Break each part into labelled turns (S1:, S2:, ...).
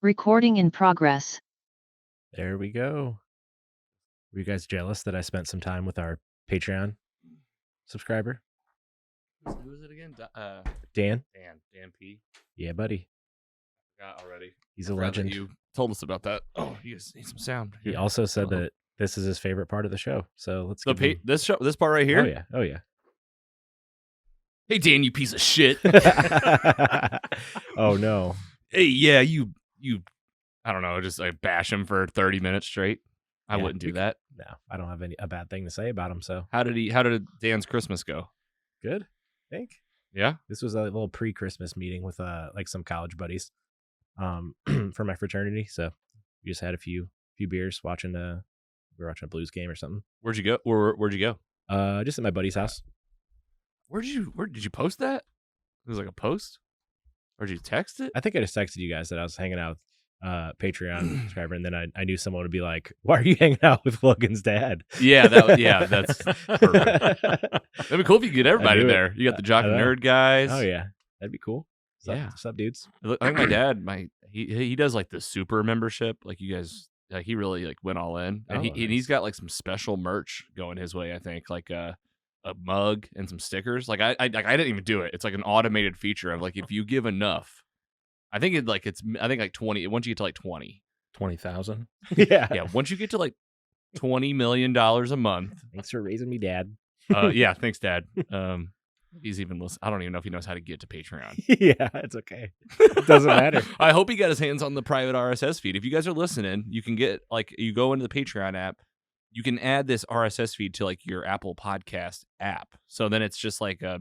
S1: Recording in progress.
S2: There we go. Were you guys jealous that I spent some time with our Patreon subscriber?
S3: Who is it again?
S2: Dan?
S3: Dan P.
S2: Yeah, buddy.
S3: Forgot already.
S2: He's a legend.
S3: You told us about that. Oh, you guys need some sound.
S2: He also said that this is his favorite part of the show. So let's
S3: So
S2: give him...
S3: this part right here.
S2: Oh yeah.
S3: Hey Dan, you piece of shit.
S2: Oh no.
S3: Hey, yeah, you. I don't know. Just like bash him for 30 minutes straight. I wouldn't do that.
S2: No, I don't have a bad thing to say about him. So
S3: How did Dan's Christmas go?
S2: good. I think.
S3: Yeah.
S2: This was a little pre-Christmas meeting with like some college buddies, for my fraternity. So we just had a few beers watching we were watching a Blues game or something.
S3: Where'd you go? Where'd you go?
S2: Just at my buddy's house.
S3: Where did you post that? It was like a post, or did you text it?
S2: I think I just texted you guys that I was hanging out with Patreon subscriber, and then I knew someone would be like, "Why are you hanging out with Logan's dad?"
S3: Yeah, that's perfect. That'd be cool if you could get everybody there. You got the jock and nerd guys.
S2: Oh yeah, that'd be cool. What's up, dudes?
S3: I think my dad, he does like the super membership. Like you guys, like he really like went all in, and
S2: Nice.
S3: he's got like some special merch going his way. I think like a mug and some stickers. Like I didn't even do it. It's like an automated feature of like if you give enough. I think like 20. Once you get to like
S4: 20,000.
S2: Yeah.
S3: Once you get to like $20 million a month.
S2: Thanks for raising me, Dad.
S3: Yeah, thanks, Dad. He's even listening. I don't even know if he knows how to get to Patreon.
S2: Yeah, it's okay. It doesn't matter.
S3: I hope he got his hands on the private RSS feed. If you guys are listening, you can get like you go into the Patreon app. You can add this RSS feed to like your Apple Podcast app. So then it's just like a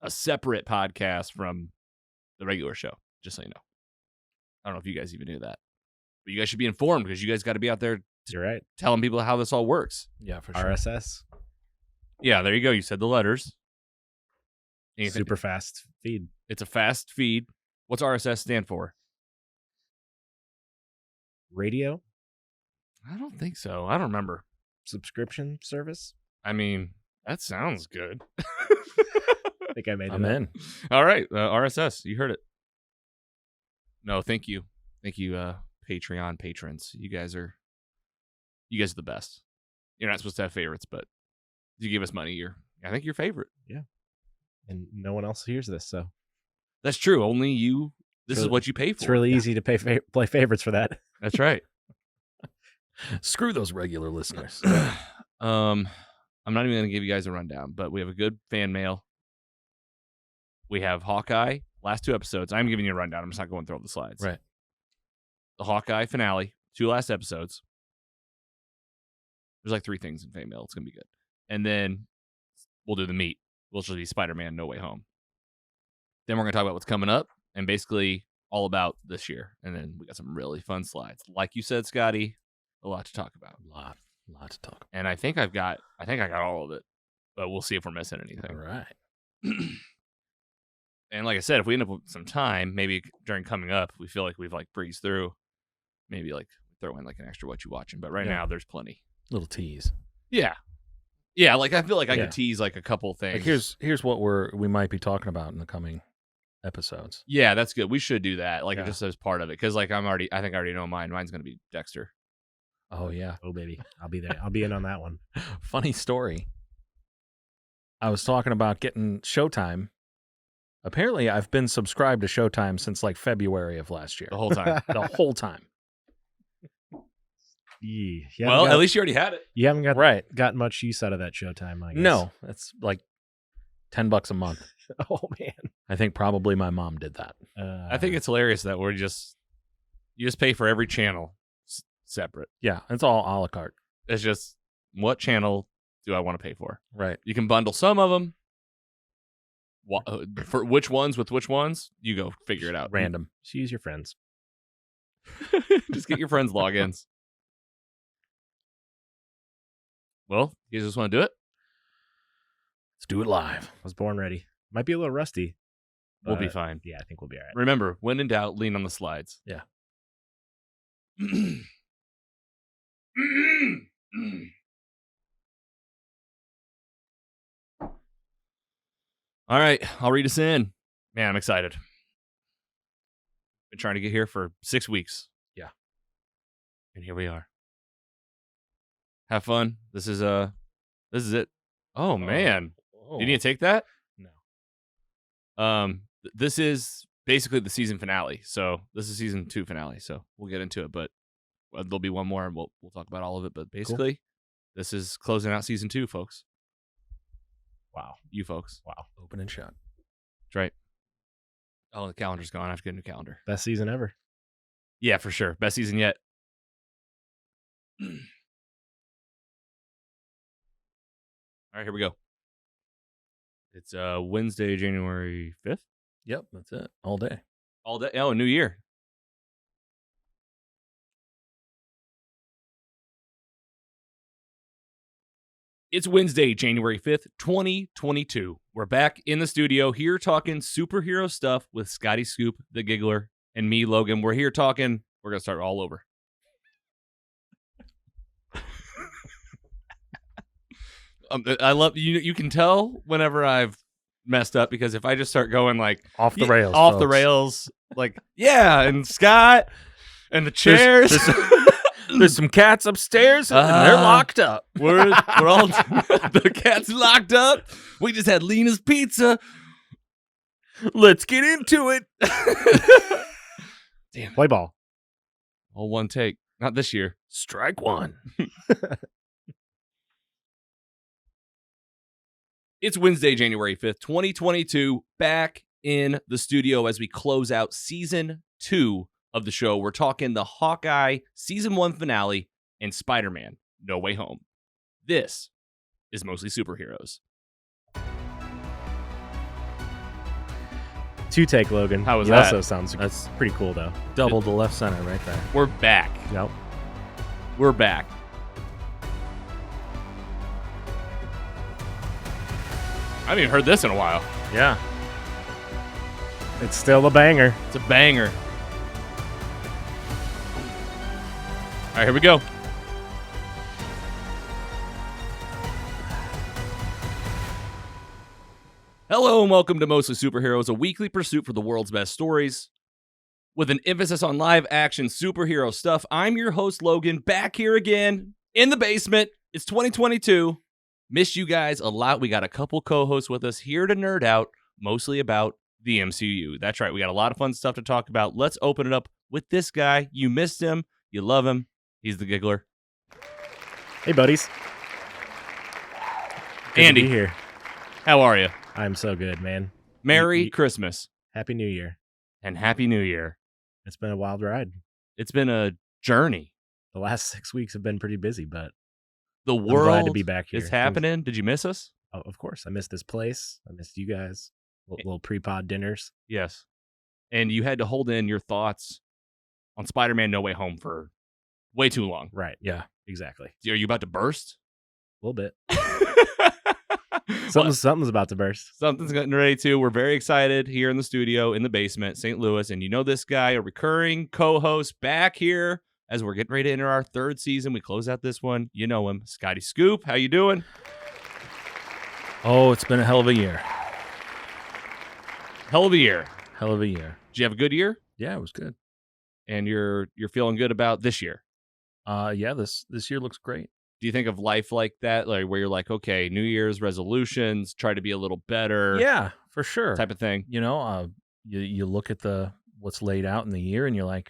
S3: separate podcast from the regular show. Just so you know. I don't know if you guys even knew that. But you guys should be informed because you guys got to be out there
S2: You're right.
S3: telling people how this all works.
S4: Yeah, for sure.
S2: RSS.
S3: Yeah, there you go. You said the letters.
S2: Super fast feed.
S3: It's a fast feed. What's RSS stand for?
S2: Radio?
S3: I don't think so. I don't remember.
S2: Subscription service?
S3: I mean, that sounds good.
S2: I think I made it
S4: I'm
S2: up.
S4: in.
S3: All right. RSS. You heard it. No, thank you. Thank you, Patreon patrons. You guys are the best. You're not supposed to have favorites, but if you give us money, I think you're favorite.
S2: Yeah. And no one else hears this, so.
S3: That's true. Only you. This is
S2: really-
S3: what you pay for.
S2: It's really easy to play favorites for that.
S3: That's right.
S4: Screw those regular listeners.
S3: I'm not even going to give you guys a rundown, but we have a good fan mail. We have Hawkeye, last 2 episodes. I'm giving you a rundown. I'm just not going through all the slides.
S4: Right.
S3: The Hawkeye finale, 2 last episodes. There's like 3 things in fan mail. It's going to be good. And then we'll do the meat, which will be Spider-Man No Way Home. Then we're going to talk about what's coming up and basically all about this year. And then we got some really fun slides. Like you said, Scotty, a lot to talk about.
S4: A lot to talk about.
S3: And I think I got all of it, but we'll see if we're missing anything.
S4: All right.
S3: And like I said, if we end up with some time, maybe during coming up, we feel like we've like breezed through, maybe like throw in like an extra Whatchu Watching. But right now, there's plenty.
S4: Little tease.
S3: Yeah. Like I feel like I could tease like a couple things.
S4: Like here's what we might be talking about in the coming episodes.
S3: Yeah, that's good. We should do that, like
S4: Yeah.
S3: just as part of it, because like I think I already know mine. Mine's gonna be Dexter.
S4: Oh yeah.
S2: Oh, baby. I'll be there. I'll be in on that one.
S4: Funny story. I was talking about getting Showtime. Apparently, I've been subscribed to Showtime since like February of last year.
S3: The whole time.
S4: The whole time.
S2: Yeah.
S3: Well, at least you already had it.
S2: You haven't
S4: Right.
S2: got much use out of that Showtime, I guess.
S4: No, it's like $10 a month.
S2: Oh, man.
S4: I think probably my mom did that.
S3: I think it's hilarious that you just pay for every channel separate.
S4: Yeah, it's all a la carte.
S3: It's just what channel do I want to pay for?
S4: Right.
S3: You can bundle some of them. For which ones with which ones, you go figure it out.
S4: Random.
S2: Just use your friends.
S3: Just get your friends' logins. Well, you guys just want to do it?
S4: Let's do it live.
S2: I was born ready. Might be a little rusty.
S3: We'll be
S2: but
S3: fine.
S2: Yeah, I think we'll be all right.
S3: Remember, when in doubt, lean on the slides.
S4: Yeah.
S3: All right, I'll read us in. Man, I'm excited. Been trying to get here for 6 weeks.
S4: Yeah.
S3: And here we are. Have fun. This is it. Oh man.
S4: Oh.
S3: Did you take that?
S4: No.
S3: This is basically the season finale. So this is season 2 finale. So we'll get into it, but there'll be one more and we'll talk about all of it. But basically, This is closing out season 2, folks.
S2: Wow.
S3: You folks.
S2: Wow.
S4: Open and shut.
S3: That's right. Oh, the calendar's gone. I have to get a new calendar.
S2: Best season ever.
S3: Yeah, for sure. Best season yet. All right, here we go. It's Wednesday, January 5th.
S4: Yep, that's it. All day.
S3: All day. Oh, New Year. It's Wednesday, January 5th, 2022. We're back in the studio here talking superhero stuff with Scotty Scoop, the Giggler, and me, Logan. We're here talking. We're going to start all over. I love you. You can tell whenever I've messed up because if I just start going like
S4: Off the rails.
S3: off the
S4: folks.
S3: rails, like, yeah, and Scott and the chairs.
S4: There's some cats upstairs and they're locked up.
S3: We're all the cat's locked up. We just had Lena's pizza.
S4: Let's get into it.
S3: Damn.
S2: Play ball.
S3: All one take. Not this year.
S4: Strike one.
S3: It's Wednesday, January 5th, 2022. Back in the studio as we close out season 2 of the show. We're talking the Hawkeye season 1 finale and Spider-Man No Way Home. This is Mostly Superheroes.
S2: 2-take, Logan.
S3: How was
S2: He
S3: that?
S2: Also sounds
S4: That's
S2: pretty cool, though.
S4: double the left center right there.
S3: We're back.
S2: Yep.
S3: We're back. I haven't even heard this in a while.
S4: Yeah.
S2: It's still a banger.
S3: It's a banger. All right, here we go. Hello and welcome to Mostly Superheroes, a weekly pursuit for the world's best stories with an emphasis on live action superhero stuff. I'm your host, Logan, back here again in the basement. It's 2022. Missed you guys a lot. We got a couple co-hosts with us here to nerd out, mostly about the MCU. That's right. We got a lot of fun stuff to talk about. Let's open it up with this guy. You missed him. You love him. He's the Giggler.
S2: Hey, buddies. Good
S3: Andy.
S2: to be here.
S3: How are you?
S2: I'm so good, man.
S3: Merry
S2: You-
S3: Christmas
S2: Happy New Year.
S3: and Happy New Year.
S2: It's been a wild ride.
S3: It's been a journey.
S2: The last 6 weeks have been pretty busy, but
S3: The
S2: I'm
S3: world
S2: glad to be back here.
S3: is happening. Did you miss us?
S2: Oh, of course. I missed this place. I missed you guys. Little pre-pod dinners.
S3: Yes. And you had to hold in your thoughts on Spider-Man No Way Home for way too long.
S2: Right.
S4: Yeah.
S2: Exactly.
S3: Are you about to burst?
S2: A little bit. Something's about to burst.
S3: Something's getting ready to. We're very excited here in the studio in the basement, St. Louis. And you know this guy, a recurring co-host back here as we're getting ready to enter our 3rd season. We close out this one. You know him, Scotty Scoop. How you doing?
S4: Oh, it's been a hell of a year.
S3: Hell of a year.
S4: Hell of a year.
S3: Did you have a good year?
S4: Yeah, it was good.
S3: And you're feeling good about this year?
S4: Yeah, this year looks great.
S3: Do you think of life like that, like where you're like, okay, New Year's resolutions, try to be a little better,
S4: Yeah, for sure.
S3: type of thing?
S4: You know, you look at what's laid out in the year and you're like,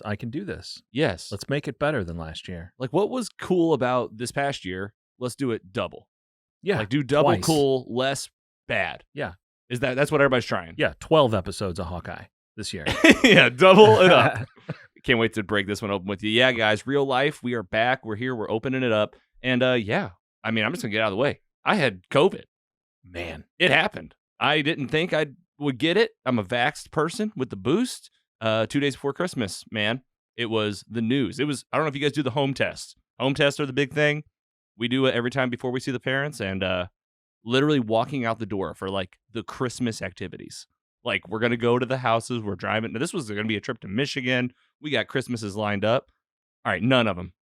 S4: I can do this.
S3: Yes.
S4: Let's make it better than last year.
S3: Like, what was cool about this past year? Let's do it double.
S4: Yeah.
S3: Like, do double
S4: twice.
S3: cool, less bad.
S4: Yeah.
S3: That's what everybody's trying?
S4: Yeah, 12 episodes of Hawkeye this year.
S3: Yeah, double it up. Can't wait to break this one open with you. Yeah, guys, real life. We are back. We're here. We're opening it up. And yeah, I mean, I'm just going to get out of the way. I had COVID.
S4: Man.
S3: It happened. I didn't think I would get it. I'm a vaxxed person with the boost. 2 days before Christmas, man. It was the news. I don't know if you guys do the home tests. Home tests are the big thing. We do it every time before we see the parents. And literally walking out the door for like the Christmas activities. Like, we're going to go to the houses. We're driving. Now, this was going to be a trip to Michigan. We got Christmases lined up. All right, none of them.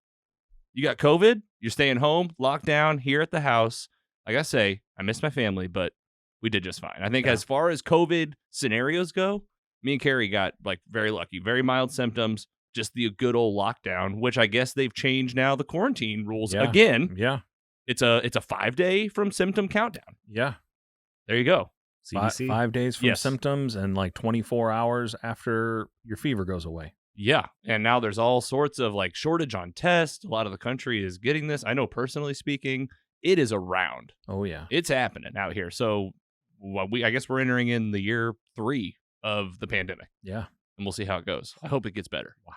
S3: You got COVID. You're staying home, locked down here at the house. Like I say, I miss my family, but we did just fine. I think
S4: Yeah.
S3: as far as COVID scenarios go, Me and Carrie got like very lucky, very mild symptoms, just the good old lockdown, which I guess they've changed now the quarantine rules again.
S4: Yeah.
S3: It's a 5-day from symptom countdown.
S4: Yeah.
S3: There you go.
S2: CDC.
S4: 5 days from
S3: Yes.
S4: symptoms and like 24 hours after your fever goes away.
S3: Yeah. And now there's all sorts of like shortage on tests. A lot of the country is getting this. I know personally speaking, it is around.
S4: Oh, yeah.
S3: It's happening out here. So I guess we're entering in the year 3 of the pandemic.
S4: Yeah.
S3: And we'll see how it goes. I hope it gets better.
S4: Wow.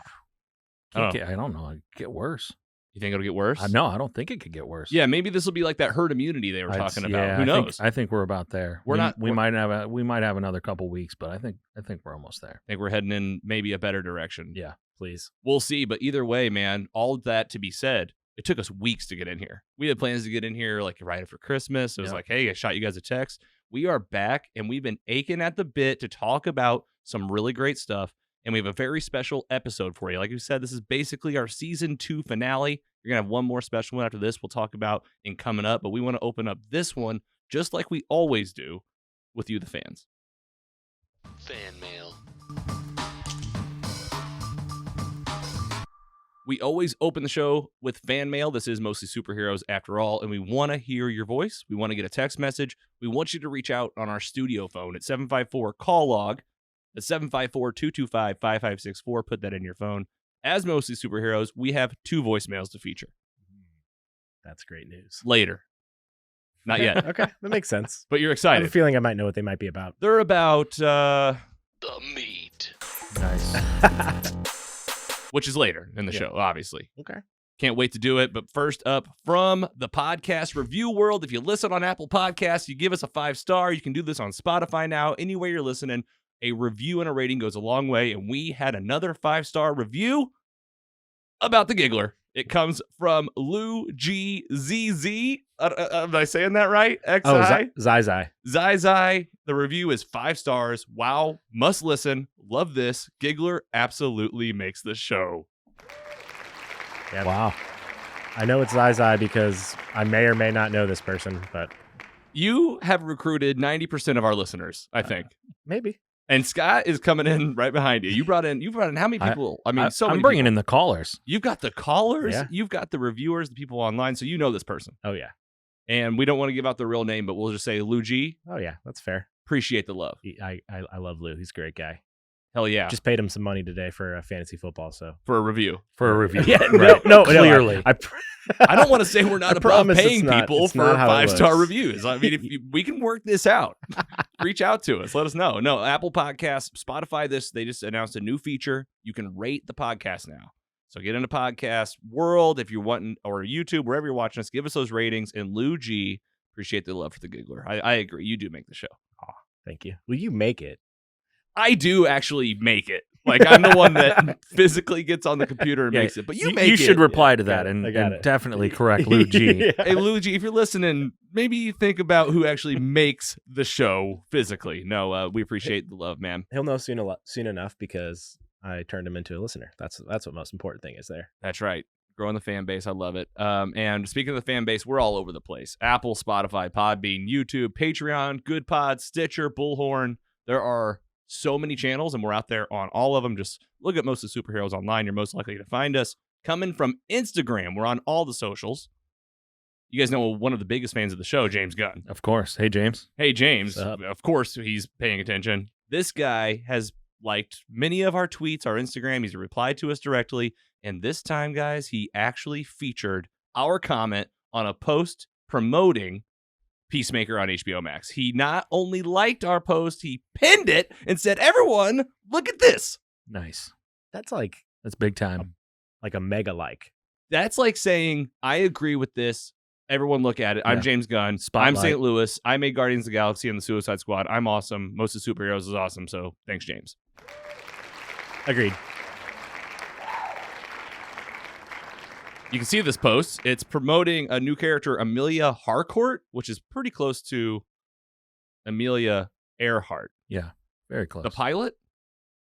S3: I
S4: I don't know. It could get worse.
S3: You think it'll get worse?
S4: No, I don't think it could get worse.
S3: Yeah, maybe this will be like that herd immunity they were talking about.
S4: Yeah,
S3: Who knows?
S4: I think we're about there.
S3: We're not-
S4: We might have another couple weeks, but I think we're almost there.
S3: I think we're heading in maybe a better direction.
S4: Yeah.
S2: Please.
S3: We'll see. But either way, man, all of that to be said, it took us weeks to get in here. We had plans to get in here like right after Christmas. It was like, hey, I shot you guys a text. We are back, and we've been aching at the bit to talk about some really great stuff. And we have a very special episode for you. Like we said, this is basically our season 2 finale. You're going to have one more special one after this we'll talk about in coming up. But we want to open up this one just like we always do with you, the fans.
S5: Fan mail.
S3: We always open the show with fan mail. This is mostly superheroes after all, and we want to hear your voice. We want to get a text message. We want you to reach out on our studio phone at 754-CALL-LOG. That's 754-225-5564. Put that in your phone. As mostly superheroes, we have 2 voicemails to feature.
S2: That's great news.
S3: Later. Not yet.
S2: Okay, that makes sense.
S3: But you're
S2: I have
S3: excited.
S2: a feeling I might know what they might be about.
S3: They're about,
S5: The meat.
S4: Nice.
S3: which is later in the
S2: Yeah.
S3: show, obviously.
S2: Okay.
S3: Can't wait to do it. But first up, from the podcast review world, if you listen on Apple Podcasts, you give us a 5-star. You can do this on Spotify now. Anywhere you're listening, a review and a rating goes a long way. And we had another 5-star review about the Giggler. It comes from Lou GZZ. Am I saying that right? XI?
S2: Oh, Zai.
S3: Zai. The review is 5 stars. Wow. Must listen. Love this. Giggler absolutely makes the show.
S2: Yeah.
S4: Wow.
S2: I know it's Zai because I may or may not know this person, but
S3: You have recruited 90% of our listeners, I think.
S2: maybe.
S3: And Scott is coming in right behind you. You brought in how many people? So many
S4: I'm bringing
S3: people.
S4: in the callers.
S3: You've got the callers,
S2: Yeah.
S3: you've got the reviewers, the people online, so you know this person.
S2: Oh yeah.
S3: And we don't want to give out the real name, but we'll just say Lou G.
S2: Oh yeah. That's fair.
S3: Appreciate the love.
S2: I love Lou. He's a great guy.
S3: Hell yeah.
S2: Just paid him some money today for fantasy football. So
S3: for a review.
S4: For a review.
S2: yeah.
S4: Right.
S2: No.
S4: Clearly.
S3: I don't want to say we're not
S2: I
S3: above
S2: promise it's
S3: paying
S2: not-
S3: people
S2: it's
S3: for
S2: not how it
S3: 5-star
S2: works.
S3: reviews. I mean, we can work this out. Reach out to us. Let us know. No, Apple Podcasts, Spotify, they just announced a new feature. You can rate the podcast now. So get into podcast world if you're wanting, or YouTube, wherever you're watching us, give us those ratings. And Lou G, appreciate the love for the Giggler. I agree. You do make the show.
S2: thank you. Will you make it?
S3: I do actually make it. Like, I'm the one that physically gets on the computer and
S2: Yeah,
S3: makes it. But you make
S4: You
S3: it.
S4: should reply to
S2: Got
S4: that
S2: it. I got
S4: and
S2: it.
S4: definitely correct Lou G.
S2: Yeah.
S3: Hey, Luigi, if you're listening, maybe you think about who actually makes the show physically. No, we appreciate the love, man.
S2: He'll know soon enough because I turned him into a listener. That's what most important thing is there.
S3: That's right. Growing the fan base. I love it. And speaking of the fan base, we're all over the place. Apple, Spotify, Podbean, YouTube, Patreon, Good Pod, Stitcher, Bullhorn. There are so many channels, and we're out there on all of them. Just look at most of the superheroes online. You're most likely to find us. Coming from Instagram, we're on all the socials. You guys know one of the biggest fans of the show, James Gunn.
S4: Of course. Hey, James.
S3: Hey, James.
S2: What's up?
S3: Of course, he's paying attention. This guy has liked many of our tweets, our Instagram. He's replied to us directly. And this time, guys, he actually featured our comment on a post promoting Peacemaker on HBO Max. He not only liked our post, he pinned it and said, "Everyone, look at this."
S4: Nice.
S2: That's like
S4: That's big time.
S2: a mega like.
S3: That's like saying, I agree with this. Everyone look at it. I'm
S4: Yeah.
S3: James Gunn.
S4: Spotlight.
S3: I'm St. Louis. I made Guardians of the Galaxy and the Suicide Squad. I'm awesome. Most of the superheroes is awesome. So thanks, James.
S2: Agreed.
S3: You can see this post. It's promoting a new character, Amelia Harcourt, which is pretty close to Amelia Earhart.
S4: Yeah. Very close.
S3: The pilot?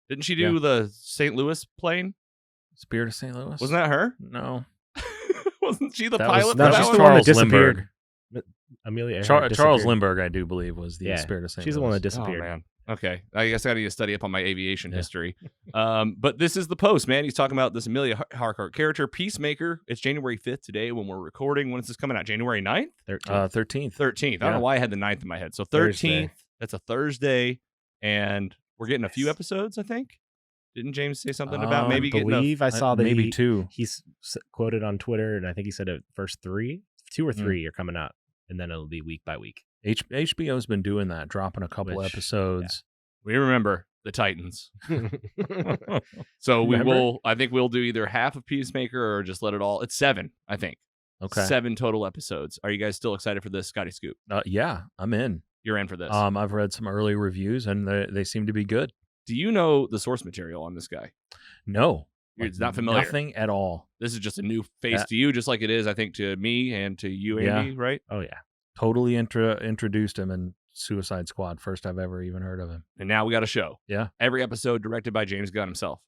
S3: Didn't she do
S4: Yeah.
S3: the St. Louis plane?
S4: Spirit of St. Louis?
S3: Wasn't that her?
S4: No.
S3: Wasn't she the
S4: That
S3: pilot?
S4: was,
S3: for
S4: no,
S3: that
S4: she's
S3: one?
S2: the one that
S4: Charles
S2: disappeared.
S4: Lindbergh.
S2: Amelia Earhart
S4: Charles
S2: disappeared.
S4: Lindbergh, I do believe, was the
S2: Yeah,
S4: Spirit of St.
S2: She's the
S4: Louis.
S2: one that
S3: Oh,
S2: disappeared.
S3: man. Okay, I guess I need to study up on my aviation history. But this is the post, man. He's talking about this Amelia Harcourt character, Peacemaker. It's January 5th today when we're recording. When is this coming out? January 9th?
S4: 13th.
S3: 13th. I don't know why I had the 9th in my head. So 13th,
S2: Thursday.
S3: That's a Thursday, and we're getting a few episodes, I think. Didn't James say something about maybe
S2: I
S3: getting a...
S2: believe I saw that
S4: maybe 2.
S2: He's quoted on Twitter, and I think he said it first 2 or 3 are coming out, and then it'll be week by week.
S4: HBO's been doing that, dropping a couple episodes.
S3: We remember the Titans. So I think we'll do either half of Peacemaker or just let it all. It's 7, I think.
S4: Okay.
S3: 7 total episodes. Are you guys still excited for this, Scotty Scoop?
S4: Yeah, I'm in.
S3: You're in for this.
S4: I've read some early reviews, and they seem to be good.
S3: Do you know the source material on this guy?
S4: No.
S3: It's not familiar.
S4: Nothing at all.
S3: This is just a new face to you, just like it is, I think, to me and to you, Andy, right?
S2: Oh, yeah.
S4: Totally introduced him in Suicide Squad. First I've ever even heard of him.
S3: And now we got a show.
S4: Yeah.
S3: Every episode directed by James Gunn himself.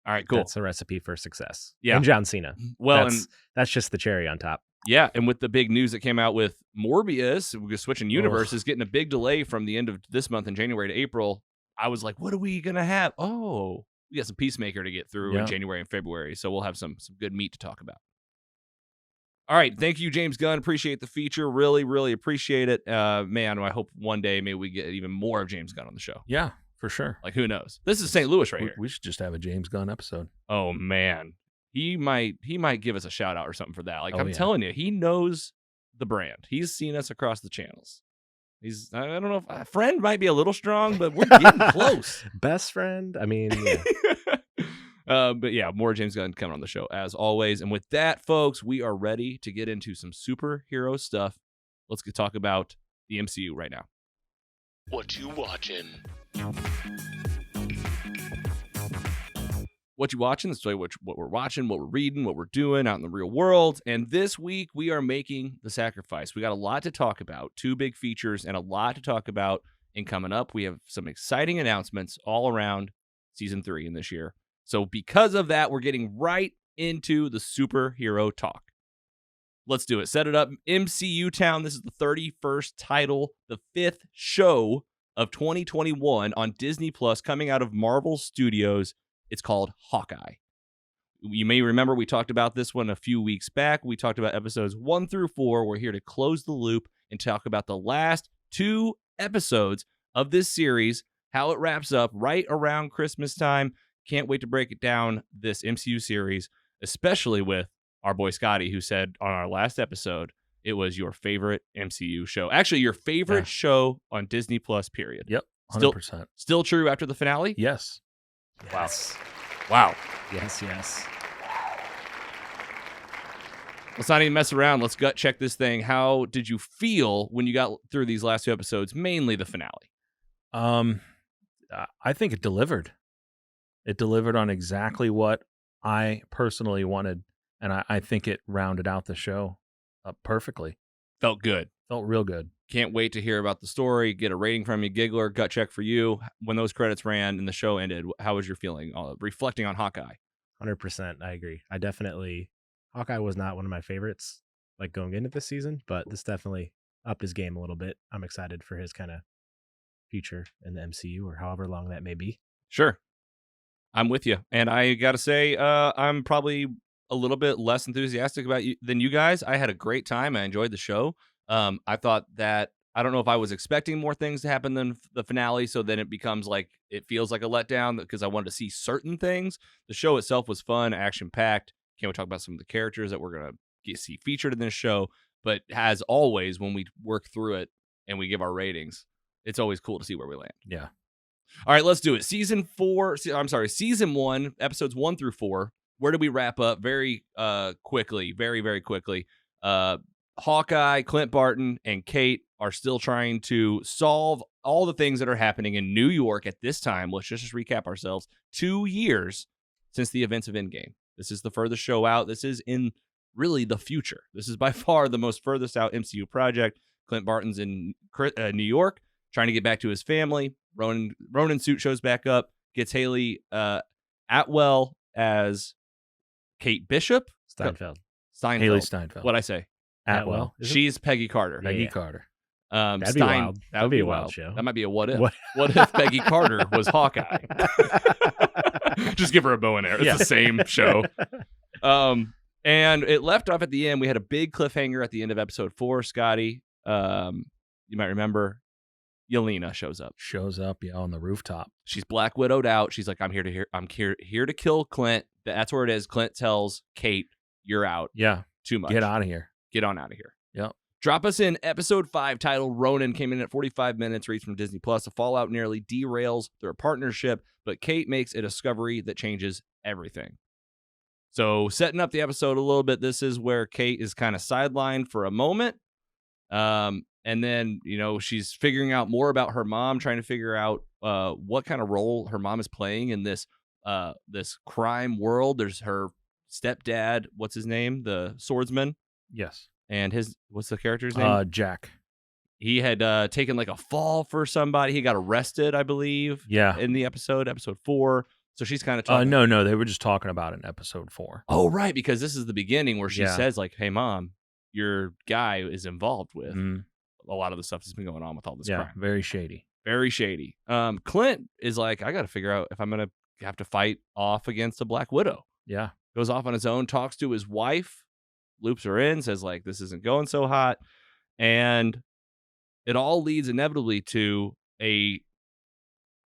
S3: All right, cool.
S2: That's a recipe for success.
S3: Yeah.
S2: And John Cena.
S3: Well,
S2: that's just the cherry on top.
S3: Yeah, and with the big news that came out with Morbius, we're switching universes, getting a big delay from the end of this month in January to April. I was like, what are we going to have? Oh, we got some Peacemaker to get through in January and February, so we'll have some good meat to talk about. All right, thank you, James Gunn. Appreciate the feature. Really, really appreciate it. Man, I hope one day maybe we get even more of James Gunn on the show.
S4: Yeah, for sure.
S3: Like, who knows? This is St. Louis right here.
S4: We should just have a James Gunn episode.
S3: Oh, man. He might give us a shout out or something for that. Like, I'm
S4: yeah.
S3: telling you, he knows the brand. He's seen us across the channels. I don't know if a friend might be a little strong, but we're getting close.
S2: Best friend? I mean, yeah.
S3: But yeah, more James Gunn coming on the show as always. And with that, folks, we are ready to get into some superhero stuff. Let's talk about the MCU right now.
S5: Whatchu Watching?
S3: What you watching? Let's tell you what we're watching, what we're reading, what we're doing out in the real world. And this week we are making the sacrifice. We got a lot to talk about, 2 big features and a lot to talk about. And coming up, we have some exciting announcements all around season 3 in this year. So because of that, we're getting right into the superhero talk. Let's do it. Set it up. MCU Town. This is the 31st title, the 5th show of 2021 on Disney Plus, coming out of Marvel Studios. It's called Hawkeye. You may remember we talked about this one a few weeks back. We talked about episodes 1 through 4. We're here to close the loop and talk about the last 2 episodes of this series, how it wraps up right around Christmas time. Can't wait to break it down, this MCU series, especially with our boy Scotty, who said on our last episode it was your favorite MCU show. Actually, your favorite show on Disney Plus, period.
S4: Yep, 100%.
S3: Still true after the finale?
S4: Yes.
S3: Wow.
S2: Yes.
S3: Let's not even mess around. Let's gut check this thing. How did you feel when you got through these last 2 episodes, mainly the finale?
S4: I think it delivered. It delivered on exactly what I personally wanted, and I think it rounded out the show perfectly.
S3: Felt good.
S4: Felt real good.
S3: Can't wait to hear about the story, get a rating from you, Giggler. Gut check for you. When those credits ran and the show ended, how was your feeling reflecting on Hawkeye?
S2: 100%. I agree. Hawkeye was not one of my favorites, like going into this season, but this definitely upped his game a little bit. I'm excited for his kind of future in the MCU or however long that may be.
S3: Sure. I'm with you. And I got to say, I'm probably a little bit less enthusiastic about you than you guys. I had a great time. I enjoyed the show. I thought that, I don't know if I was expecting more things to happen than the finale, so then it becomes like, it feels like a letdown because I wanted to see certain things. The show itself was fun, action-packed. Can't we talk about some of the characters that we're going to see featured in this show? But as always, when we work through it and we give our ratings, it's always cool to see where we land.
S4: Yeah.
S3: All right, let's do it. Season 1, episodes 1 through 4. Where do we wrap up? Very quickly, very, very quickly. Hawkeye, Clint Barton, and Kate are still trying to solve all the things that are happening in New York at this time. Let's just recap ourselves. 2 years since the events of Endgame. This is the furthest show out. This is in really the future. This is by far the most furthest out MCU project. Clint Barton's in New York, trying to get back to his family. Ronan suit shows back up, gets Haley Atwell as Kate Bishop.
S2: Steinfeld.
S4: Haley Steinfeld.
S3: What'd I say?
S4: Atwell.
S3: She's Peggy Carter.
S4: Peggy Carter.
S2: That'd be
S3: Stein,
S2: wild.
S3: That
S2: That'd
S3: would
S2: be
S3: be
S2: a wild
S3: wild.
S2: show.
S3: That might be a what if.
S2: What-
S3: What if Peggy Carter was Hawkeye? Just give her a bow and arrow. It's
S2: Yeah.
S3: the same show. And it left off at the end. We had a big cliffhanger at the end of episode 4, Scotty. You might remember Yelena shows up.
S4: Shows up, yeah, on the rooftop.
S3: She's Black Widowed out. She's like, I'm here to kill Clint. That's where it is. Clint tells Kate, you're out.
S4: Yeah,
S3: Too much.
S4: get out of here.
S3: Get on out of here.
S4: Yep.
S3: Drop us in episode 5 titled Ronin came in at 45 minutes, reads from Disney Plus. The fallout nearly derails their partnership, but Kate makes a discovery that changes everything. So setting up the episode a little bit, this is where Kate is kind of sidelined for a moment. And then, she's figuring out more about her mom, trying to figure out what kind of role her mom is playing in this crime world. There's her stepdad, what's his name? The swordsman.
S4: Yes.
S3: And what's the character's name?
S4: Jack.
S3: He had taken like a fall for somebody. He got arrested, I believe.
S4: Yeah.
S3: In the episode 4. So she's kind of talking.
S4: No, they were just talking about it in episode 4.
S3: Oh, right, because this is the beginning where she
S4: Yeah.
S3: says like, "Hey, mom, your guy is involved with
S4: Mhm.
S3: a lot of the stuff that's been going on with all this
S4: Yeah,
S3: crime.
S4: very shady.
S3: Very shady." Clint is like, "I got to figure out if I'm gonna have to fight off against a Black Widow."
S4: Yeah.
S3: Goes off on his own, talks to his wife, loops her in, says like, "This isn't going so hot," and it all leads inevitably to a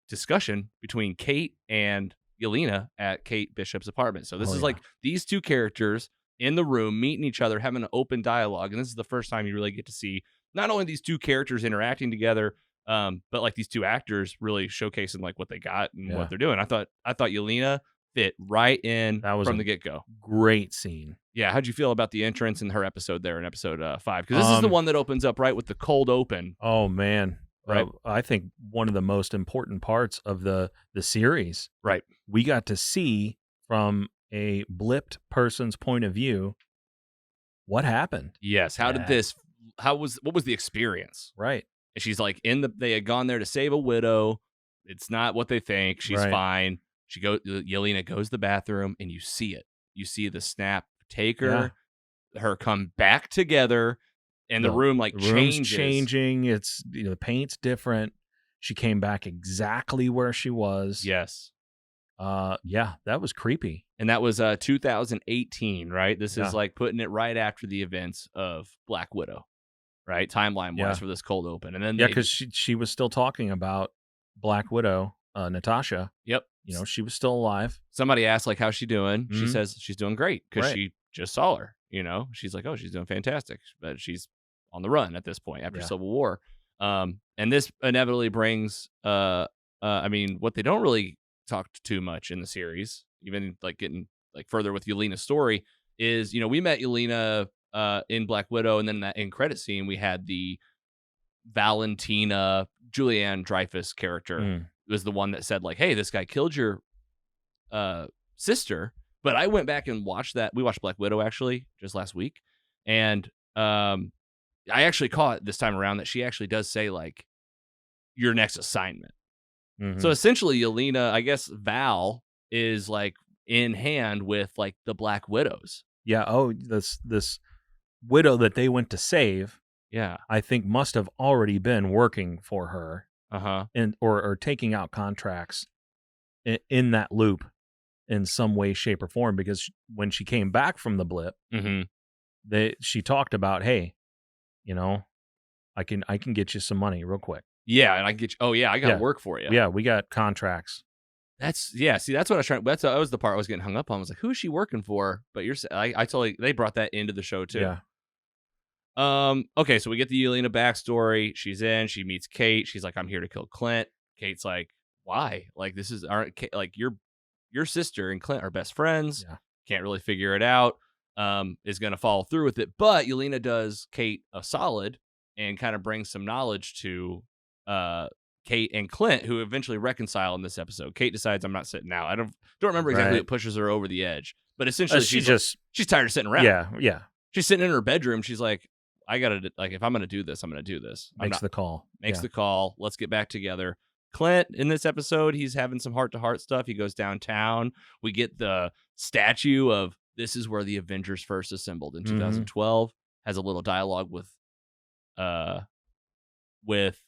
S3: discussion between Kate and Yelena at Kate Bishop's apartment. So this is like these two characters in the room meeting each other, having an open dialogue, and this is the first time you really get to see not only these two characters interacting together, but like these two actors really showcasing like what they got and what they're doing. I thought Yelena fit right in from the get-go.
S4: Great scene.
S3: Yeah, how'd you feel about the entrance in her episode there in episode 5? Because this is the one that opens up right with the cold open.
S4: Oh man,
S3: Right.
S4: I think one of the most important parts of the series.
S3: Right.
S4: We got to see from a blipped person's point of view what happened.
S3: Yes. What was the experience?
S4: Right.
S3: And she's like they had gone there to save a widow. It's not what they think. She's fine. Yelena goes to the bathroom and you see it. You see the snap take her, her come back together, and the room like changes.
S4: Room's changing. It's the paint's different. She came back exactly where she was.
S3: Yes.
S4: Yeah, that was creepy.
S3: And that was 2018, right? This is like putting it right after the events of Black Widow, right? Timeline wise for this cold open. And then
S4: because she was still talking about Black Widow, Natasha.
S3: Yep.
S4: She was still alive. Somebody
S3: Somebody asked like, how's she doing? She
S4: Mhm.
S3: says she's doing great because
S4: Right.
S3: she just saw her. She's like, oh, she's doing fantastic, but she's on the run at this point after Civil War. And this inevitably brings, what they don't really talk too much in the series, even like getting like further with Yelena's story, is we met Yelena in Black Widow, and then in that end credit scene we had the Valentina Julianne Dreyfus character was the one that said like, hey, this guy killed your sister. But I went back and watched that. We watched Black Widow actually just last week, and I actually caught this time around that she actually does say like your next assignment. So essentially Yelena, I guess Val is like in hand with like the Black Widows.
S4: Yeah. Oh, this widow that they went to save,
S3: Yeah.
S4: I think must have already been working for her
S3: Uh-huh.
S4: and or taking out contracts in that loop in some way, shape, or form. Because when she came back from the blip,
S3: Mm-hmm.
S4: she talked about, hey, I can get you some money real quick.
S3: Yeah, and I get you. Oh yeah, I got to
S4: Yeah.
S3: work for you.
S4: Yeah, we got contracts.
S3: See, that's what I was trying. That was the part I was getting hung up on. I was like, who is she working for? But I totally, they brought that into the show too.
S4: Yeah.
S3: Okay, so we get the Yelena backstory. She's in. She meets Kate. She's like, I'm here to kill Clint. Kate's like, why? Like this is like your sister and Clint are best friends.
S4: Yeah.
S3: Can't really figure it out. Is going to follow through with it. But Yelena does Kate a solid and kind of brings some knowledge to Kate and Clint, who eventually reconcile in this episode. Kate decides, I'm not sitting out. I don't remember exactly what pushes her over the edge, but essentially she's tired of sitting around.
S4: Yeah.
S3: She's sitting in her bedroom. She's like, I gotta, like, if I'm gonna do this, I'm gonna do this.
S4: Makes the call.
S3: The call. Let's get back together. Clint in this episode, he's having some heart-to-heart stuff. He goes downtown. We get the statue of this is where the Avengers first assembled in 2012. Has a little dialogue with with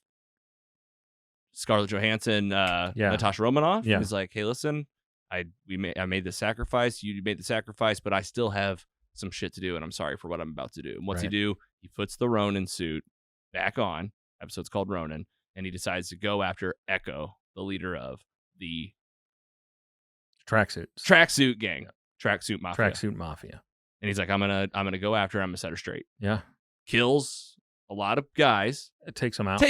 S3: Scarlett Johansson, Natasha Romanoff.
S4: Yeah.
S3: He's like, hey, listen, I made the sacrifice. You made the sacrifice, but I still have some shit to do, and I'm sorry for what I'm about to do. And what's he do? He puts the Ronin suit back on. Episode's called Ronin, and he decides to go after Echo, the leader of the tracksuit gang, tracksuit mafia. And he's like, I'm gonna go after her. I'm gonna set her straight.
S4: Yeah.
S3: Kills a lot of guys.
S4: It takes him out.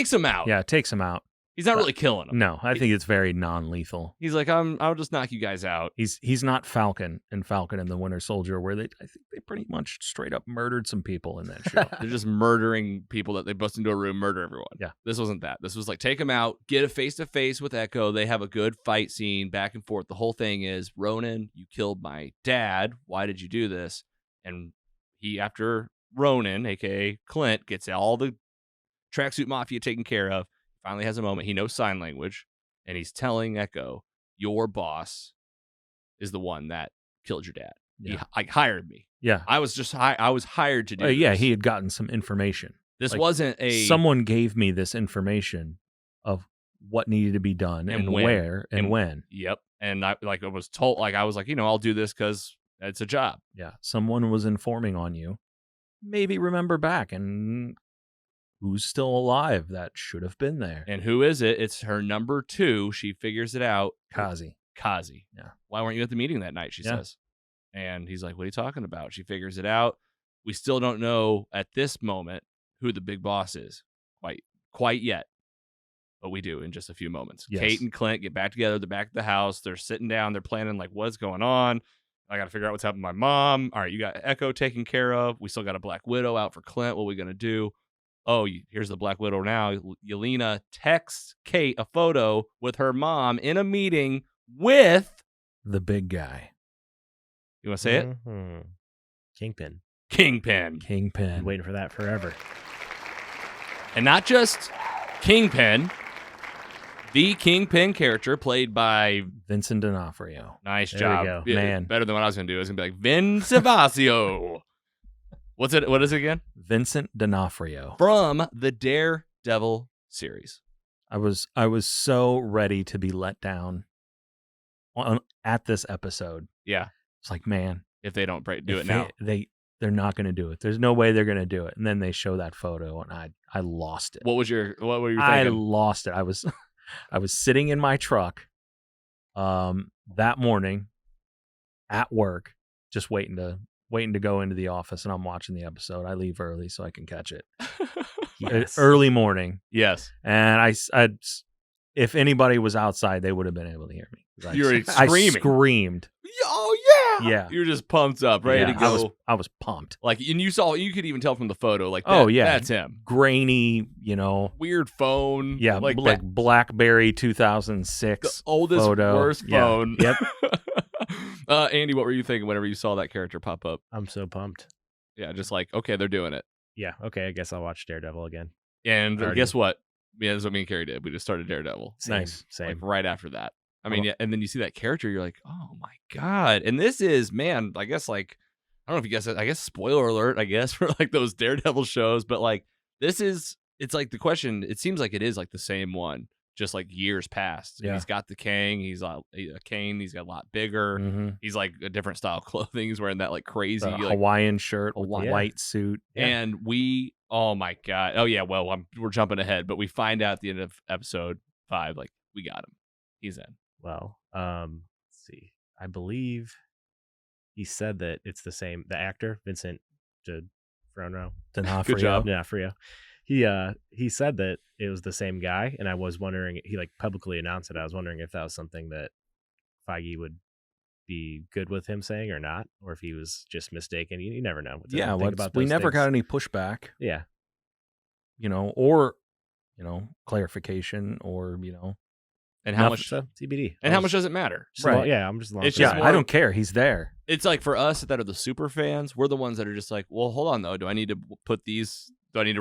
S3: Yeah,
S4: it takes him out.
S3: He's not really killing them.
S4: No, I think it's very non-lethal.
S3: He's like, I'll just knock you guys out.
S4: He's not Falcon and the Winter Soldier, where I think they pretty much straight up murdered some people in that show.
S3: They're just murdering people that they bust into a room, murder everyone.
S4: Yeah.
S3: This wasn't that. This was like, take him out, get a face-to-face with Echo. They have a good fight scene back and forth. The whole thing is, Ronin, you killed my dad. Why did you do this? And he, after Ronin, a.k.a. Clint, gets all the tracksuit mafia taken care of, finally has a moment. He knows sign language, and he's telling Echo, your boss is the one that killed your dad.
S4: Yeah.
S3: He hired me.
S4: Yeah.
S3: I was hired to do this.
S4: Yeah, he had gotten some information.
S3: This wasn't
S4: someone gave me this information of what needed to be done and where and when.
S3: Yep. And I was told, I was like, I'll do this because it's a job.
S4: Yeah. Someone was informing on you. Maybe remember back and who's still alive that should have been there.
S3: And who is it? It's her number 2. She figures it out.
S4: Kazi.
S3: Yeah. Why weren't you at the meeting that night? She says. And he's like, what are you talking about? She figures it out. We still don't know at this moment who the big boss is quite yet. But we do in just a few moments.
S4: Yes.
S3: Kate and Clint get back together. They're back at the house. They're sitting down. They're planning what's going on. I got to figure out what's happened to my mom. All right, you got Echo taken care of. We still got a Black Widow out for Clint. What are we going to do? Oh, here's the Black Widow now. Yelena texts Kate a photo with her mom in a meeting with
S4: the big guy.
S3: You want to say it?
S2: Kingpin.
S3: Kingpin.
S2: Waiting for that forever.
S3: And not just Kingpin. The Kingpin character played by
S4: Vincent D'Onofrio.
S3: Nice
S2: There
S3: job.
S2: we go.
S4: Man.
S3: Better than what I was going to do. I was going to be like, Vin Savasio. What is it again?
S4: Vincent D'Onofrio.
S3: From the Daredevil series.
S4: I was so ready to be let down at this episode.
S3: Yeah.
S4: It's like, man,
S3: if they don't do it now.
S4: They're not going to do it. There's no way they're going to do it. And then they show that photo and I lost it.
S3: What were you thinking?
S4: I lost it. I was sitting in my truck that morning at work, just waiting to go into the office, and I'm watching the episode. I leave early so I can catch it.
S2: Yes.
S4: Early morning.
S3: Yes.
S4: And I if anybody was outside, they would have been able to hear me.
S3: You were
S4: I
S3: screaming.
S4: screamed.
S3: Oh yeah.
S4: Yeah.
S3: You were just pumped up, ready to go.
S4: I was pumped.
S3: And you could even tell from the photo, that's him.
S4: Grainy,
S3: Weird phone.
S4: Yeah, like BlackBerry 2006.
S3: The oldest,
S4: photo.
S3: worst phone.
S4: Yep.
S3: Andy, what were you thinking whenever you saw that character pop up?
S2: I'm so pumped.
S3: Yeah, just okay, they're doing it.
S2: Yeah, okay, I guess I'll watch Daredevil again.
S3: And guess what? Yeah, that's what me and Carrie did. We just started Daredevil.
S4: Nice.
S2: Same.
S3: Right after that. I mean, yeah, and then you see that character, you're like, oh my God. And this is, man, I guess I don't know if you guys, I guess spoiler alert, I guess, for those Daredevil shows, but this is, it's the question, it seems like it is the same one, just years past.
S4: Yeah.
S3: He's got the Kang, he's a cane, he's got a lot bigger.
S4: Mm-hmm.
S3: He's a different style of clothing. He's wearing that crazy
S4: Hawaiian shirt with a white suit.
S3: Yeah. And oh my God. Oh yeah, well, we're jumping ahead, but we find out at the end of episode 5, we got him. He's in.
S2: Well, let's see. I believe he said that it's the same. The actor Vincent D'Onofrio.
S4: Good
S3: job.
S2: D'Onofrio. He said that it was the same guy, and I was wondering. He publicly announced it. I was wondering if that was something that Feige would be good with him saying or not, or if he was just mistaken. You never know.
S4: We never got any pushback.
S2: Yeah.
S4: Or clarification, or
S3: And how much
S2: TBD?
S3: And how much does it matter?
S2: Right.
S4: Right.
S2: Yeah, I'm just.
S3: It's just
S4: I don't care. He's there.
S3: It's for us that are the super fans, we're the ones that are just well, hold on though. Do I need to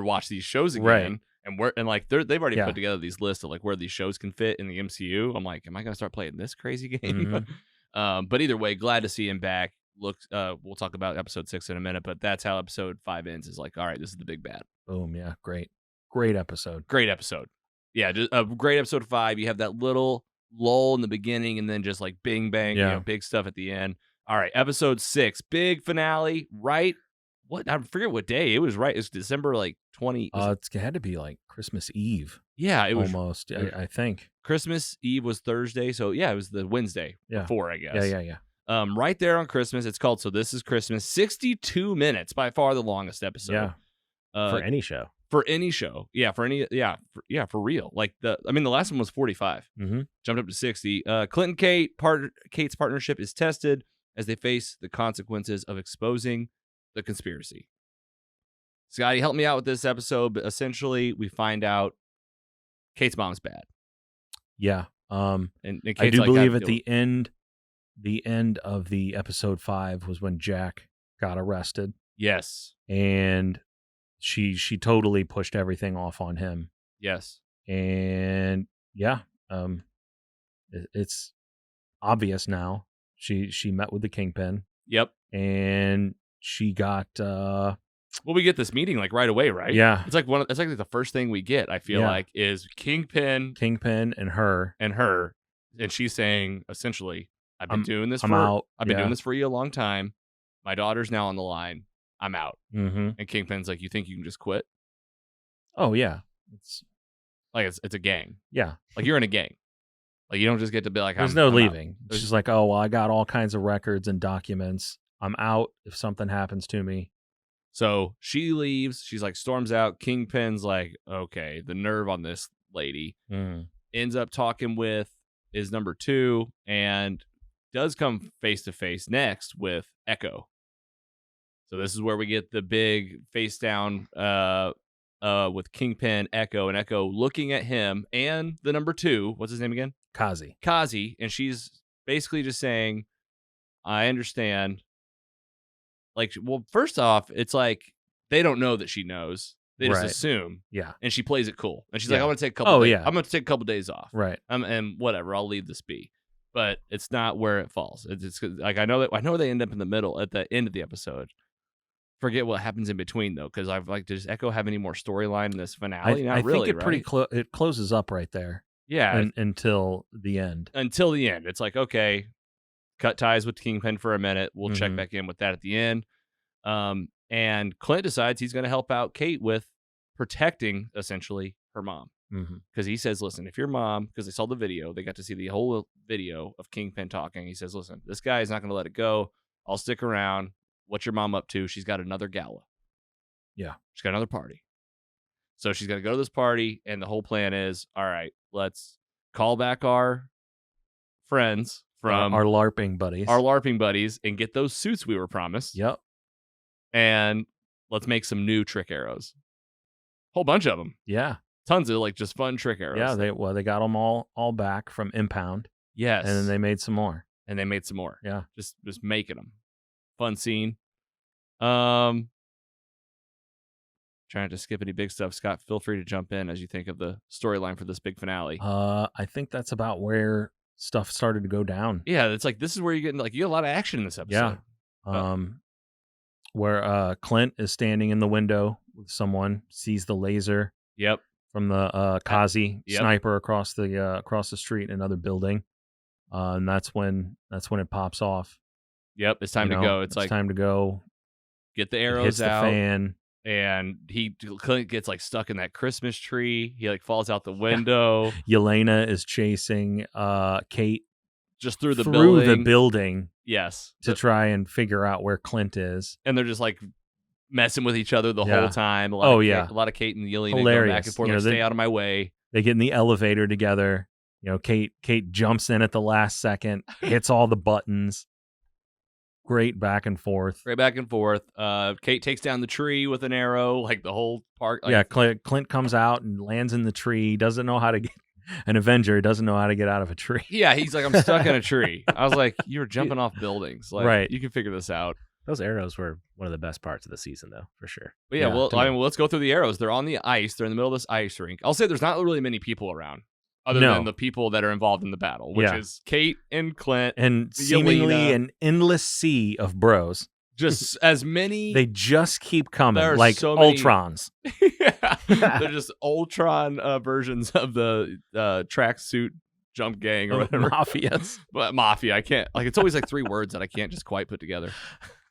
S3: watch these shows again?
S4: Right.
S3: And they've already put together these lists of where these shows can fit in the MCU. I'm am I going to start playing this crazy game?
S4: Mm-hmm.
S3: But either way, glad to see him back. Look, we'll talk about episode 6 in a minute, but that's how episode 5 ends. Is all right, this is the big bad.
S4: Boom. Yeah. Great. Great episode.
S3: Great episode. Yeah, just a great episode 5. You have that little lull in the beginning and then just like bing, bang,
S4: Yeah.
S3: big stuff at the end. All right, episode 6, big finale, right? What? I forget what day. It was right. It's December like 20.
S4: It had to be like Christmas Eve.
S3: Yeah, it was
S4: almost. I think
S3: Christmas Eve was Thursday. So yeah, it was the Wednesday before, I guess.
S4: Yeah.
S3: Right there on Christmas. It's called So This Is Christmas. 62 minutes, by far the longest episode.
S4: Yeah.
S2: For any show.
S3: For any show. Yeah, for real. Like the last one was 45.
S4: Mm-hmm.
S3: Jumped up to 60. Clint and Kate's partnership is tested as they face the consequences of exposing the conspiracy. Scotty, help me out with this episode, but essentially we find out Kate's mom's bad.
S4: Yeah.
S3: And
S4: I
S3: Kate's
S4: do
S3: like,
S4: believe at the end of the episode 5 was when Jack got arrested.
S3: Yes.
S4: And she totally pushed everything off on him.
S3: Yes.
S4: And yeah, it's obvious now. She met with the Kingpin.
S3: Yep.
S4: And she got
S3: well, we get this meeting like right away, right?
S4: Yeah.
S3: It's like the first thing we get, I feel like, is Kingpin
S4: and her.
S3: And she's saying essentially, I've been doing this for you a long time. My daughter's now on the line. I'm out.
S4: Mm-hmm.
S3: And Kingpin's like, you think you can just quit?
S4: Oh yeah. It's
S3: a gang.
S4: Yeah.
S3: Like you're in a gang. Like you don't just get to be like,
S4: there's no leaving. It's just like, oh well, I got all kinds of records and documents. I'm out if something happens to me.
S3: So she leaves. She's like, storms out. Kingpin's like, okay, the nerve on this lady. Ends up talking with his number 2 and does come face to face next with Echo. So this is where we get the big face down with Kingpin, Echo, and Echo looking at him and the number 2. What's his name again? Kazi. And she's basically just saying, I understand. Like, well, first off, it's like they don't know that she knows. They just assume.
S4: Yeah.
S3: And she plays it cool. And she's like, I want to take a couple days. I'm going to take a couple days off.
S4: Right.
S3: And whatever, I'll leave this be. But it's not where it falls. It's like I know they end up in the middle at the end of the episode. Forget what happens in between though, because I've like, does Echo have any more storyline in this finale? Not really.
S4: I think it it closes up right there.
S3: Yeah.
S4: Until the end.
S3: It's like, okay, cut ties with Kingpin for a minute. We'll check back in with that at the end. And Clint decides he's going to help out Kate with protecting essentially her mom. Because he says, listen, if your mom, because they saw the video, they got to see the whole video of Kingpin talking. He says, listen, this guy is not going to let it go. I'll stick around. What's your mom up to? She's got another gala.
S4: Yeah.
S3: She's got another party. So she's going to go to this party. And the whole plan is, all right, let's call back our friends from
S4: our LARPing buddies.
S3: And get those suits we were promised.
S4: Yep.
S3: And let's make some new trick arrows. Whole bunch of them.
S4: Yeah.
S3: Tons of like just fun trick arrows.
S4: Yeah, they got them all back from Impound.
S3: Yes.
S4: And then they made some more.
S3: Yeah. Just making them. Fun scene. Trying to skip any big stuff. Scott, feel free to jump in as you think of the storyline for this big finale.
S4: I think that's about where stuff started to go down.
S3: Yeah, it's like this is where you get a lot of action in this episode.
S4: Yeah. Where Clint is standing in the window with someone, sees the laser.
S3: Yep.
S4: From the Kazi sniper across the street in another building. And that's when it pops off.
S3: Yep, it's time to go. It's like
S4: time to go.
S3: Get the arrows
S4: hits
S3: out.
S4: The fan.
S3: And Clint gets like stuck in that Christmas tree. He like falls out the window.
S4: Yelena is chasing Kate
S3: just through the
S4: building.
S3: Yes.
S4: To try and figure out where Clint is.
S3: And they're just like messing with each other the whole time. A lot of Kate and Yelena go back and forth. Like, stay out of my way.
S4: They get in the elevator together. Kate jumps in at the last second, hits all the buttons. Great back and forth.
S3: Kate takes down the tree with an arrow, like the whole park. Like,
S4: Clint comes out and lands in the tree. Doesn't know how to get an Avenger. Doesn't know how to get out of a tree.
S3: Yeah, he's like, I'm stuck in a tree. I was like, you're jumping off buildings. Like,
S4: right.
S3: You can figure this out.
S2: Those arrows were one of the best parts of the season, though, for sure.
S3: But let's go through the arrows. They're on the ice. They're in the middle of this ice rink. I'll say there's not really many people around. Other than the people that are involved in the battle, which is Kate and Clint.
S4: And seemingly an endless sea of bros.
S3: Just as many.
S4: They just keep coming,
S3: There are
S4: like
S3: so many-
S4: Ultrons.
S3: Yeah. They're just Ultron versions of the tracksuit jump gang or whatever.
S4: Mafias.
S3: But mafia, I can't, like, it's always like 3 words that I can't just quite put together.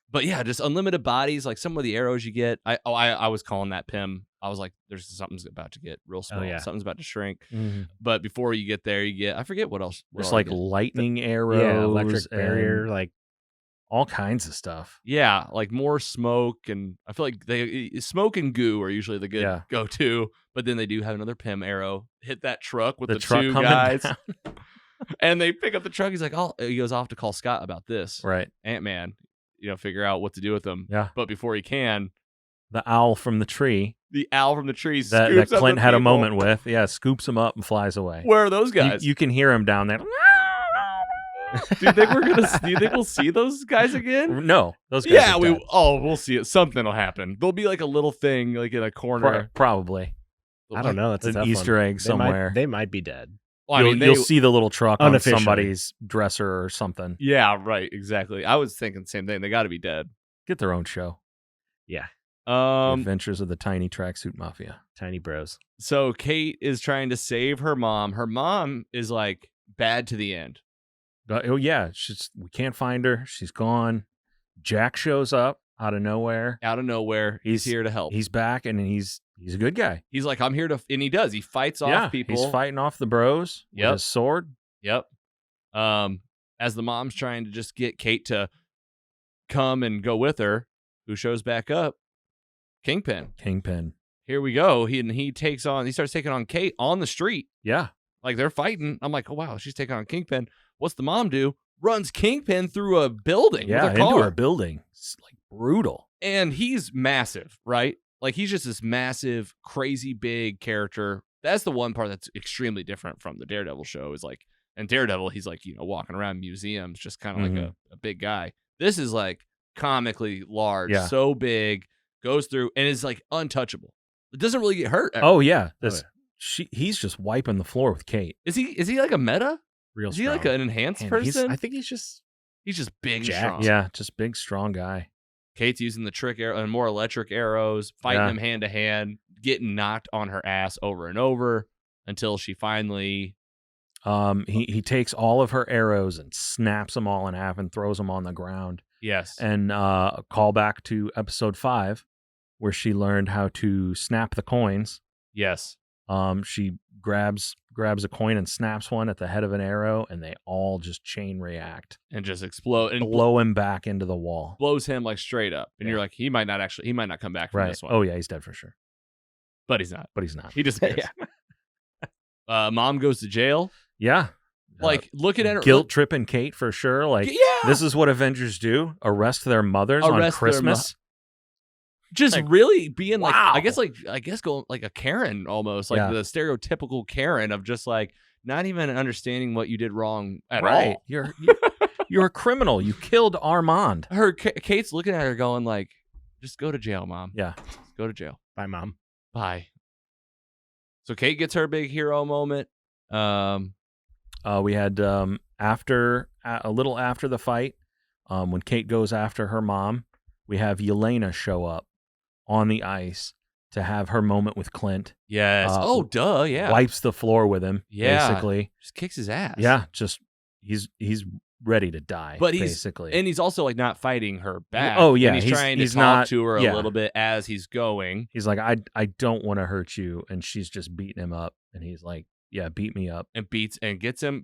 S3: But yeah, just unlimited bodies, like some of the arrows you get. I was calling that Pym. I was like, there's something's about to get real small.
S2: yeah.
S3: Something's about to shrink.
S4: Mhm.
S3: But before you get there, you get, I forget what else.
S4: There's like lightning arrows.
S2: Yeah, electric
S4: and
S2: barrier, like
S4: all kinds of stuff.
S3: Yeah, like more smoke, and I feel like smoke and goo are usually the good go-to. But then they do have another Pym arrow hit that truck with the
S4: truck
S3: 2
S4: coming
S3: guys,
S4: down.
S3: and they pick up the truck. He's like, oh, he goes off to call Scott about this.
S4: Right.
S3: Ant-Man, figure out what to do with them.
S4: Yeah.
S3: But before he can,
S4: The owl from the tree
S3: the owl from the tree
S4: that
S3: scoops up
S4: Clint
S3: the
S4: had a
S3: people.
S4: moment with, scoops him up and flies away.
S3: Where are those
S4: You,
S3: guys?
S4: you can hear him down there.
S3: Do you think we'll see those guys again?
S4: No, those guys.
S3: Yeah,
S4: are dead.
S3: we'll see it. Something will happen. There'll be like a little thing, like in a corner.
S4: Probably
S2: I don't know. That's
S4: an
S2: a tough
S4: Easter
S2: one.
S4: egg somewhere.
S2: They might be dead.
S3: Well,
S4: You'll see the little truck on
S2: Unofficially.
S4: somebody's dresser or something.
S3: Yeah, right. Exactly. I was thinking the same thing. They got to be dead.
S4: Get their own show.
S2: Yeah,
S4: The Adventures of the Tiny Tracksuit Mafia.
S2: tiny bros.
S3: So Kate is trying to save her mom. Her mom is like bad to the end.
S4: Oh yeah, we can't find her. She's gone. Jack shows up out of nowhere.
S3: Out of nowhere, he's here to help.
S4: He's back, and he's a good guy.
S3: He's like, I'm here to, and he does. He fights off people.
S4: He's fighting off the bros with
S3: Yep.
S4: his sword.
S3: Yep. As the mom's trying to just get Kate to come and go with her, who shows back up? Kingpin. Here we go. He starts taking on Kate on the street.
S4: Yeah.
S3: Like they're fighting. I'm like, oh wow, she's taking on Kingpin. What's the mom do? Runs Kingpin through a building.
S4: Yeah,
S3: with her
S4: into
S3: car.
S4: a building. It's like brutal.
S3: And he's massive, right? Like he's just this massive, crazy big character. That's the one part that's extremely different from the Daredevil show. Is like, in Daredevil, he's like, walking around museums, just kind of like a big guy. This is like comically large, so big, goes through and is like untouchable. It doesn't really get hurt.
S4: Oh yeah, he's just wiping the floor with Kate.
S3: Is he like a meta?
S2: Real
S3: Is
S2: strong.
S3: he like an enhanced
S2: Man,
S3: person?
S2: I think he's just
S3: big and
S2: jacked.
S3: strong.
S4: Yeah, just big, strong guy.
S3: Kate's using the trick arrow and more electric arrows, fighting him hand to hand, getting knocked on her ass over and over until she finally.
S4: He takes all of her arrows and snaps them all in half and throws them on the ground.
S3: Yes.
S4: And a call back to episode 5, where she learned how to snap the coins.
S3: Yes.
S4: She grabs a coin and snaps one at the head of an arrow, and they all just chain react
S3: And just explode and
S4: blow him back into the wall.
S3: blows him like straight up. And
S4: Yeah.
S3: you're like, he might not come back from
S4: Right.
S3: this one.
S4: Oh yeah, he's dead for sure.
S3: But he's not.
S4: But he's not.
S3: He disappears. Mom goes to jail.
S4: Yeah.
S3: Like looking at her
S4: Guilt tripping Kate for sure. Like,
S3: yeah.
S4: this is what Avengers do: arrest their mothers on
S3: Arrest their
S4: Christmas.
S3: Just
S4: like,
S3: really being like,
S4: wow.
S3: I guess going like a Karen almost, like
S4: Yeah.
S3: the stereotypical Karen of just like not even understanding what you did wrong at
S4: Right.
S3: all.
S4: You're a criminal. You killed Armand.
S3: Kate's looking at her going like, just go to jail, Mom.
S4: Yeah.
S3: Just go to jail.
S2: Bye, Mom.
S3: Bye. So Kate gets her big hero moment.
S4: We had a little after the fight, when Kate goes after her mom, we have Yelena show up on the ice to have her moment with Clint.
S3: Yes. Duh. Yeah.
S4: Wipes the floor with him.
S3: Yeah.
S4: Basically.
S3: Just kicks his ass.
S4: Yeah. Just he's ready to die.
S3: But
S4: basically.
S3: And he's also like not fighting her back.
S4: Oh, yeah,
S3: And he's trying to
S4: he's
S3: talk
S4: not-
S3: to her
S4: yeah.
S3: a little bit as he's going.
S4: He's like, I don't want to hurt you, and she's just beating him up, and he's like, yeah, beat me up.
S3: And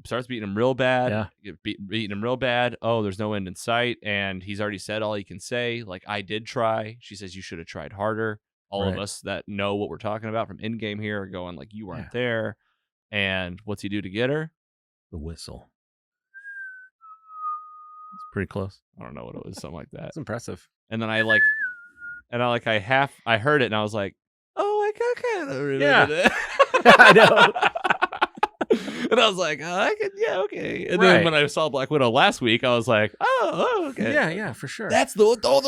S3: starts beating him real bad.
S4: Yeah.
S3: Beating him real bad. Oh, there's no end in sight. And he's already said all he can say. Like, I did try. She says, you should have tried harder. All of
S4: Right.
S3: us that know what we're talking about from Endgame here are going like, you weren't
S4: Yeah.
S3: there. And what's he do to get her?
S4: The whistle. It's pretty close.
S3: I don't know what it was. Something like that.
S2: That's impressive.
S3: And then I heard it and I was like, oh, I kind of remember
S4: Yeah.
S3: that.
S4: I know.
S3: And I was like, okay. And
S4: Right.
S3: then when I saw Black Widow last week, I was like, okay.
S4: Yeah, for sure.
S3: That's the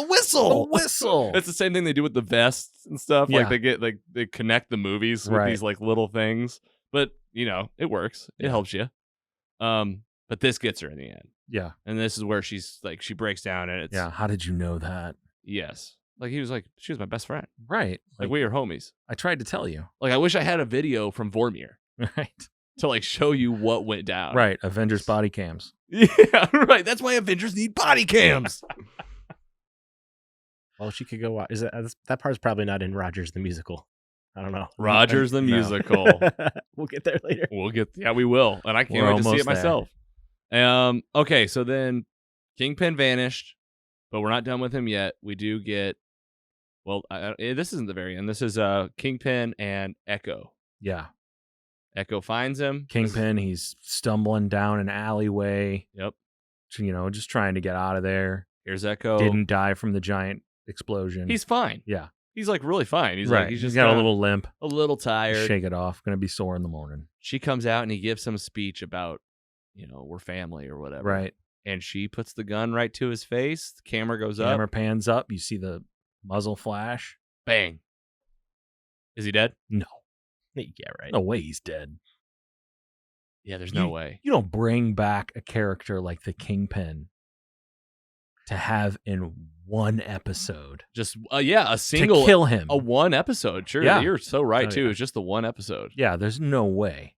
S3: whistle.
S4: the whistle.
S3: It's the same thing they do with the vests and stuff.
S4: Yeah.
S3: Like they connect the movies with
S4: Right.
S3: these like little things. But it works. It
S4: Yeah.
S3: helps you. but this gets her in the end.
S4: Yeah.
S3: And this is where she's like, she breaks down, and it's
S4: Yeah. How did you know that?
S3: yes. Like he was like, she was my best friend.
S4: Right.
S3: Like we are homies.
S4: I tried to tell you.
S3: Like I wish I had a video from Vormir
S4: Right.
S3: to like show you what went down.
S4: Right. Avengers body cams.
S3: Yeah, right. That's why Avengers need body cams.
S2: Well, she could go watch. Is that part's probably not in Rogers the Musical? I don't know.
S3: Rogers the
S4: No.
S3: Musical.
S2: We'll get there later.
S3: Yeah, we will. And I can't
S4: We're
S3: wait to see it
S4: almost there.
S3: myself. Okay, so then Kingpin vanished, but we're not done with him yet. We do get, well, this isn't the very end. This is Kingpin and Echo.
S4: Yeah.
S3: Echo finds him.
S4: Kingpin, he's stumbling down an alleyway.
S3: Yep.
S4: Just trying to get out of there.
S3: Here's Echo.
S4: Didn't die from the giant explosion.
S3: He's fine.
S4: yeah.
S3: He's like really fine. He's
S4: right.
S3: like, he's
S4: He's
S3: just
S4: got a
S3: kinda
S4: little limp.
S3: a little tired.
S4: Shake it off. Gonna be sore in the morning.
S3: She comes out and he gives some speech about, we're family or whatever.
S4: Right.
S3: And she puts the gun right to his face. The camera goes
S4: Camera
S3: up.
S4: pans up. You see the muzzle flash.
S3: Bang. Is he dead?
S4: No.
S2: Yeah, right.
S4: No way he's dead.
S3: Yeah, there's no way.
S4: You don't bring back a character like the Kingpin to have in one episode.
S3: Just a single
S4: to kill him.
S3: a one episode. Sure,
S4: Yeah.
S3: you're so right
S2: Oh,
S3: too.
S2: yeah.
S3: It's just the one episode.
S4: Yeah, there's no way.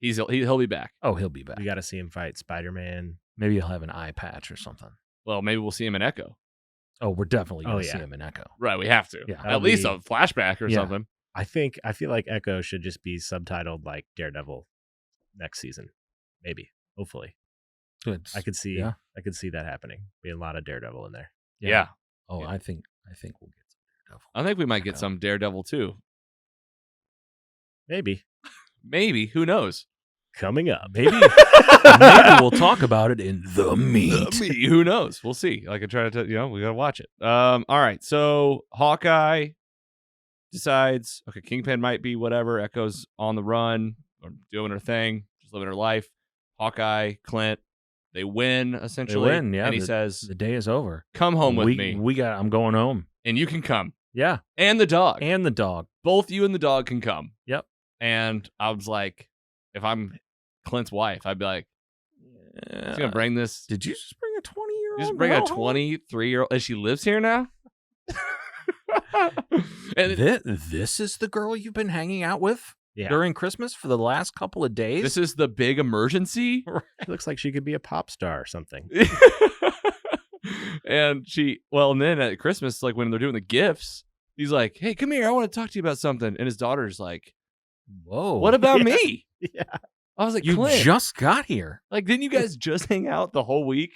S3: He'll be back.
S4: Oh, he'll be back.
S2: We got to see him fight Spider-Man.
S4: Maybe he'll have an eye patch or something.
S3: Well, maybe we'll see him in Echo.
S4: Oh, we're definitely going to
S2: yeah.
S4: see him in Echo.
S3: Right, we have to.
S4: Yeah.
S3: At
S2: That'll
S3: least
S2: be-
S3: a flashback or
S4: Yeah.
S3: something.
S2: I feel like Echo should just be subtitled like Daredevil next season. Maybe. Hopefully.
S4: Good.
S2: I could see
S4: Yeah.
S2: that happening. Be a lot of Daredevil in there.
S3: Yeah.
S4: Oh,
S3: Yeah.
S4: I think we'll get some Daredevil.
S3: I think we might get
S4: Echo.
S3: some Daredevil too.
S2: Maybe.
S3: Maybe. Who knows?
S2: Coming up.
S4: Maybe we'll talk about it in the meat.
S3: Who knows? We'll see. Like I try to, we gotta watch it. All right. So Hawkeye decides, okay, Kingpin might be whatever. Echo's on the run or doing her thing, just living her life. Hawkeye, Clint, they win essentially.
S4: win, yeah,
S3: And he
S4: the-
S3: says,
S4: The day is over.
S3: "Come home with me,
S4: I'm going home.
S3: and you can come,
S4: Yeah,
S3: and the dog.
S4: and the dog.
S3: Both you and the dog can come."
S4: Yep.
S3: And I was like, if I'm Clint's wife, I'd be like, "He's gonna bring this."
S4: Did you just bring a 20-year-old?
S3: Just bring a
S4: girl home?
S3: 23-year-old, and she lives here now. And
S4: This is the girl you've been hanging out with
S2: Yeah.
S4: during Christmas for the last couple of days.
S3: this is the big emergency.
S2: She looks like she could be a pop star or something.
S3: And then at Christmas, like when they're doing the gifts, he's like, "Hey, come here. I want to talk to you about something." And his daughter's like,
S4: Whoa!
S3: "What about
S2: Yeah.
S3: me?"
S2: Yeah.
S3: I was like,
S4: You
S3: "Clint,
S4: just got here.
S3: like, didn't you guys just hang out the whole week?"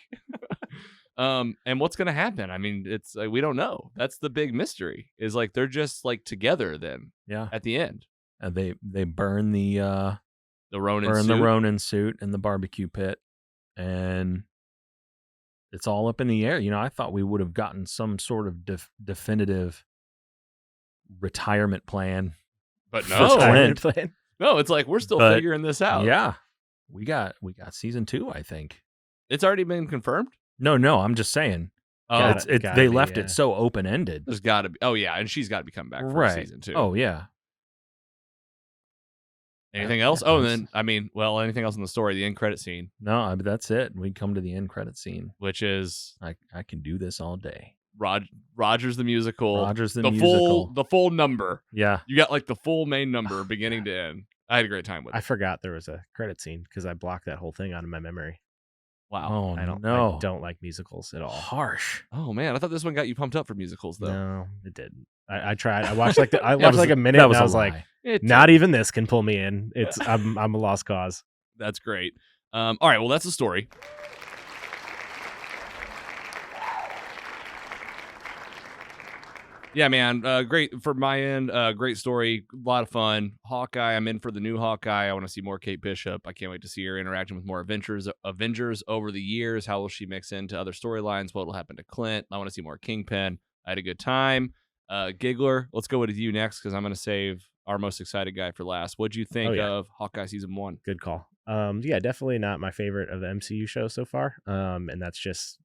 S3: And what's gonna happen? I mean, it's like we don't know. That's the big mystery. Is like they're just like together then
S4: Yeah,
S3: at the end.
S4: and they burn the
S3: The Ronin
S4: burn
S3: suit.
S4: the Ronin suit in the barbecue pit, and it's all up in the air. I thought we would have gotten some sort of definitive retirement plan.
S3: But
S4: For
S3: no,
S4: Clint.
S2: Plan.
S3: no, it's like we're still
S4: But,
S3: figuring this out.
S4: Yeah, we got season 2. I think.
S3: It's already been confirmed.
S4: No, I'm just saying.
S3: Oh,
S2: Gotta
S4: They
S2: be,
S4: left
S2: yeah.
S4: it so open ended.
S3: there's got to be. Oh yeah, and she's got to be coming back for
S4: Right.
S3: season 2.
S4: Oh yeah.
S3: anything
S4: yeah,
S3: else?
S4: yeah,
S3: Oh, and
S4: that's-
S3: then anything else in the story? The end credit scene,
S4: No, but that's it. We come to the end credit scene.
S3: which is
S4: I can do this all day.
S3: Rogers the musical.
S4: Rogers the
S3: the
S4: musical.
S3: full number.
S4: Yeah.
S3: You got like the full main number, beginning to end. I had a great time with
S2: I
S3: it.
S2: forgot there was a credit scene because I blocked that whole thing out of my memory.
S3: Wow.
S4: Oh
S2: I
S4: no.
S2: don't like musicals at all.
S4: Harsh.
S3: Oh man, I thought this one got you pumped up for musicals though.
S2: No, it didn't. I tried. I watched like
S4: That
S2: watched
S4: was-
S2: like a minute.
S4: that
S2: And
S4: was
S2: I
S4: a
S2: was like,
S4: lie.
S2: not even this can pull me in. I'm a lost cause.
S3: That's great. All right, well that's the story. Yeah, man. Great for my end. Great story. A lot of fun. Hawkeye. I'm in for the new Hawkeye. I want to see more Kate Bishop. I can't wait to see her interacting with more Avengers over the years. How will she mix into other storylines? What will happen to Clint? I want to see more Kingpin. I had a good time. Giggler, let's go with you next because I'm going to save our most excited guy for last. What'd you think of Hawkeye season 1?
S2: Good call. Yeah, definitely not my favorite of the MCU show so far. And that's just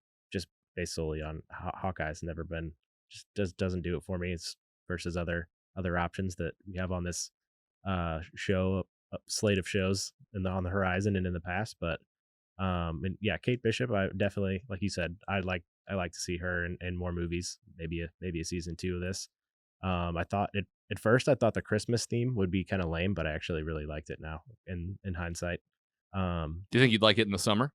S2: based solely on Hawkeye's never been doesn't do it for me. It's versus other options that we have on this show slate of shows on the horizon and in the past. But And yeah, Kate Bishop, I definitely, like you said, I like to see her in more movies, maybe a season 2 of this. I thought at first I thought the Christmas theme would be kind of lame, but I actually really liked it now in hindsight.
S3: Do you think you'd like it in the summer?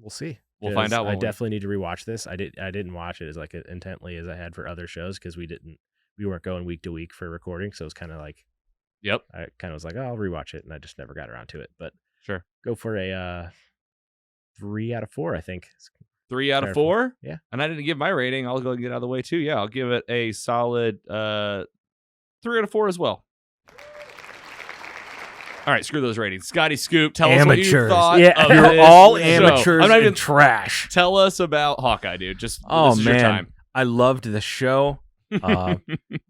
S2: We'll see.
S3: We'll find
S2: 'Cause
S3: out.
S2: I definitely need to rewatch this. I didn't watch it as like intently as I had for other shows because we weren't going week to week for recording, so it was kind of like,
S3: Yep.
S2: I kind of was like, oh, I'll rewatch it, and I just never got around to it. But
S3: Sure.
S2: go for a 3 out of 4, I think.
S3: 3 out of 4?
S2: Yeah.
S3: And I didn't give my rating. I'll go and get out of the way too. Yeah, I'll give it a solid 3 out of 4 as well. All right, screw those ratings. Scotty Scoop, tell us what you thought.
S4: Yeah,
S3: of
S4: you're
S3: this
S4: all
S3: show.
S4: amateurs
S3: I'm not even
S4: and trash.
S3: Tell us about Hawkeye, dude. Just
S4: Oh,
S3: this is your
S4: man.
S3: time.
S4: I loved the show.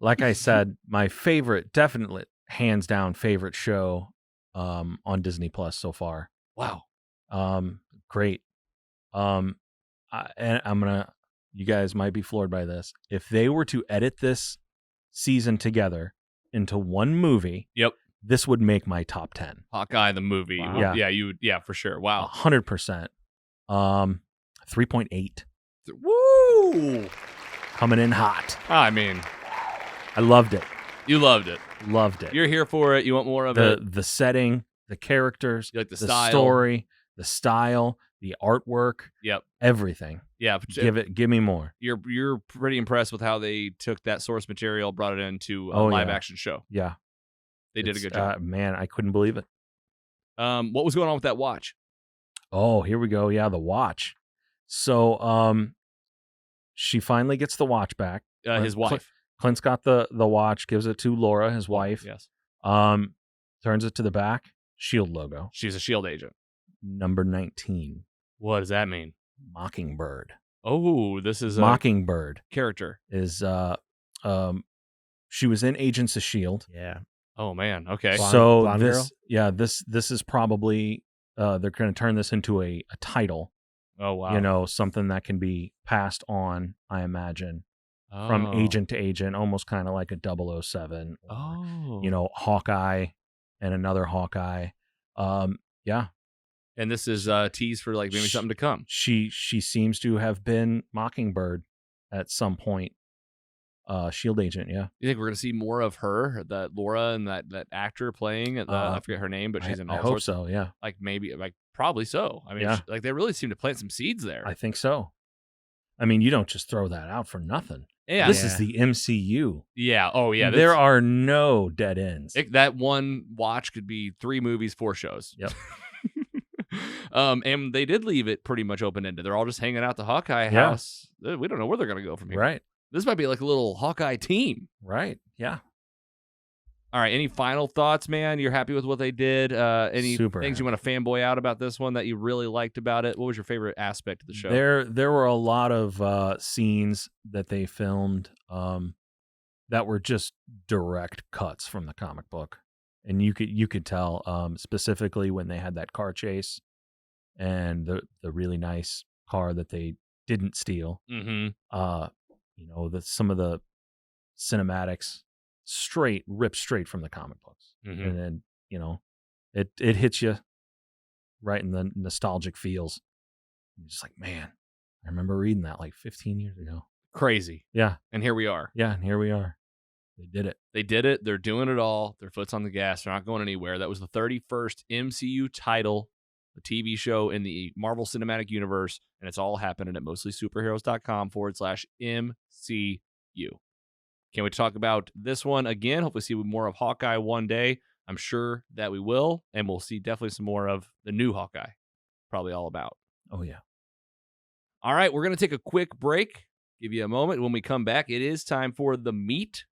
S4: Like I said, my favorite, definitely hands down favorite show on Disney Plus so far.
S3: Wow.
S4: Great. And you guys might be floored by this. If they were to edit this season together into one movie,
S3: Yep.
S4: this would make my top 10.
S3: Hawkeye the movie.
S2: Wow.
S4: Yeah.
S3: Yeah, you would. Yeah, for sure. Wow.
S4: 100%. 3.8.
S3: Woo!
S4: Coming in hot.
S3: I mean,
S4: I loved it.
S3: you loved it.
S4: Loved it.
S3: You're here for it. You want more of it.
S4: The setting, the characters,
S3: You like the style.
S4: story, the style, the artwork,
S3: Yep.
S4: everything.
S3: Yeah.
S4: Give me more.
S3: You're pretty impressed with how they took that source material, brought it into a
S4: Oh,
S3: live
S4: yeah.
S3: action show.
S4: Yeah.
S3: They did a good job.
S4: Man, I couldn't believe it.
S3: What was going on with that watch?
S4: Oh, here we go. Yeah, the watch. So, she finally gets the watch back.
S3: His wife.
S4: Clint's got the watch, gives it to Laura, his wife.
S3: Yes.
S4: Turns it to the back, Shield logo.
S3: She's a SHIELD agent.
S4: Number 19,
S3: What does that mean?
S4: Mockingbird.
S3: Oh, this is a
S4: Mockingbird
S3: character.
S4: is she was in Agents of Shield.
S2: Yeah.
S3: Oh man. Okay.
S2: Blonde girl?
S4: This is probably they're going to turn this into a title.
S3: Oh wow.
S4: You know, something that can be passed on, I imagine, from agent to agent, almost kind of like a 007. Or,
S3: Oh.
S4: you know, Hawkeye and another Hawkeye. Yeah.
S3: And this is tease for like maybe something to come.
S4: She seems to have been Mockingbird at some point. Shield agent, yeah.
S3: You think we're gonna see more of her, that Laura and that actor playing? I forget her name, but she's in all
S4: I hope
S3: sorts.
S4: so, yeah.
S3: Like maybe, like probably so. I mean,
S4: Yeah.
S3: like they really seem to plant some seeds there.
S4: I think so. I mean, you don't just throw that out for nothing.
S3: Yeah.
S4: This is the MCU.
S3: Yeah. Oh yeah.
S4: There are no dead ends.
S3: That one watch could be 3 movies, 4 shows.
S4: Yep.
S3: And they did leave it pretty much open ended. They're all just hanging out the Hawkeye
S4: Yeah.
S3: house. We don't know where they're gonna go from here.
S4: Right.
S3: This might be like a little Hawkeye team.
S4: Right. Yeah.
S3: All right. Any final thoughts, man? You're happy with what they did? Any
S4: Super
S3: things you want to fanboy out about this one that you really liked about it? What was your favorite aspect of the show?
S4: There were a lot of scenes that they filmed that were just direct cuts from the comic book. And you could tell specifically when they had that car chase and the really nice car that they didn't steal.
S3: Mm-hmm.
S4: You know, some of the cinematics ripped straight from the comic books.
S3: Mhm.
S4: And then, you know, it hits you right in the nostalgic feels. You're just like, man, I remember reading that like 15 years ago.
S3: Crazy.
S4: Yeah.
S3: And here we are.
S4: Yeah. And here we are. They did it.
S3: They did it. They're doing it all. Their foot's on the gas. They're not going anywhere. That was the 31st MCU title, a TV show in the Marvel Cinematic Universe, and it's all happening at mostlysuperheroes.com/MCU. Can't wait to talk about this one again. Hopefully see more of Hawkeye one day. I'm sure that we will, and we'll see definitely some more of the new Hawkeye. Probably all about.
S4: Oh, yeah.
S3: All right, we're going to take a quick break. Give you a moment. When we come back, it is time for the meat.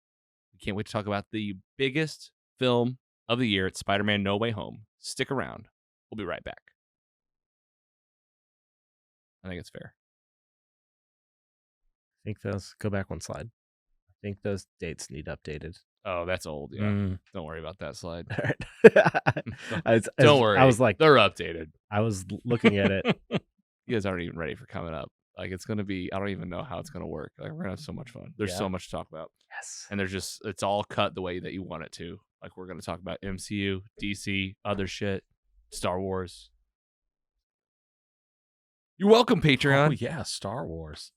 S3: We can't wait to talk about the biggest film of the year. It's Spider-Man No Way Home. Stick around. We'll be right back. I think it's fair.
S2: I think those go back one slide. I think those dates need updated.
S3: Oh, that's old. Yeah. Don't worry about that slide.
S2: All right.
S3: Don't worry.
S2: I was like,
S3: they're updated.
S2: I was looking at it.
S3: You guys aren't even ready for coming up. Like, it's going to be, I don't even know how it's going to work. Like, we're going to have so much fun. There's so much to talk about.
S2: Yes.
S3: And it's all cut the way that you want it to. Like, we're going to talk about MCU, DC, other shit, Star Wars. You're welcome, Patreon.
S4: Oh yeah, Star Wars.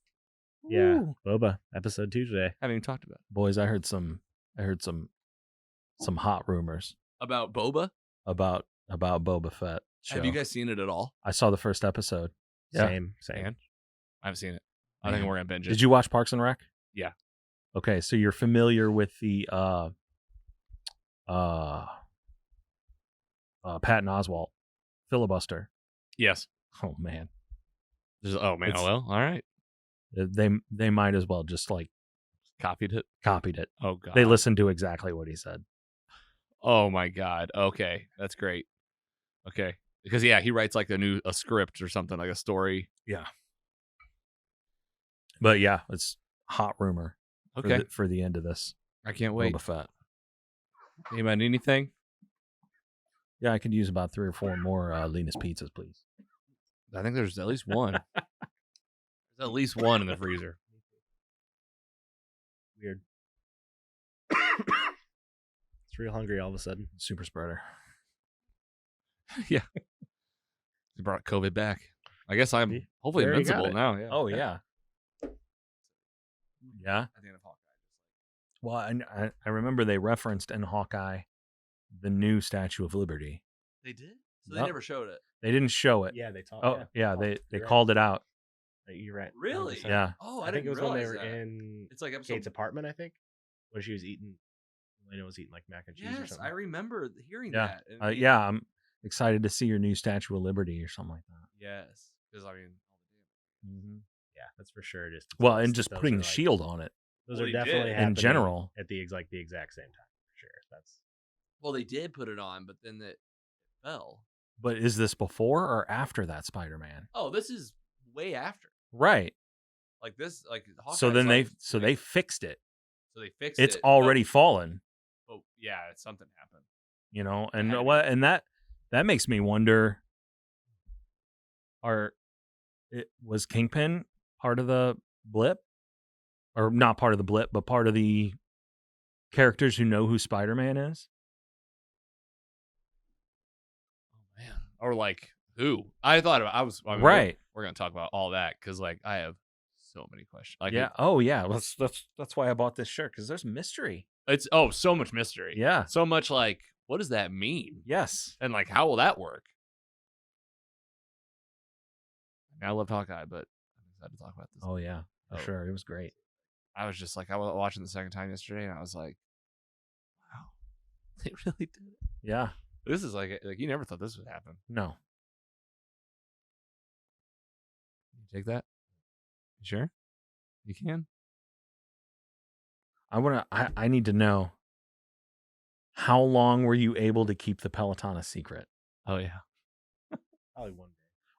S2: Yeah,
S4: Woo.
S2: Boba episode 2 today.
S3: Haven't even talked about
S4: Boys, I heard some hot rumors
S3: about Boba.
S4: about Boba Fett show.
S3: Have you guys seen it at all?
S4: I saw the first episode. Yeah.
S2: Same.
S3: Man, I haven't seen it. I think we're gonna binge it.
S4: Did you watch Parks and Rec?
S3: Yeah.
S4: Okay, so you're familiar with the Patton Oswalt filibuster.
S3: Yes.
S4: Oh man.
S3: Oh man.
S4: It's-
S3: Oh well. All right.
S4: They might as well just like
S3: Copied it.
S4: copied it.
S3: Oh god.
S4: They listened to exactly what he said.
S3: Oh my god. Okay, that's great. Okay, because yeah, he writes like a script or something, like a story.
S4: Yeah. But yeah, it's hot rumor
S3: Okay,
S4: for the end of this
S3: I can't wait.
S4: Boba Fett.
S3: Anybody need anything?
S4: Yeah, I could use about 3 or 4 more Lena's pizzas, please.
S3: I think there's at least one. There's at least one in the freezer.
S2: Weird. It's real hungry all of a sudden.
S4: Super spreader.
S3: Yeah. They brought COVID back. I guess I'm
S2: See?
S3: hopefully
S2: There you got
S3: invincible
S2: it.
S3: now. Yeah.
S4: Oh yeah. Yeah.
S3: At the end of Hawkeye.
S4: Well, I remember they referenced in Hawkeye the new Statue of Liberty.
S3: They did?
S4: So they
S3: never showed it.
S4: They didn't show it.
S2: Yeah, they talked.
S4: Oh yeah, they
S2: You're right.
S4: called it out.
S2: You're right.
S3: Really?
S2: 100%.
S4: Yeah.
S3: Oh,
S2: I,
S3: I,
S2: think
S3: didn't
S2: it was when they
S3: realize
S2: were
S3: that.
S2: in
S3: It's like episode.
S2: Kate's apartment, I think, where she was eating. Elena was eating like mac and cheese or
S3: Yes,
S2: something.
S3: I remember hearing
S4: Yeah.
S3: that. And
S4: Yeah, I'm excited to see your new Statue of Liberty or something like that.
S3: Yes, because I mean,
S4: Mm-hmm.
S2: Yeah, that's for sure. Just
S4: Well, and just
S2: those
S4: putting
S2: are,
S4: the
S2: like-
S4: shield on it.
S2: Those
S3: Well,
S2: are
S3: he
S2: definitely
S3: did.
S4: In
S2: happening
S4: general.
S2: at the exact same time for sure. That's
S3: well, they did put it on, but then it fell.
S4: But is this before or after that Spider-Man?
S3: Oh, this is way after.
S4: Right.
S3: Like this, like Hawkeye's
S4: So then
S3: like,
S4: they fixed it.
S3: so they fixed
S4: It's
S3: it.
S4: already fallen,
S3: Oh, yeah, something happened.
S4: you know. And
S3: had to be.
S4: what and that makes me wonder, was Kingpin part of the blip? Or not part of the blip, but part of the characters who know who Spider-Man is?
S3: Oh man, or like who? I thought about. I mean,
S4: Right.
S3: We're gonna talk about all that because like I have so many questions. Like
S4: Yeah. Oh yeah. That's why I bought this shirt, because there's mystery.
S3: it's so much mystery.
S4: Yeah.
S3: So much like what does that mean?
S4: Yes.
S3: And like how will that work? I loved Hawkeye, but I'm excited to talk about this.
S4: Oh yeah. For
S3: Oh.
S4: sure. It was great.
S3: I was just like, I was watching the second time yesterday, and I was like, wow, they really did it.
S4: Yeah.
S3: This is like you never thought this would happen.
S4: No.
S3: You take that? You sure? You can?
S4: I need to know, how long were you able to keep the Peloton a secret?
S3: Oh yeah.
S2: probably one day.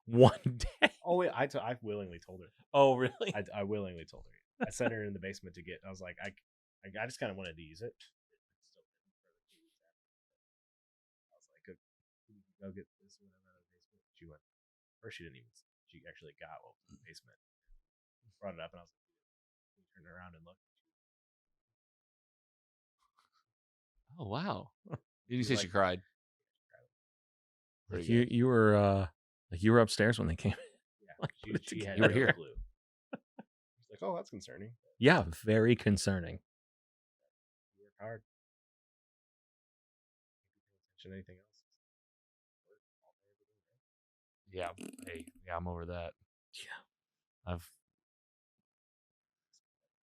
S4: One day.
S2: Oh wait, I willingly told her.
S4: Oh really?
S2: I willingly told her. I sent her in the basement to get. I was like, I just kind of wanted to use it. I was like, go get this whatever out of the basement. She went. First, she didn't even. She actually got what was in the basement. Brought it up, and I was like, we turned around and looked.
S3: Oh wow. Did you
S2: She's
S3: say
S2: like-
S3: she cried?
S4: Like
S3: Pretty
S4: you were upstairs when they came.
S2: Yeah,
S4: Like, put it
S2: she
S4: together.
S2: had
S3: You were
S2: no
S3: here.
S2: clue. She's like, oh, that's concerning.
S4: Yeah, very concerning.
S2: You work hard. Can't pay attention to anything else. Work all day, every day, right?
S3: Yeah. Hey, yeah, I'm over that.
S4: Yeah.
S3: I've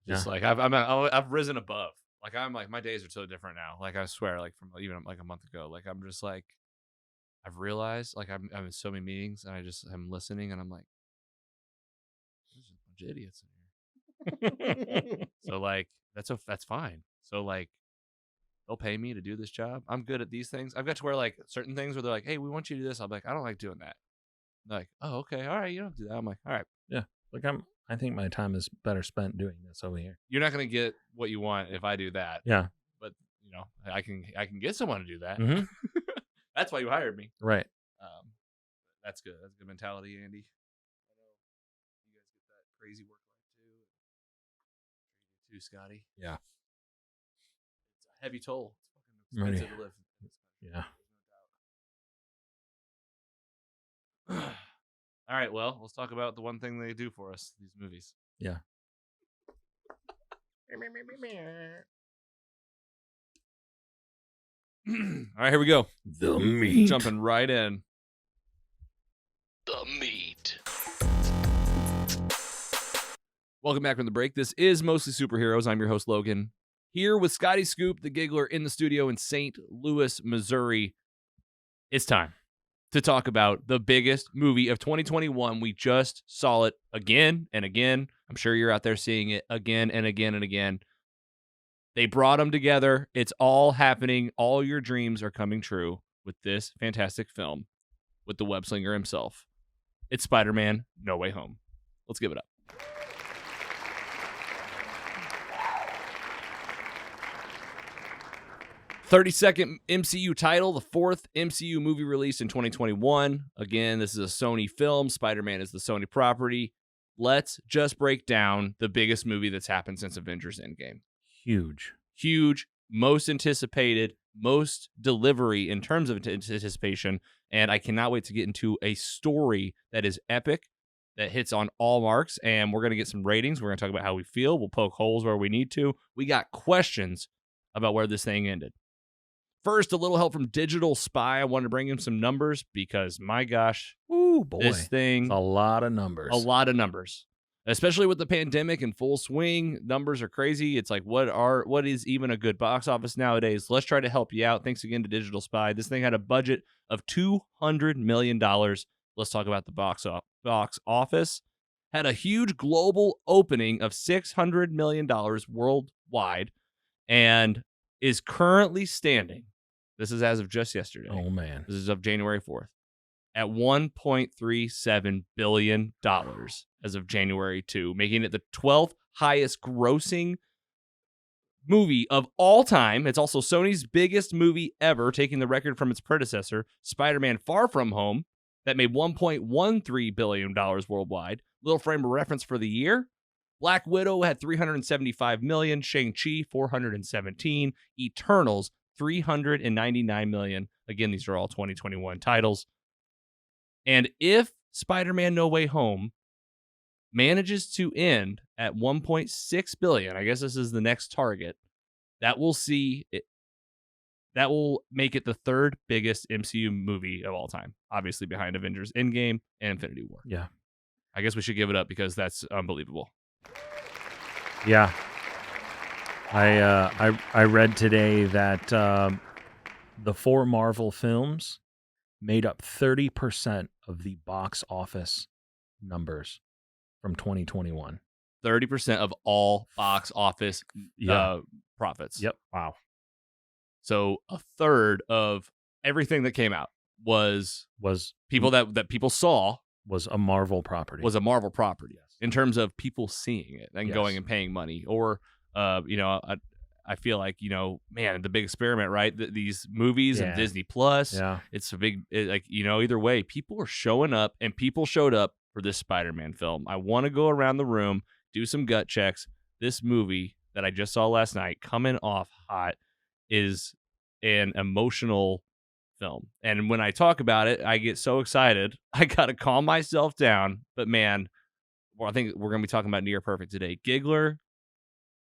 S3: just like I've risen above. Like I'm like my days are so different now. Like I swear, like from even like a month ago. Like I'm just like I've realized like I'm in so many meetings and I just am listening and I'm like, there's a bunch of idiots in here. So like that's fine. So like they'll pay me to do this job. I'm good at these things. I've got to where like certain things where they're like, hey, we want you to do this. I'm like, I don't like doing that. They're like, oh, okay, all right, you don't do that. I'm like, all right.
S4: Like I think my time is better spent doing this over here.
S3: You're not gonna get what you want if I do that.
S4: Yeah.
S3: But you know, I can get someone to do that.
S4: Mhm.
S3: That's why you hired me.
S4: Right.
S3: That's good. That's a good mentality, Andy. I know you guys get that crazy work life too. Scotty.
S4: Yeah.
S3: It's a heavy toll. It's
S4: Ready.
S3: fucking expensive to live in this country.
S4: Yeah.
S3: There's no doubt. All right, well, let's talk about the one thing they do for us, these movies.
S4: Yeah.
S3: All right, here we go.
S4: The meat.
S3: Jumping right in.
S5: The meat.
S3: Welcome back from the break. This is Mostly Superheroes. I'm your host, Logan. Here with Scotty Scoop, the Giggler, in the studio in St. Louis, Missouri. It's time to talk about the biggest movie of 2021. We just saw it again and again. I'm sure you're out there seeing it again and again and again. They brought them together. It's all happening. All your dreams are coming true with this fantastic film with the web slinger himself. It's Spider-Man No Way Home. Let's give it up. "32nd MCU title, the fourth MCU movie released in 2021. Again, this is a Sony film. Spider-Man is the Sony property. Let's just break down the biggest movie that's happened since Avengers Endgame. Huge, most anticipated, most delivery in terms of anticipation, and I cannot wait to get into a story that is epic, that hits on all marks, and we're going to get some ratings. We're going to talk about how we feel. We'll poke holes where we need to. We got questions about where this thing ended. First, a little help from Digital Spy. I wanted to bring him some numbers because, my gosh,
S4: Ooh, boy.
S3: this thing,
S4: It's a lot of numbers.
S3: a lot of numbers. Especially with the pandemic in full swing, numbers are crazy. It's like, what is even a good box office nowadays? Let's try to help you out. Thanks again to Digital Spy. This thing had a budget of $200 million. Let's talk about the box office. Had a huge global opening of $600 million worldwide and is currently standing. This is as of just yesterday.
S4: Oh, man.
S3: This is of January 4th. At $1.37 billion as of January 2, making it the 12th highest grossing movie of all time. It's also Sony's biggest movie ever, taking the record from its predecessor, Spider-Man Far From Home, that made $1.13 billion worldwide. Little frame of reference for the year. Black Widow had $375 million, Shang-Chi $417, Eternals $399 million. Again, these are all 2021 titles. And if Spider-Man No Way Home manages to end at $1.6 billion, I guess this is the next target, that will make it the third biggest MCU movie of all time, obviously behind Avengers Endgame and Infinity War.
S4: Yeah.
S3: I guess we should give it up because that's unbelievable.
S4: Yeah. I read today that the four Marvel films made up 30% of the box office numbers from 2021.
S3: 30% of all box office profits.
S4: Yep.
S2: Wow.
S3: So a third of everything that came out was people that people saw
S4: was a Marvel property.
S3: was a Marvel property.
S4: Yes.
S3: In terms of people seeing it and
S4: Yes.
S3: going and paying money, or I feel like, man, the big experiment, right? These movies and
S4: Yeah.
S3: Disney Plus,
S4: Yeah.
S3: it's a big, either way, people are showing up, and people showed up for this Spider-Man film. I want to go around the room, do some gut checks. This movie that I just saw last night, coming off hot, is an emotional film. And when I talk about it, I get so excited. I got to calm myself down. But man, I think we're going to be talking about Near Perfect today. Giggler,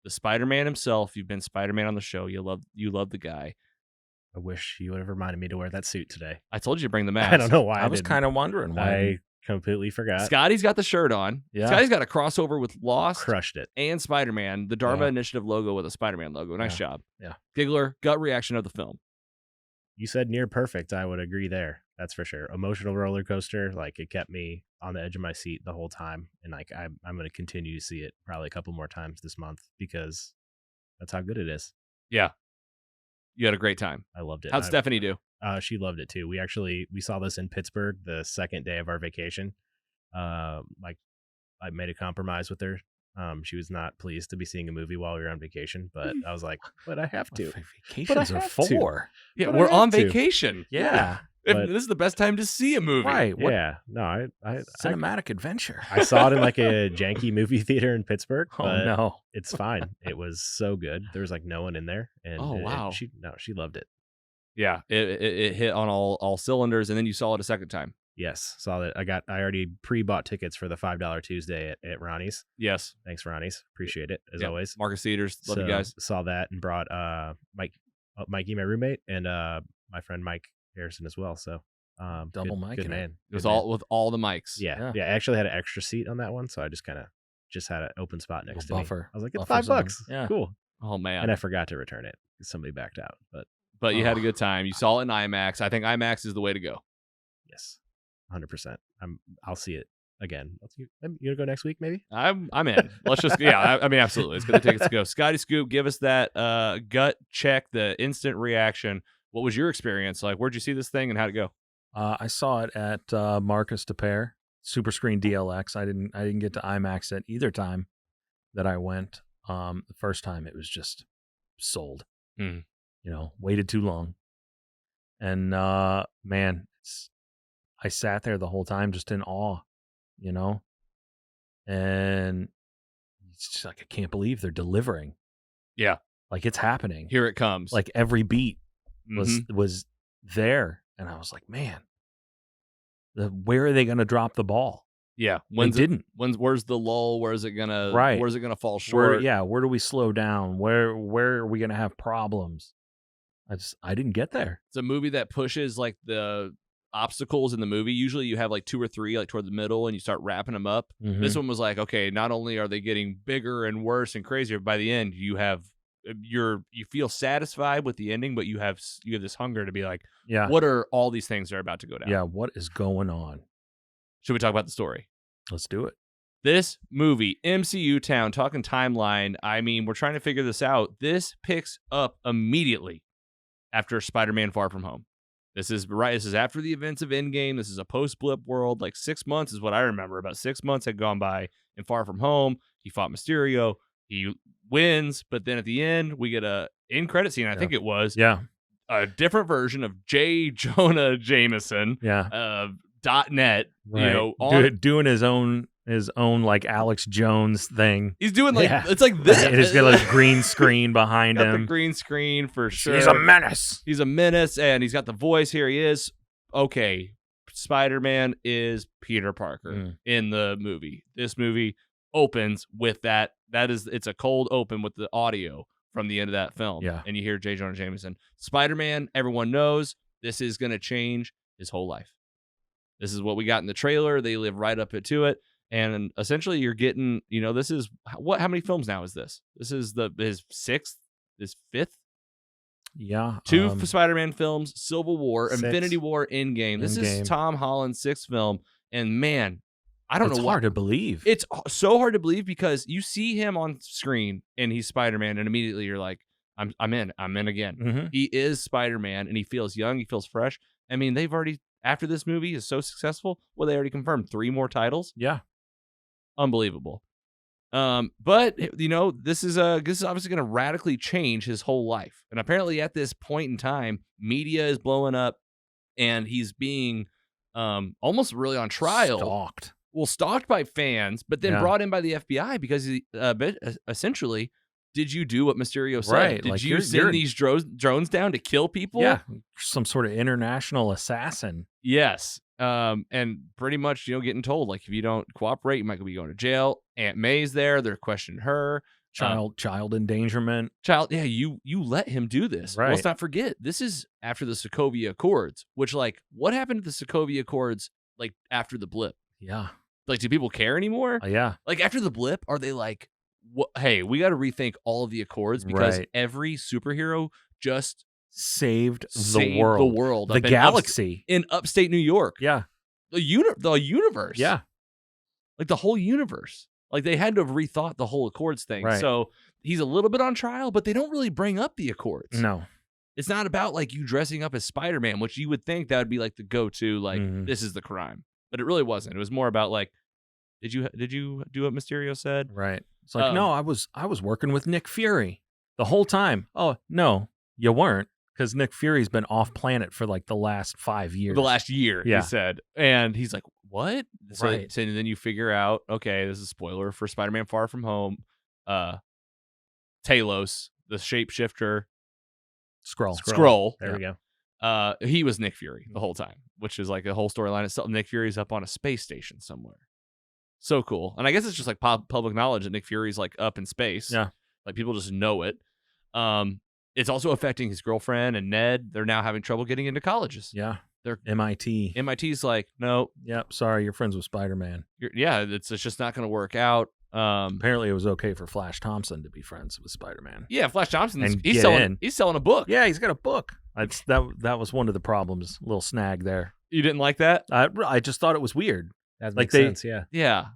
S3: the Spider-Man himself. You've been Spider-Man on the show. You love the guy.
S2: I wish you would have reminded me to wear that suit today.
S3: I told you to bring the mask.
S2: I don't know why.
S4: I was kind of wondering why.
S2: I completely forgot.
S3: Scotty's got the shirt on.
S4: Yeah.
S3: Scotty's got a crossover with Lost
S2: Crushed it.
S3: and Spider-Man, the Dharma
S2: Yeah.
S3: Initiative logo with a Spider-Man logo. Nice
S4: Yeah.
S3: job.
S4: Yeah.
S3: Giggler, gut reaction of the film.
S2: You said near perfect. I would agree there. That's for sure. Emotional roller coaster. Like, it kept me on the edge of my seat the whole time. And like, I'm going to continue to see it probably a couple more times this month because that's how good it is.
S3: Yeah. You had a great time.
S2: I loved it.
S3: How'd Stephanie do?
S2: She loved it too. We saw this in Pittsburgh the second day of our vacation. Like, I made a compromise with her. She was not pleased to be seeing a movie while we were on vacation, but I was like, but I have to.
S4: Vacations are
S2: have to.
S4: for.
S3: Yeah,
S2: But I
S3: we're on
S2: have to.
S3: vacation.
S4: Yeah.
S2: But-
S3: This is the best time to see a movie.
S4: Right. What
S2: Yeah. No, I
S4: cinematic adventure?
S2: I saw it in like a janky movie theater in Pittsburgh.
S4: Oh,
S2: but
S4: no.
S2: it's fine. It was so good. There was like no one in there, and
S3: Oh, wow.
S2: she loved it.
S3: Yeah, it hit on all cylinders, and then you saw it a second time.
S2: Yes, saw that. I already pre-bought tickets for the $5 Tuesday at Ronnie's.
S3: Yes.
S2: Thanks, Ronnie's. Appreciate it as
S3: Yep.
S2: always.
S3: Marcus Theaters. Love you guys.
S2: Saw that and brought Mikey, my roommate, and my friend Mike Harrison as well. So
S4: Double Mike
S2: good
S4: in it.
S2: man.
S3: It was
S2: Good man.
S3: all with all the mics.
S2: Yeah. I actually had an extra seat on that one, so I just had an open spot next to
S4: buffer.
S2: me. I was like, it's
S4: Buffer
S2: $5.
S4: zone. Yeah.
S2: Cool.
S3: Oh man.
S2: And I forgot to return it because somebody backed out.
S3: But you had a good time. You saw it in IMAX. I think IMAX is the way to go.
S2: Yes, 100%. I'll see it again. You gonna go next week, maybe?
S3: I'm in. Let's just I mean, absolutely. Let's get the tickets to go. Scotty Scoop, give us that gut check, the instant reaction. What was your experience like? Where'd you see this thing and how'd it go?
S4: I saw it at Marcus DePere, Super Screen DLX. I didn't get to IMAX at either time that I went. The first time it was just sold.
S3: Mm.
S4: Waited too long. And man, I sat there the whole time just in awe, and it's just like, I can't believe they're delivering.
S3: Yeah.
S4: Like, it's happening.
S3: Here it comes.
S4: Like, every beat
S3: Mhm.
S4: was there. And I was like, man, where are they going to drop the ball?
S3: Yeah.
S4: They didn't.
S3: Where's the lull? Where's it gonna
S4: Right.
S3: Where's it gonna fall short?
S4: Where do we slow down? Where are we going to have problems? I didn't get there.
S3: It's a movie that pushes like the obstacles in the movie. Usually you have like 2 or 3 like toward the middle and you start wrapping them up.
S4: Mhm.
S3: This one was like, okay, not only are they getting bigger and worse and crazier, by the end you feel satisfied with the ending, but you have this hunger to be like,
S4: Yeah.
S3: what are all these things that are about to go down?
S4: Yeah. What is going on?
S3: Should we talk about the story?
S4: Let's do it.
S3: This movie, MCU Town, talking timeline. I mean, we're trying to figure this out. This picks up immediately after Spider-Man Far From Home. This is after the events of Endgame. This is a post-blip world. Like 6 months is what I remember. About 6 months had gone by in Far From Home. He fought Mysterio. He wins, but then at the end, we get a end-credit scene. I think it was a different version of J. Jonah Jameson.
S4: Yeah.
S3: .net.
S4: Right. Doing his own like Alex Jones thing.
S3: He's doing like it's like this.
S4: He's got like green screen behind
S3: got
S4: him.
S3: The green screen for sure.
S4: He's a menace.
S3: He's a menace, and he's got the voice. Here he is. Okay, Spider-Man is Peter Parker in the movie. This movie opens with that. It's a cold open with the audio from the end of that film.
S4: Yeah,
S3: and you hear J. Jonah Jameson. Spider-Man. Everyone knows this is going to change his whole life. This is what we got in the trailer. They live right up to it. And essentially you're getting, this is how many films now is this? This is his 6th, his 5th?
S4: Yeah.
S3: 2 Spider-Man films, Civil War,
S2: 6.
S3: Infinity War, Endgame. This is Tom Holland's 6th film. And man, I don't know.
S4: It's hard to believe.
S3: It's so hard to believe because you see him on screen and he's Spider-Man and immediately you're like, I'm in again.
S4: Mm-hmm.
S3: He is Spider-Man and he feels young. He feels fresh. I mean, they've already, after this movie is so successful, they already confirmed 3 more titles.
S4: Yeah.
S3: Unbelievable. But this is obviously going to radically change his whole life. And apparently at this point in time, media is blowing up and he's being almost really on trial. Stalked by fans, but then brought in by the FBI because he essentially, did you do what Mysterio said?
S4: Right.
S3: Did
S4: like
S3: you send these drones down to kill people?
S4: Yeah. Some sort of international assassin.
S3: Yes. And pretty much, getting told, like, if you don't cooperate, you might be going to jail. Aunt May's there. They're questioning her.
S4: Child endangerment.
S3: Yeah, you let him do this.
S4: Right.
S3: Let's not forget, this is after the Sokovia Accords, which, like, what happened to the Sokovia Accords, like, after the blip?
S4: Yeah.
S3: Like, do people care anymore?
S4: Yeah.
S3: Like, after the blip, are they like, hey, we got to rethink all of the Accords because every superhero just
S4: saved the world, the galaxy
S3: in upstate New York.
S4: Yeah,
S3: the universe.
S4: Yeah,
S3: like the whole universe. Like they had to have rethought the whole Accords thing.
S4: Right.
S3: So he's a little bit on trial, but they don't really bring up the Accords.
S4: No,
S3: it's not about like you dressing up as Spider-Man, which you would think that would be like the go-to. Like this is the crime, but it really wasn't. It was more about like, did you do what Mysterio said?
S4: Right. It's like no, I was working with Nick Fury the whole time. Oh no, you weren't. Because Nick Fury's been off planet for like the last 5 years.
S3: The last year, he said. And he's like, what? So then you figure out, okay, this is a spoiler for Spider-Man Far From Home. Talos, the shapeshifter.
S4: Skrull.
S2: There we go.
S3: He was Nick Fury the whole time, which is like a whole storyline itself. Nick Fury's up on a space station somewhere. So cool. And I guess it's just like public knowledge that Nick Fury's like up in space.
S4: Yeah.
S3: Like people just know it. It's also affecting his girlfriend and Ned. They're now having trouble getting into colleges.
S4: Yeah.
S3: They're
S4: MIT.
S3: MIT's like, no.
S4: Yep. Sorry, you're friends with Spider-Man.
S3: It's just not going to work out.
S4: Apparently, it was okay for Flash Thompson to be friends with Spider-Man.
S3: Yeah, Flash Thompson.
S4: And
S3: He's selling a book.
S4: Yeah, he's got a book. That was one of the problems. A little snag there.
S3: You didn't like that?
S4: I just thought it was weird.
S2: That
S4: Like
S2: makes sense, yeah.
S3: Yeah.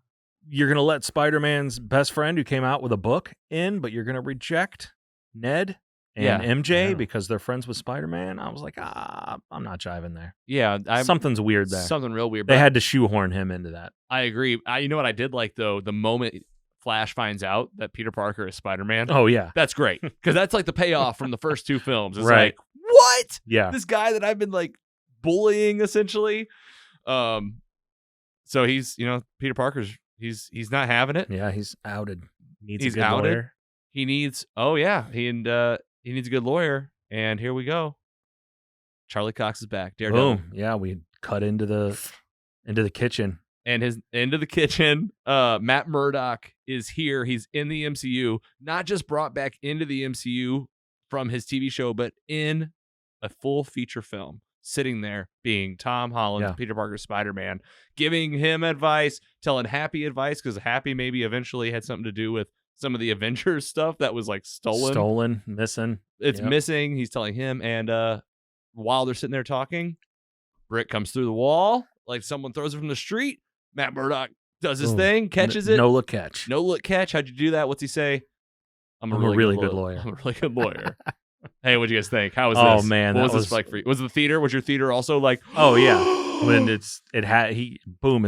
S4: You're gonna let Spider-Man's best friend, who came out with a book, in, but you're gonna reject Ned and MJ
S2: Yeah.
S4: because they're friends with Spider-Man. I was like, I'm not jiving there.
S3: Yeah.
S4: Something's weird there.
S3: Something real weird.
S4: They
S3: but
S4: had to shoehorn him into that.
S3: I agree. You know what I did like, though? The moment Flash finds out that Peter Parker is Spider-Man.
S4: Oh yeah,
S3: That's great. Because that's like the payoff from the first two films. It's
S4: Right.
S3: like, what?
S4: yeah.
S3: This guy that I've been like bullying, essentially. So he's, Peter Parker's, he's not having it.
S4: Yeah, he's outed.
S2: Needs
S3: He's
S2: a good
S3: outed.
S2: lawyer.
S3: He needs, he needs a good lawyer. And here we go. Charlie Cox is back. Daredevil.
S4: Boom. Yeah, we cut into the kitchen.
S3: And his into the kitchen. Matt Murdock is here. He's in the MCU, not just brought back into the MCU from his TV show, but in a full feature film, sitting there being Tom Holland,
S4: Yeah.
S3: Peter Parker's Spider-Man, giving him advice, telling Happy advice, because Happy maybe eventually had something to do with some of the Avengers stuff that was like stolen.
S4: Missing.
S3: It's
S4: Yep.
S3: missing. He's telling him, and while they're sitting there talking, Brick comes through the wall, like someone throws it from the street. Matt Murdock does his
S4: Boom.
S3: thing, catches it.
S4: No look catch.
S3: No look catch. How'd you do that? What's he say?
S4: I'm a really good lawyer.
S3: I'm a really good lawyer. Hey, what'd you guys think? How was
S4: Oh,
S3: this?
S4: man,
S3: what
S4: that
S3: was this
S4: was-
S3: like for you? Was the theater? Was your theater also like?
S4: Oh yeah. When his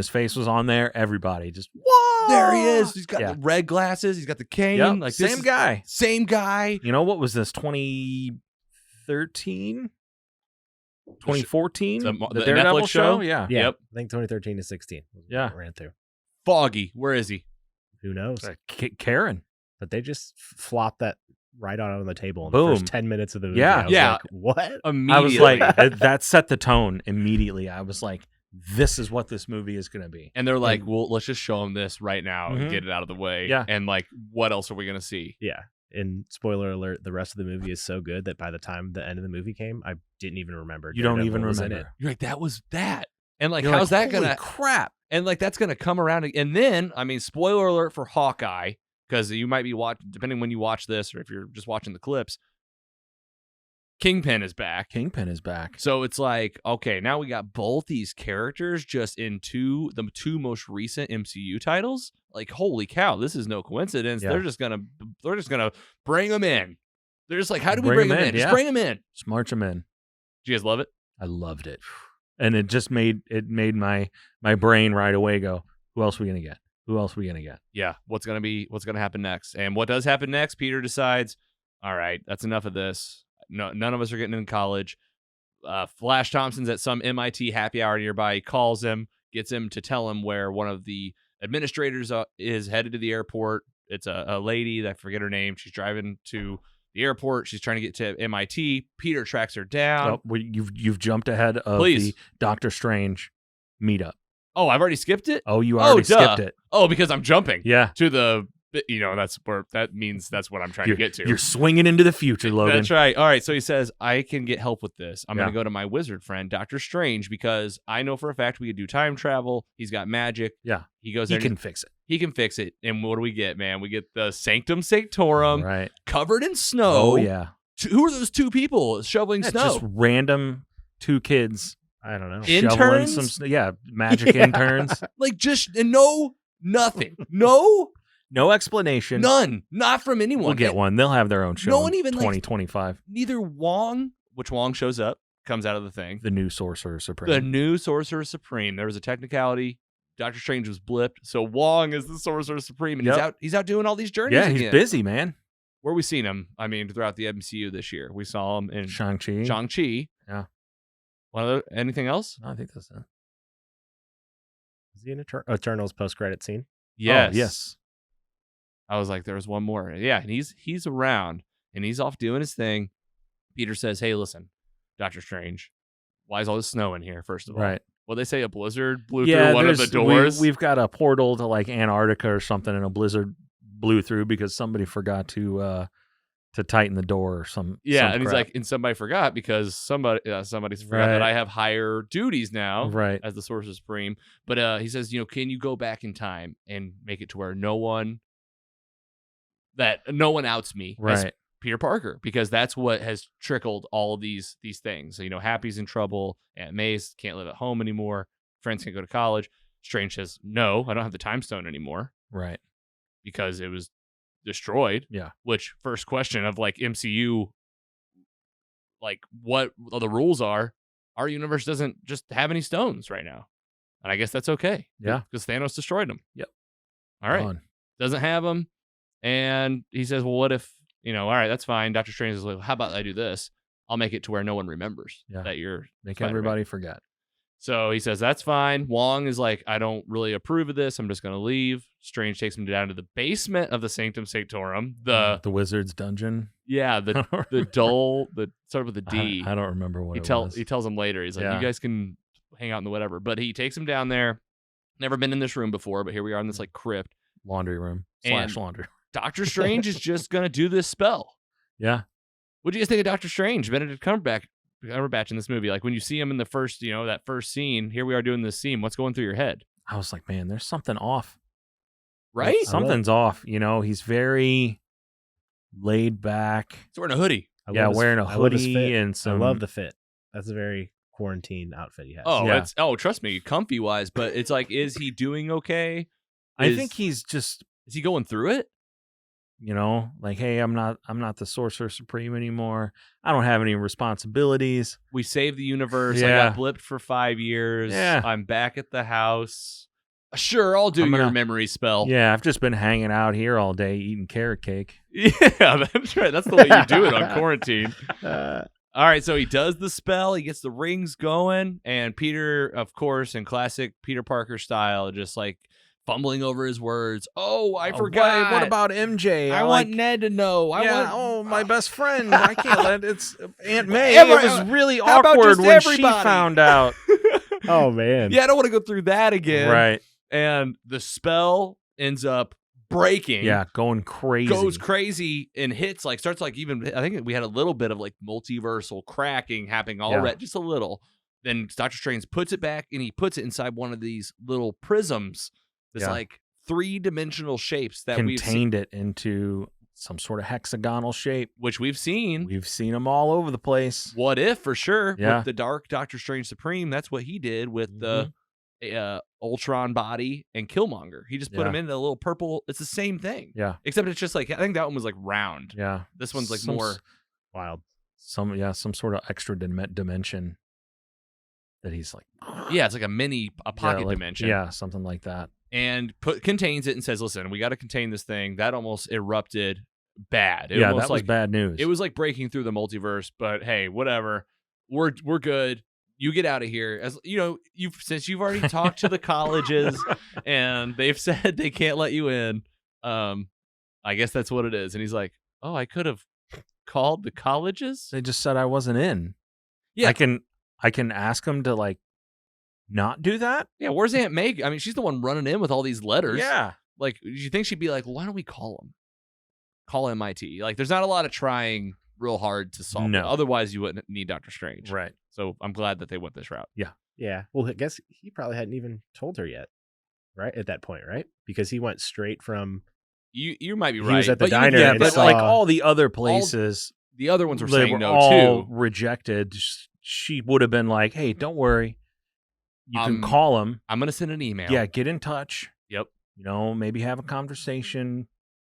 S4: face was on there, everybody just whoa.
S3: There he is. He's got
S4: Yeah.
S3: the red glasses. He's got the cane.
S4: Yep,
S3: Like this
S4: same
S3: is-
S4: guy.
S3: Same guy.
S4: You know what was this? 2013, 2014,
S3: The
S4: the Daredevil
S3: Netflix
S4: show.
S3: show?
S4: Yeah.
S2: Yeah,
S3: Yep.
S2: I think 2013 to 16. was what
S4: Yeah.
S2: I ran through.
S3: Foggy. Where is he?
S2: Who knows?
S4: Karen.
S2: But they just flopped that right on the table in
S4: Boom.
S2: the first 10 minutes of the movie.
S4: Yeah.
S2: I was
S3: Yeah.
S2: like, what?
S3: Immediately.
S4: I was like, that set the tone immediately. I was like, this is what this movie is going to be.
S3: and they're like, well, let's just show him this right now and
S4: Mhm.
S3: get it out of the way.
S4: Yeah.
S3: And like, what else are we gonna see?
S2: Yeah. And spoiler alert, the rest of the movie is so good that by the time the end of the movie came, I didn't even remember.
S4: You don't
S2: Daredevil
S4: even
S2: was in it.
S4: remember.
S3: You're like, that was that. And like,
S4: You're
S3: how's
S4: like,
S3: that
S4: holy
S3: gonna?
S4: crap?
S3: And like, that's gonna come around. And then, I mean, spoiler alert for Hawkeye, because you might be watching, depending when you watch this, or if you're just watching the clips. Kingpin is back.
S4: Kingpin is back.
S3: So it's like, okay, now we got both these characters just in the two most recent MCU titles. Like, holy cow, this is no coincidence.
S4: Yeah.
S3: They're just gonna bring them in. They're just like, how do we
S4: Bring
S3: bring
S4: 'em
S3: them
S4: in,
S3: in? Just
S4: yeah.
S3: bring them in.
S4: Just march him in.
S3: Do you guys love it?
S4: I loved it. And it just made my brain right away go, who else are we going to get? Who else are we going to get?
S3: Yeah. What's gonna happen next? And what does happen next? Peter decides, all right, that's enough of this. No, none of us are getting in college. Flash Thompson's at some MIT happy hour nearby. He calls him, gets him to tell him where one of the administrators is headed to the airport. It's a lady, I forget her name. She's driving to the airport. She's trying to get to MIT. Peter tracks her down.
S4: You've jumped ahead of
S3: Please.
S4: the Doctor Strange meetup.
S3: Oh, I've already skipped it?
S4: Oh, you already
S3: duh.
S4: skipped it.
S3: Oh, because I'm jumping
S4: Yeah.
S3: to the, that's where, that means that's what I'm trying to get to.
S4: You're swinging into the future, Logan.
S3: That's right. All right. So he says, I can get help with this. I'm going
S4: Yeah.
S3: to go to my wizard friend, Doctor Strange, because I know for a fact we could do time travel. He's got magic.
S4: Yeah.
S3: He goes
S4: He
S3: there.
S4: can fix it.
S3: He can fix it. And what do we get, man? We get the Sanctum Sanctorum
S4: Right.
S3: covered in snow.
S4: Oh, yeah.
S3: Who are those two people shoveling
S4: Yeah,
S3: snow?
S4: just random two kids
S2: I don't know.
S3: Interns?
S4: shoveling some snow. Yeah. Magic
S3: Yeah.
S4: interns.
S3: Like just and no, nothing. No,
S4: No explanation.
S3: none. Not from anyone.
S4: We'll get one. They'll have their own show.
S3: No
S4: in
S3: one even, like-
S4: 2025.
S3: Neither Wong, which Wong shows up, comes out of the thing.
S4: The new Sorcerer Supreme.
S3: The new Sorcerer Supreme. There was a technicality. Doctor Strange was blipped, so Wong is the Sorcerer Supreme, and
S4: Yep.
S3: he's out doing all these journeys.
S4: Yeah, he's
S3: again.
S4: busy, man.
S3: Where we seen him? I mean, throughout the MCU this year, we saw him in
S4: Shang-Chi.
S3: Shang-Chi.
S4: Yeah.
S3: Anything else?
S4: No, I think that's it.
S2: Is he in Eternals post-credit scene?
S3: Yes.
S4: Oh, yes.
S3: I was like, there was one more. Yeah, and he's around, and he's off doing his thing. Peter says, hey, listen, Doctor Strange, why is all this snow in here, first of all?
S4: Right.
S3: Well, they say a blizzard blew through one of the doors.
S4: We've got a portal to like Antarctica or something, and a blizzard blew through because somebody forgot to tighten the door or some.
S3: Yeah,
S4: some
S3: and he's
S4: crap.
S3: like, and somebody forgot because somebody's forgot
S4: Right.
S3: that I have higher duties now
S4: Right.
S3: as the Sorcerer Supreme. But he says, can you go back in time and make it to where no one outs me as
S4: Right.
S3: Peter Parker, because that's what has trickled all of these things. So, Happy's in trouble. Aunt May's can't live at home anymore. Friends can't go to college. Strange says, no, I don't have the time stone anymore
S4: Right.
S3: because it was destroyed.
S4: Yeah.
S3: Which, first question of like MCU, like what the rules are, our universe doesn't just have any stones right now. And I guess that's okay.
S4: Yeah.
S3: Because Thanos destroyed them.
S4: Yep.
S3: All right.
S4: Gone.
S3: Doesn't have them. And he says, well, what if, all right, that's fine. Dr. Strange is like, how about I do this? I'll make it to where no one remembers that you're
S4: Make
S3: Spider-Man.
S4: everybody forget.
S3: So he says, that's fine. Wong is like, I don't really approve of this. I'm just going to leave. Strange takes him down to the basement of the Sanctum Sanctorum. The
S4: Wizard's dungeon.
S3: Yeah, the start with the D.
S4: I don't remember what was.
S3: He tells him later. He's like,
S4: Yeah.
S3: you guys can hang out in the whatever. But he takes him down there. Never been in this room before, but here we are in this like crypt.
S4: Laundry room
S3: And-
S4: / laundry.
S3: Doctor Strange is just going to do this spell.
S4: Yeah.
S3: What do you guys think of Doctor Strange? Benedict Cumberbatch in this movie. Like when you see him in the first, that first scene, here we are doing this scene. What's going through your head?
S4: I was like, man, there's something off.
S3: Right?
S4: Something's off. He's very laid back.
S3: He's wearing a hoodie.
S4: Wearing a
S2: I love his
S4: hoodie
S2: fit.
S4: and some.
S2: I love the fit. That's a very quarantine outfit he has.
S3: Oh,
S4: Yeah.
S3: Trust me, comfy wise, but it's like, is he doing okay?
S4: I think he's just,
S3: Is he going through it?
S4: like, hey, I'm not the Sorcerer Supreme anymore. I don't have any responsibilities.
S3: We saved the universe.
S4: Yeah.
S3: I got blipped for 5 years.
S4: Yeah.
S3: I'm back at the house. Sure, I'll do
S4: I'm
S3: your
S4: gonna-
S3: memory spell.
S4: Yeah, I've just been hanging out here all day eating carrot cake.
S3: Yeah, that's right. That's the way you do it on quarantine. All right, so he does the spell. He gets the rings going. And Peter, of course, in classic Peter Parker style, just like fumbling over his words. Oh, I forgot.
S4: What about MJ?
S3: I want Ned to know.
S4: my best friend. I can't let it's Aunt May.
S3: Ever-
S4: It was really
S3: how about
S4: awkward
S3: just
S4: when
S3: everybody?
S4: she found out.
S2: Oh man.
S3: Yeah, I don't want to go through that again.
S4: Right.
S3: And the spell ends up breaking.
S4: Yeah, going crazy.
S3: Goes crazy and hits starts even I think we had a little bit of like multiversal cracking happening already, just a little. Then Doctor Strange puts it back and he puts it inside one of these little prisms. This like 3-dimensional shapes that
S4: contained it into some sort of hexagonal shape,
S3: which we've seen.
S4: We've seen them all over the place.
S3: What if for sure
S4: Yeah.
S3: with the Dark Doctor Strange Supreme? That's what he did with the Ultron body and Killmonger. He just put him in a little purple. It's the same thing.
S4: Yeah.
S3: Except it's just like I think that one was like round.
S4: Yeah.
S3: This one's like
S4: Some
S3: more
S2: Wild.
S4: Some sort of extra dimension that he's like.
S3: Yeah, it's like a pocket dimension.
S4: Yeah, something like that.
S3: And contains it and says, "Listen, we got to contain this thing." That almost erupted bad. It
S4: that
S3: almost
S4: was bad news.
S3: It was like breaking through the multiverse. But hey, whatever. We're good. You get out of here. As since you've already talked to the colleges and they've said they can't let you in. I guess that's what it is. And he's like, "Oh, I could have called the colleges."
S4: They just said I wasn't in.
S3: Yeah.
S4: I can ask them to like not do that.
S3: Yeah, where's Aunt May? I mean, she's the one running in with all these letters.
S4: Yeah.
S3: Like, you think she'd be like, why don't we call them? Call MIT. Like, there's not a lot of trying real hard to solve it. Otherwise, you wouldn't need Doctor Strange.
S4: Right.
S3: So I'm glad that they went this route.
S4: Yeah.
S2: Yeah. Well, I guess he probably hadn't even told her yet, right? At that point, right? Because he went straight from.
S3: You might be
S2: He
S3: right.
S2: was at the
S3: but
S2: diner
S3: You,
S4: Yeah,
S2: and
S4: but
S2: saw-
S4: like all the other places,
S3: the other ones were
S4: they
S3: saying
S4: were
S3: no
S4: all
S3: too.
S4: rejected. She would have been like, "Hey, don't worry. You can call him.
S3: I'm gonna send an email.
S4: Yeah, get in touch.
S3: Yep.
S4: Maybe have a conversation.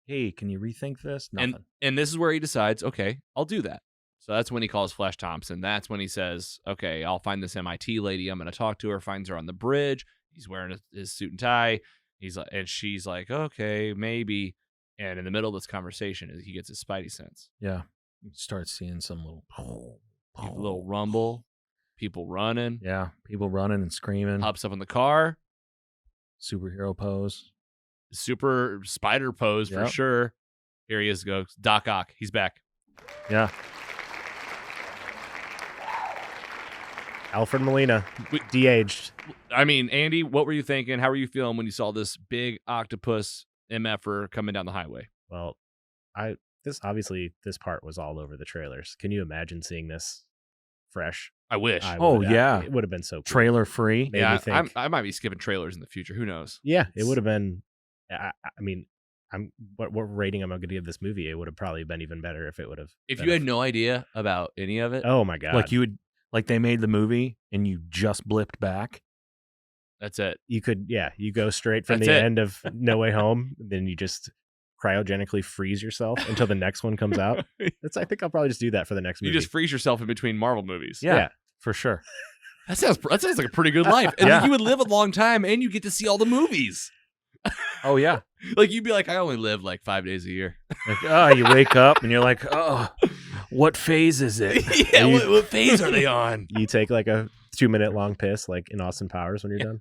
S4: Hey, can you rethink this?" Nothing.
S3: And this is where he decides, okay, I'll do that. So that's when he calls Flash Thompson. That's when he says, okay, I'll find this MIT lady. I'm going to talk to her. Finds her on the bridge. He's wearing his suit and tie. And she's like, okay, maybe. And in the middle of this conversation, he gets his spidey sense.
S4: Yeah. You start seeing some
S3: little rumble, people running.
S4: Yeah, people running and screaming.
S3: Hops up in the car.
S4: Superhero pose.
S3: Super spider pose for sure. Here he is, goes Doc Ock. He's back.
S4: Yeah.
S2: Alfred Molina,
S3: We-
S2: de-aged.
S3: I mean, Andy, what were you thinking? How were you feeling when you saw this big octopus MFer coming down the highway?
S2: Well, this part was all over the trailers. Can you imagine seeing this fresh?
S3: I wish.
S4: Yeah.
S2: It would have been so cool.
S4: Trailer free.
S2: Made me think.
S3: I might be skipping trailers in the future. Who knows?
S2: Yeah, it would have been. I mean, what rating am I going to give this movie? It would have probably been even better if it would have.
S3: If you had no idea about any of it,
S2: Oh my god!
S4: Like they made the movie and you just blipped back.
S3: that's it.
S2: You could, you go straight from
S3: That's
S2: the
S3: it.
S2: end of No Way Home, then you just cryogenically freeze yourself until the next one comes out. I think I'll probably just do that for the next
S3: You
S2: movie.
S3: just freeze yourself in between Marvel movies.
S4: Yeah, for sure.
S3: That sounds like a pretty good life. And
S4: Yeah.
S3: you would live a long time and you get to see all the movies.
S4: Oh yeah.
S3: Like you'd be like, I only live like 5 days a year.
S4: Like, you wake up and you're like, oh, what phase is it?
S3: Yeah, what phase are they on?
S2: You take like a 2-minute long piss, like in Austin Powers when you're done.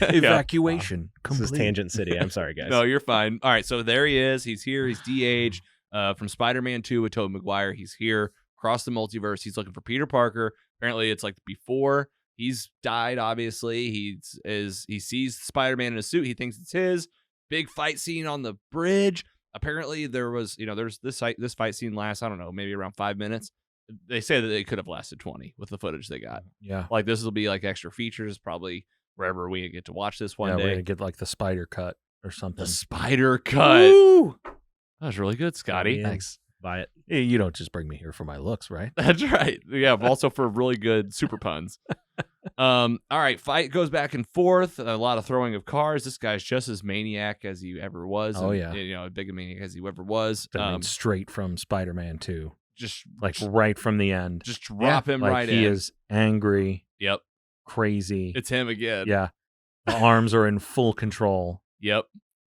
S4: Evacuation.
S2: This is
S4: complete.
S2: Tangent City. I'm sorry, guys.
S3: No, you're fine. All right, so there he is. He's here. He's de-aged from Spider-Man 2 with Tobey Maguire. He's here across the multiverse. He's looking for Peter Parker. Apparently, it's like before he's died. Obviously, he sees Spider-Man in a suit. He thinks it's his. Big fight scene on the bridge. Apparently, there's this fight scene lasts, I don't know, maybe around 5 minutes. They say that it could have lasted 20 with the footage they got.
S4: Yeah.
S3: Like this will be like extra features, probably wherever we get to watch this one
S4: We're
S3: day.
S4: gonna get like the spider cut or something.
S3: The spider cut.
S4: Woo!
S3: That was really good, Scotty.
S2: Yeah.
S4: Thanks.
S2: Buy it.
S4: Hey, you don't just bring me here for my looks, right?
S3: That's right. Yeah, also for really good super puns. All right, fight goes back and forth. A lot of throwing of cars. This guy's just as maniac as he ever was.
S4: Oh,
S3: and,
S4: yeah.
S3: you know, as big a maniac as he ever was.
S4: I mean, straight from Spider-Man 2.
S3: Just
S4: Like right from the end.
S3: just drop him
S4: Like
S3: right
S4: he
S3: in.
S4: is angry,
S3: Yep,
S4: crazy.
S3: it's him again.
S4: Yeah. The arms are in full control.
S3: Yep.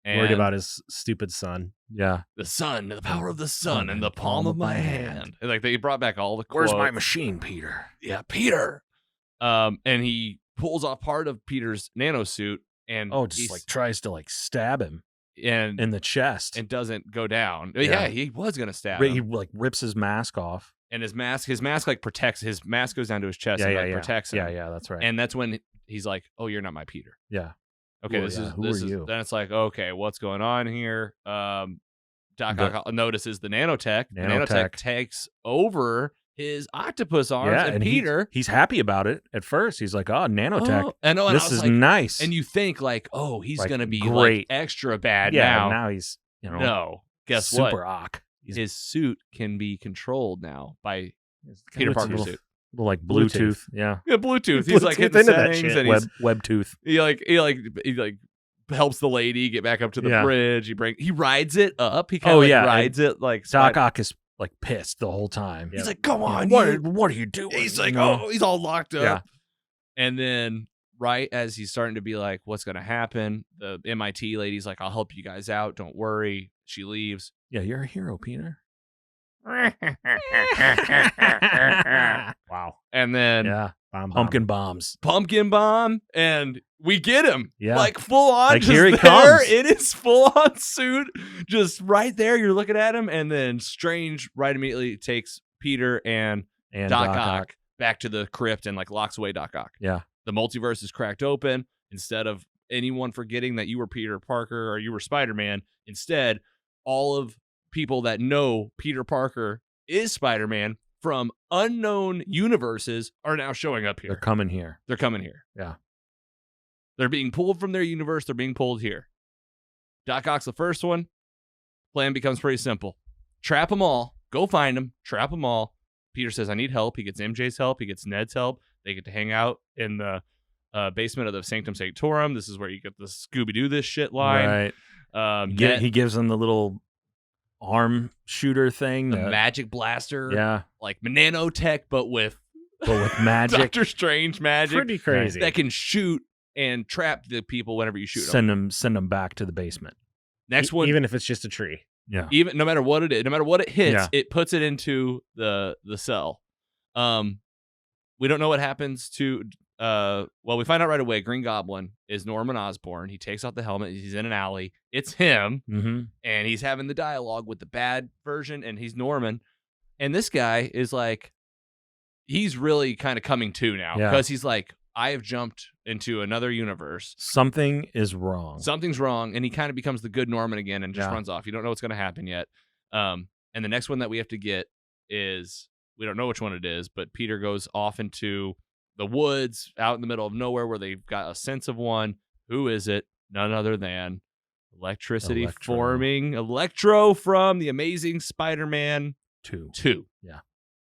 S2: Worried
S3: And
S2: about his stupid son.
S4: Yeah.
S3: the sun, the power of the sun, in the palm of my hand. And like they brought back all the
S4: Where's my
S3: quotes.
S4: machine, Peter?
S3: Yeah, Peter. And he pulls off part of Peter's nano suit and
S4: Oh, just like tries to like stab him
S3: and
S4: in the chest.
S3: and doesn't go down.
S4: Yeah.
S3: Yeah, he was gonna stab
S4: He
S3: him.
S4: like rips his mask off.
S3: And his mask like protects his mask goes down to his chest
S4: Yeah,
S3: and
S4: yeah,
S3: like
S4: yeah.
S3: protects him.
S4: Yeah, that's right.
S3: And that's when he's like, "Oh, you're not my Peter."
S4: yeah.
S3: Okay,
S4: Who are you?
S3: Then it's like, okay, what's going on here? Doc Ock notices the nanotech. The nanotech
S4: Nanotech.
S3: takes over his octopus arms,
S4: Yeah,
S3: and
S4: he-
S3: Peter.
S4: he's happy about it at first. He's like, "Oh, nanotech.
S3: Oh, I know, and I
S4: This
S3: was
S4: is
S3: like,
S4: nice."
S3: and you think like, oh, he's
S4: Like,
S3: gonna be
S4: great.
S3: like extra bad
S4: yeah,
S3: now.
S4: he's
S3: No, guess
S4: super
S3: what?
S4: ock.
S3: His suit can be controbled now by
S4: Kinda
S3: Peter
S4: looks
S3: Parker's
S4: little-
S3: suit.
S4: little like
S2: Bluetooth.
S4: Bluetooth. Yeah.
S3: Yeah, Bluetooth. He's like
S2: Bluetooth
S3: hitting
S2: into that
S3: settings,
S2: shit.
S3: and
S4: Web tooth.
S3: he helps the lady get back up to the
S4: Yeah.
S3: bridge. He rides it up. He kind of rides it like
S4: Doc Ock is like pissed the whole time.
S3: He's like, "Come on,
S4: What are you doing?
S3: He's like,
S4: You know?
S3: "Oh, he's all locked up."
S4: Yeah.
S3: And then right as he's starting to be like, "What's gonna happen?" The MIT lady's like, "I'll help you guys out. Don't worry." She leaves.
S4: Yeah, you're a hero, Peter.
S2: Wow.
S3: And then
S4: Yeah.
S2: Bomb.
S4: Pumpkin bombs.
S3: pumpkin bomb, and we get him.
S4: Yeah.
S3: Like full on.
S4: Like,
S3: just
S4: here he
S3: there
S4: comes.
S3: in his full on suit, just right there. You're looking at him, and then Strange right immediately takes Peter and
S4: And
S3: Doc Ock back to the crypt and like locks away Doc Ock.
S4: Yeah.
S3: The multiverse is cracked open. Instead of anyone forgetting that you were Peter Parker or you were Spider-Man, instead, all of people that know Peter Parker is Spider-Man from unknown universes are now showing up
S4: They're
S3: here.
S4: coming here.
S3: They're coming here.
S4: Yeah.
S3: They're being pulled from their universe. They're being pulled here. Doc Ock's the first one. Plan becomes pretty simple. Trap them all. Go find them. Trap them all. Peter says, I need help. He gets MJ's help. He gets Ned's help. They get to hang out in the basement of the Sanctum Sanctorum. This is where you get the Scooby-Doo this shit line.
S4: Right.
S3: Ned-
S4: He gives them the little arm shooter thing.
S3: the
S4: that-
S3: magic blaster.
S4: Yeah.
S3: Like nanotech, but with
S4: magic.
S3: Doctor Strange magic.
S2: Pretty crazy.
S3: That can shoot and trap the people whenever you shoot them.
S4: Send them back to the basement.
S3: Next one,
S2: Even if it's just a tree.
S4: Yeah.
S3: even no matter what it is, no matter what it hits,
S4: Yeah.
S3: it puts it into the cell. We don't know what happens to we find out right away Green Goblin is Norman Osborn. He takes off the helmet, he's in an alley. It's him,
S4: Mm-hmm.
S3: and he's having the dialogue with the bad version, and he's Norman. And this guy is like, he's really kind of coming to now
S4: Yeah.
S3: because he's like, I have jumped into another universe.
S4: Something is wrong.
S3: Something's wrong, and he kind of becomes the good Norman again and just
S4: Yeah.
S3: runs off. You don't know what's going to happen yet. And the next one that we have to get is, we don't know which one it is, but Peter goes off into the woods out in the middle of nowhere where they've got a sense of one. Who is it? None other than electricity
S4: Electro.
S3: forming Electro from the Amazing Spider-Man
S4: 2.
S3: 2.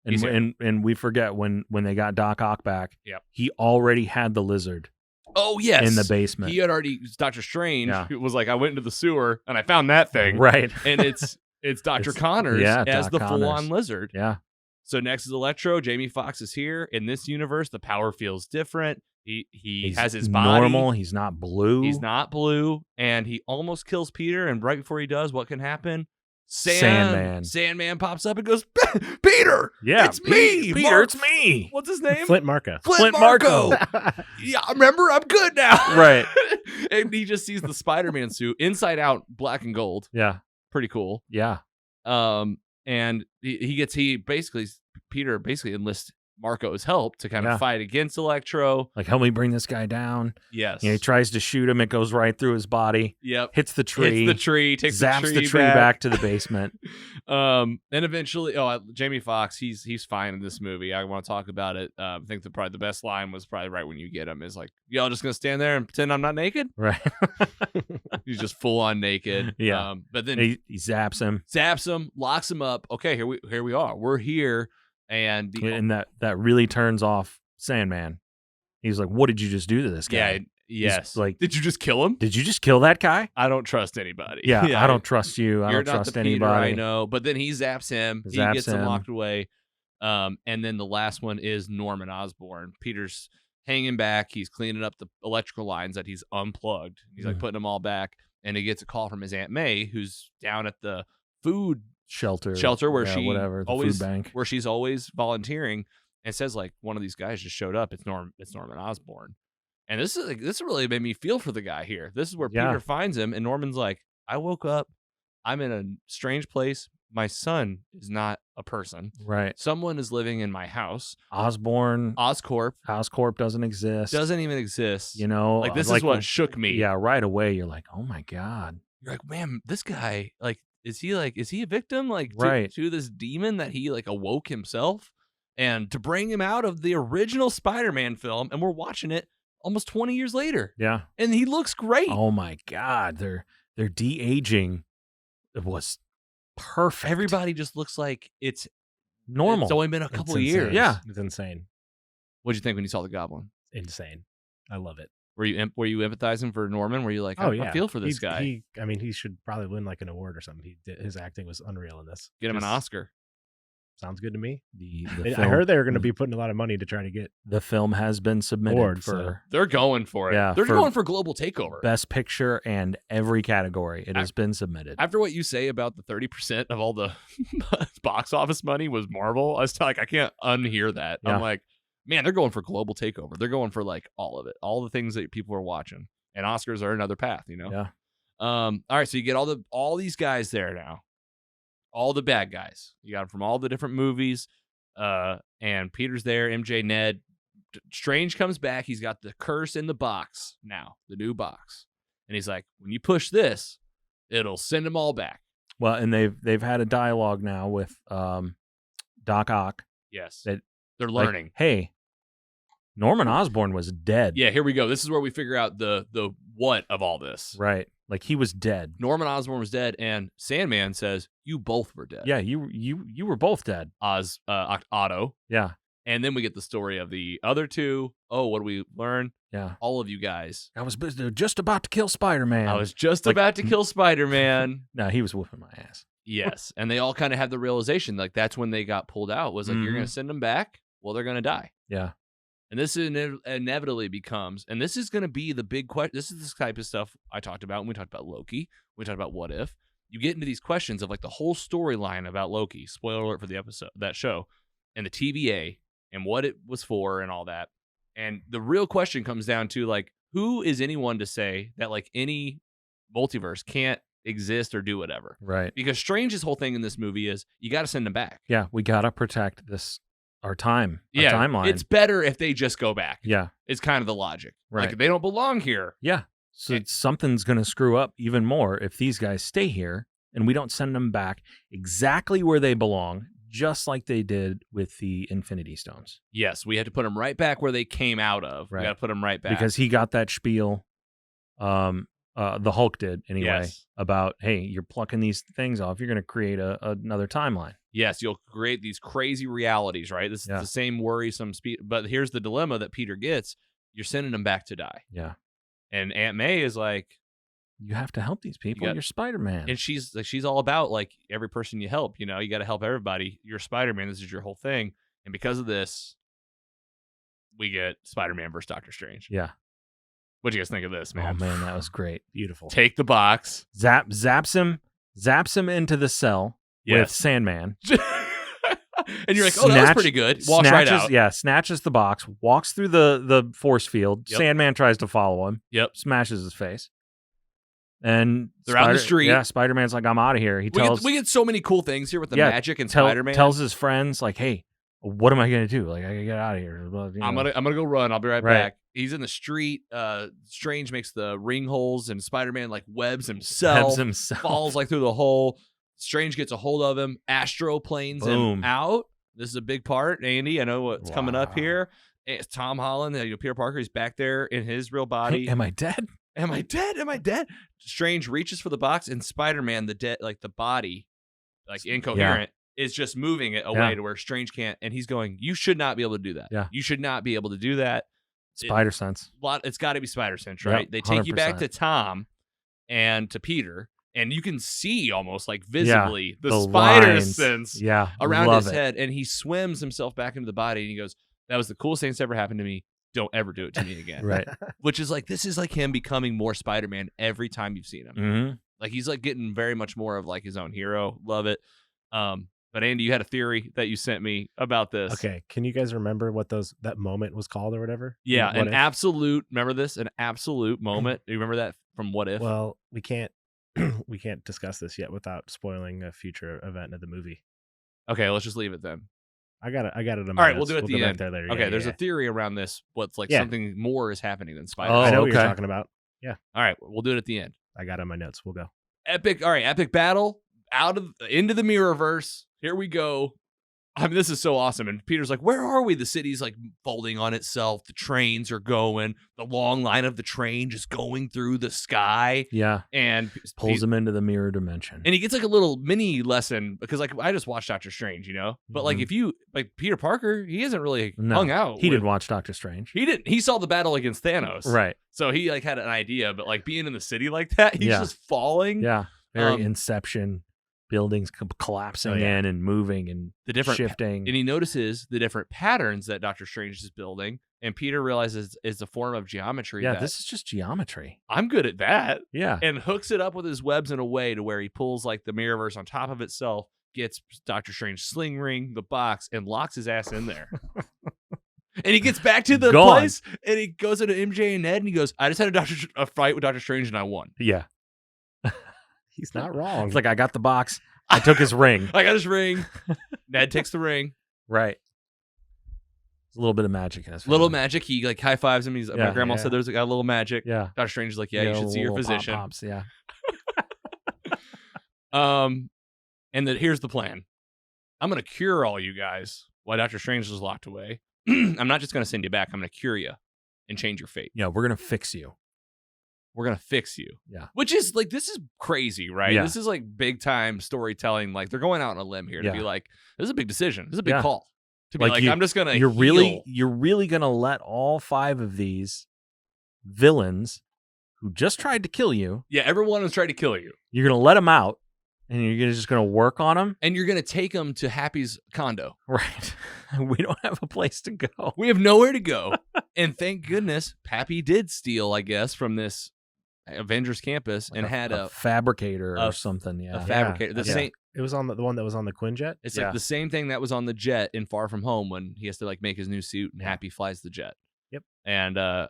S3: He's here.
S4: And we forget when they got Doc Ock back,
S3: Yep.
S4: he already had the lizard
S3: Oh, yes.
S4: in the basement.
S3: He had already, Dr. Strange
S4: Yeah.
S3: was like, I went into the sewer and I found that thing.
S4: Right.
S3: And it's Dr. Connors as
S4: Doc
S3: the
S4: Connors.
S3: full-on lizard.
S4: Yeah.
S3: So next is Electro. Jamie Foxx is here. In this universe, the power feels different. He
S4: He's
S3: has his body.
S4: normal. He's not blue.
S3: He's not blue. And he almost kills Peter. And right before he does, what can happen?
S4: Sandman.
S3: Sandman pops up and goes, Peter!
S4: Yeah.
S3: It's me!
S4: Peter,
S3: Mark-
S4: it's me.
S3: What's his name?
S2: Flint Marco.
S3: Flint
S4: Marco.
S3: Yeah, remember, I'm good now.
S4: Right.
S3: And he just sees the Spider-Man suit inside out, black and gold.
S4: Yeah.
S3: Pretty cool.
S4: Yeah.
S3: And Peter basically enlists Marco's help to kind of
S4: Yeah.
S3: fight against Electro.
S4: Like, help me bring this guy down.
S3: Yes.
S4: You know, he tries to shoot him. It goes right through his body.
S3: Yep.
S4: Hits the tree.
S3: Hits the tree. Takes
S4: zaps
S3: the tree
S4: back to the basement.
S3: And eventually, Jamie Foxx, he's fine in this movie. I want to talk about it. I think probably the best line was probably right when you get him is like, y'all just gonna stand there and pretend I'm not naked?
S4: Right.
S3: He's just full on naked.
S4: Yeah.
S3: But then
S4: he zaps him.
S3: zaps him, locks him up. Okay, here we are. We're here. And
S4: And that really turns off Sandman. He's like, what did you just do to this guy?
S3: yes.
S4: like-
S3: did you just kill him?
S4: Did you just kill that guy?
S3: I don't trust anybody.
S4: Yeah, I don't trust you. I
S3: You're
S4: don't
S3: not
S4: trust
S3: the Peter
S4: anybody.
S3: I know. But then he zaps him. He
S4: Zaps
S3: gets him
S4: him.
S3: locked away. And then the last one is Norman Osborn. Peter's hanging back. He's cleaning up the electrical lines that he's unplugged. He's like putting them all back. And he gets a call from his Aunt May, who's down at the food
S4: Shelter
S3: where
S4: yeah,
S3: she
S4: whatever, the
S3: always
S4: food bank.
S3: where she's always volunteering, and says like one of these guys just showed up. It's Norman Osborn. And this really made me feel for the guy here. This is where
S4: Yeah.
S3: Peter finds him, and Norman's like, I woke up, I'm in a strange place. My son is not a person.
S4: Right.
S3: Someone is living in my house.
S4: Osborn,
S3: Oscorp
S4: doesn't exist.
S3: doesn't even exist.
S4: You know,
S3: like this is what shook me.
S4: Yeah, right away you're like, oh my God.
S3: You're like, man, this guy, like, is he a victim, like,
S4: Right.
S3: to this demon that he like awoke himself, and to bring him out of the original Spider-Man film, and we're watching it almost 20 years later,
S4: Yeah.
S3: and he looks great.
S4: Oh my God. They're de-aging. It was perfect.
S3: Everybody just looks like it's
S4: normal.
S3: It's only been a
S2: It's
S3: couple of
S2: insane.
S3: years.
S4: Yeah.
S2: It's insane.
S3: What'd you think when you saw the Goblin?
S2: Insane. I love it.
S3: Were you empathizing for Norman? Were you like, I feel for this guy?
S2: He should probably win like an award or something. His acting was unreal in this.
S3: Get him an
S2: Just
S3: Oscar.
S2: Sounds good to me.
S4: The
S2: I
S4: film,
S2: heard they were going to be putting a lot of money to try to get
S4: the film has been submitted
S2: Award,
S4: for
S3: They're going for it.
S4: Yeah,
S3: They're
S4: for
S3: going for global takeover.
S4: Best Picture and every category. It has been submitted.
S3: After what you say about the 30% of all the box office money was Marvel, I was like, I can't unhear that.
S4: Yeah.
S3: I'm like, man, they're going for global takeover. They're going for like all of it, all the things that people are watching. And Oscars are another path, you know?
S4: Yeah.
S3: All right, so you get all these guys there now. All the bad guys. You got them from all the different movies. And Peter's there, MJ, Ned. Strange comes back. He's got the curse in the box now, the new box. And he's like, when you push this, it'll send them all back.
S4: Well, and they've had a dialogue now with Doc Ock.
S3: Yes.
S4: That
S3: they're
S4: like,
S3: learning.
S4: hey, Norman Osborn was dead.
S3: Yeah, here we go. This is where we figure out the what of all this.
S4: Right. Like he was dead.
S3: Norman Osborn was dead, and Sandman says, you both were dead.
S4: Yeah, you were both dead.
S3: Otto.
S4: Yeah.
S3: And then we get the story of the other two. Oh, what do we learn?
S4: Yeah.
S3: All of you guys.
S4: I was just about to kill Spider-Man.
S3: I was just
S4: Like-
S3: about to kill Spider-Man.
S4: No, he was whooping my ass.
S3: Yes. And they all kind of had the realization, like that's when they got pulled out, was like, you're going to send them back? Well, they're going to die.
S4: Yeah.
S3: And this inevitably becomes, and this is going to be the big question. This is the type of stuff I talked about when we talked about Loki. We talked about What If. You get into these questions of like the whole storyline about Loki. Spoiler alert for the episode, that show, and the TVA and what it was for and all that. And the real question comes down to like, who is anyone to say that like any multiverse can't exist or do whatever?
S4: Right.
S3: Because Strange's whole thing in this movie is you got to send them back.
S4: Yeah, we got to protect this our timeline.
S3: It's better if they just go back.
S4: Yeah.
S3: It's kind of the logic.
S4: Right.
S3: Like, they don't belong here.
S4: Yeah. So something's going to screw up even more if these guys stay here and we don't send them back exactly where they belong, just like they did with the Infinity Stones.
S3: Yes, we had to put them right back where they came out of.
S4: Right.
S3: We got to put them right back.
S4: Because he got that spiel, the Hulk did anyway,
S3: Yes.
S4: about, hey, you're plucking these things off. You're going to create another timeline.
S3: Yes, you'll create these crazy realities, right? This is the same worrisome speed. But here's the dilemma that Peter gets. You're sending them back to die.
S4: Yeah.
S3: And Aunt May is like,
S4: you have to help these people. You're Spider-Man.
S3: and she's all about, like, every person you help, you got to help everybody. You're Spider-Man. This is your whole thing. And because of this, we get Spider-Man versus Doctor Strange.
S4: Yeah.
S3: What do you guys think of this, man?
S4: Oh, man, that was great.
S2: Beautiful.
S3: Take the box.
S4: Zaps him into the cell with
S3: Yes.
S4: Sandman.
S3: And you're like, oh, that was pretty good. Walks right out.
S4: Yeah, snatches the box, walks through the force field.
S3: Yep.
S4: Sandman tries to follow him.
S3: Yep.
S4: Smashes his face. And
S3: They're out in the street.
S4: Yeah, Spider-Man's like, I'm out of here. He tells
S3: we get so many cool things here with the magic and Spider-Man.
S4: Tells his friends, like, hey, what am I going to do? Like, I got to get out of here.
S3: I'm gonna go run. I'll be right back. He's in the street. Strange makes the ring holes, and Spider-Man like webs himself. Falls like through the hole. Strange gets a hold of him. Astro planes him out. This is a big part, Andy. I know what's coming up here. It's Tom Holland, Peter Parker. He's back there in his real body.
S4: Hey, am I dead?
S3: Am I dead? Am I dead? Strange reaches for the box, and Spider-Man, the body, like incoherent, is just moving it away to where Strange can't. And he's going, you should not be able to do that.
S4: Yeah.
S3: You should not be able to do that.
S4: Spider sense.
S3: It's got to be Spider sense, right?
S4: Yep,
S3: they take you back
S4: 100%.
S3: to Tom and to Peter, and you can see almost like visibly the spider
S4: lines.
S3: sense
S4: Yeah,
S3: around
S4: love
S3: his
S4: it.
S3: head. And he swims himself back into the body, and he goes, that was the coolest thing that's ever happened to me. Don't ever do it to me again.
S4: Right.
S3: Which is like, this is like him becoming more Spider-Man every time you've seen him.
S4: Mm-hmm.
S3: Like, he's like getting very much more of like his own hero. Love it. But Andy, you had a theory that you sent me about this.
S2: Okay, can you guys remember what that moment was called or whatever?
S3: Yeah,
S2: What
S3: an
S2: If?
S3: absolute. Remember this? An absolute moment. Do you remember that from What If?
S2: Well, we can't discuss this yet without spoiling a future event of the movie.
S3: Okay, let's just leave it then.
S2: I got it. In
S3: All
S2: my
S3: right, we'll
S2: notes.
S3: do it at the
S2: go back
S3: end.
S2: there later.
S3: Okay,
S2: Yeah,
S3: there's
S2: yeah.
S3: a theory around this. What's like something more is happening than Spider-Man.
S4: Oh,
S2: I know what you're
S4: okay.
S2: talking about.
S3: All right, we'll do it at the end.
S2: I got it in my notes. We'll go.
S3: Epic. All right, epic battle into the Mirrorverse. Here we go. I mean, this is so awesome. And Peter's like, where are we? The city's like folding on itself. The trains are going. The long line of the train just going through the sky.
S4: Yeah.
S3: And
S4: Pulls him into the mirror dimension.
S3: And he gets like a little mini lesson because like I just watched Doctor Strange, But like if you like Peter Parker, he hasn't really hung out.
S4: He didn't watch Doctor Strange.
S3: He didn't. He saw the battle against Thanos.
S4: Right.
S3: So he like had an idea, but like being in the city like that, he's just falling.
S4: Yeah. Very Inception. Buildings collapsing in and moving and
S3: the different
S4: shifting.
S3: And he notices the different patterns that Doctor Strange is building. And Peter realizes is a form of geometry.
S4: Yeah, this is just geometry.
S3: I'm good at that.
S4: Yeah.
S3: And hooks it up with his webs in a way to where he pulls like the Mirrorverse on top of itself, gets Doctor Strange sling ring, the box, and locks his ass in there. And he gets back to the place and he goes into MJ and Ned and he goes, I just had a fight with Doctor Strange and I won.
S4: Yeah.
S2: He's not wrong.
S4: It's like, I got the box. I took his ring.
S3: I got his ring. Ned takes the ring.
S4: Right. There's a little bit of magic in his face.
S3: Little magic. He like high fives him. My grandma said there's got a little magic.
S4: Yeah.
S3: Doctor Strange is like, you should see your physician.
S4: Pops, yeah.
S3: And here's the plan. I'm gonna cure all you guys while Doctor Strange is locked away. I'm not just gonna send you back. I'm gonna cure you and change your fate.
S4: Yeah, we're gonna fix you.
S3: We're gonna fix you.
S4: Yeah.
S3: Which is like, this is crazy, right?
S4: Yeah.
S3: This is like big time storytelling. Like they're going out on a limb here to be like, this is a big decision. This is a big call. To be like, I'm just gonna
S4: you're
S3: heal.
S4: really gonna let all 5 of these villains who just tried to kill you.
S3: Yeah, everyone was trying to kill you.
S4: You're gonna let them out and you're just gonna work on them.
S3: And you're gonna take them to Happy's condo.
S4: Right. We don't have a place to go.
S3: We have nowhere to go. And thank goodness Happy did steal, I guess, from this Avengers campus and had a
S4: fabricator or something. Yeah.
S3: A fabricator. The same.
S2: It was on the one that was on the Quinjet.
S3: It's like the same thing that was on the jet in Far From Home when he has to like make his new suit and Happy flies the jet.
S2: Yep.
S3: And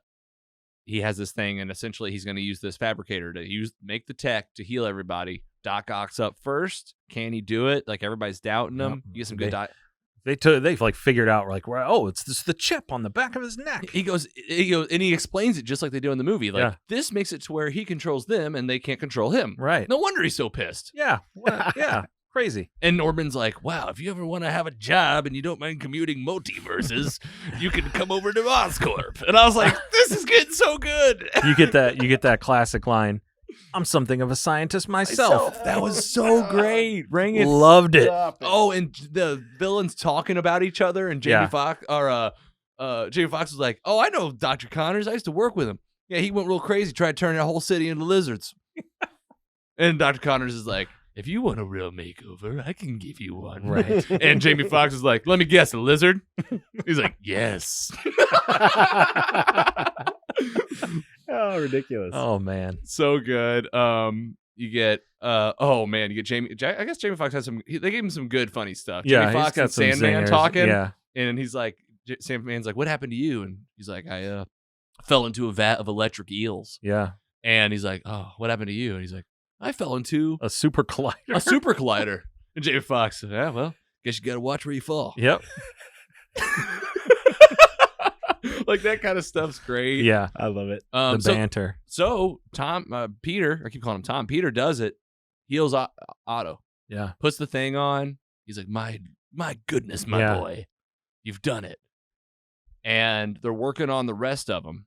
S3: he has this thing, and essentially he's going to use this fabricator to make the tech to heal everybody. Doc Ock's up first. Can he do it? Like everybody's doubting him. You get some good
S4: They've like figured out like, oh, it's this the chip on the back of his neck.
S3: He goes, and he explains it just like they do in the movie. Like,
S4: Yeah.
S3: this makes it to where he controls them and they can't control him.
S4: Right.
S3: No wonder he's so pissed.
S4: Yeah. Yeah. Crazy.
S3: And Norman's like, wow, if you ever want to have a job and you don't mind commuting multiverses, you can come over to Oscorp. And I was like, this is getting so good.
S4: You get that classic line. I'm something of a scientist myself.
S3: That was so great. Bring it.
S4: Loved it.
S3: Oh, and the villains talking about each other, and Jamie Foxx Jamie Foxx was like, "Oh, I know Dr. Connors. I used to work with him. Yeah, he went real crazy, tried to turn a whole city into lizards." And Dr. Connors is like, "If you want a real makeover, I can give you one."
S4: Right.
S3: And Jamie Foxx is like, "Let me guess, a lizard?" He's like, "Yes."
S2: Oh, ridiculous.
S4: Oh man.
S3: So good. You get you get Jamie. I guess Jamie Foxx has some. They gave him some good funny stuff.
S4: Yeah,
S3: Jamie
S4: he's
S3: Foxx
S4: got
S3: and
S4: some
S3: Sandman
S4: zingers.
S3: talking.
S4: Yeah.
S3: And he's like, Sandman's like, "What happened to you?" And he's like, "I fell into a vat of electric eels."
S4: Yeah.
S3: And he's like, "Oh, what happened to you?" And he's like, "I fell into
S4: A super collider.
S3: a super collider." And Jamie Foxx, "Yeah, well, guess you got to watch where you fall."
S4: Yep.
S3: Like that kind of stuff's great.
S4: Yeah.
S2: I love it.
S4: The banter.
S3: So Tom, Peter, I keep calling him Tom. Peter does it. Heals Otto.
S4: Yeah.
S3: Puts the thing on. He's like, my goodness, my boy, you've done it. And they're working on the rest of them.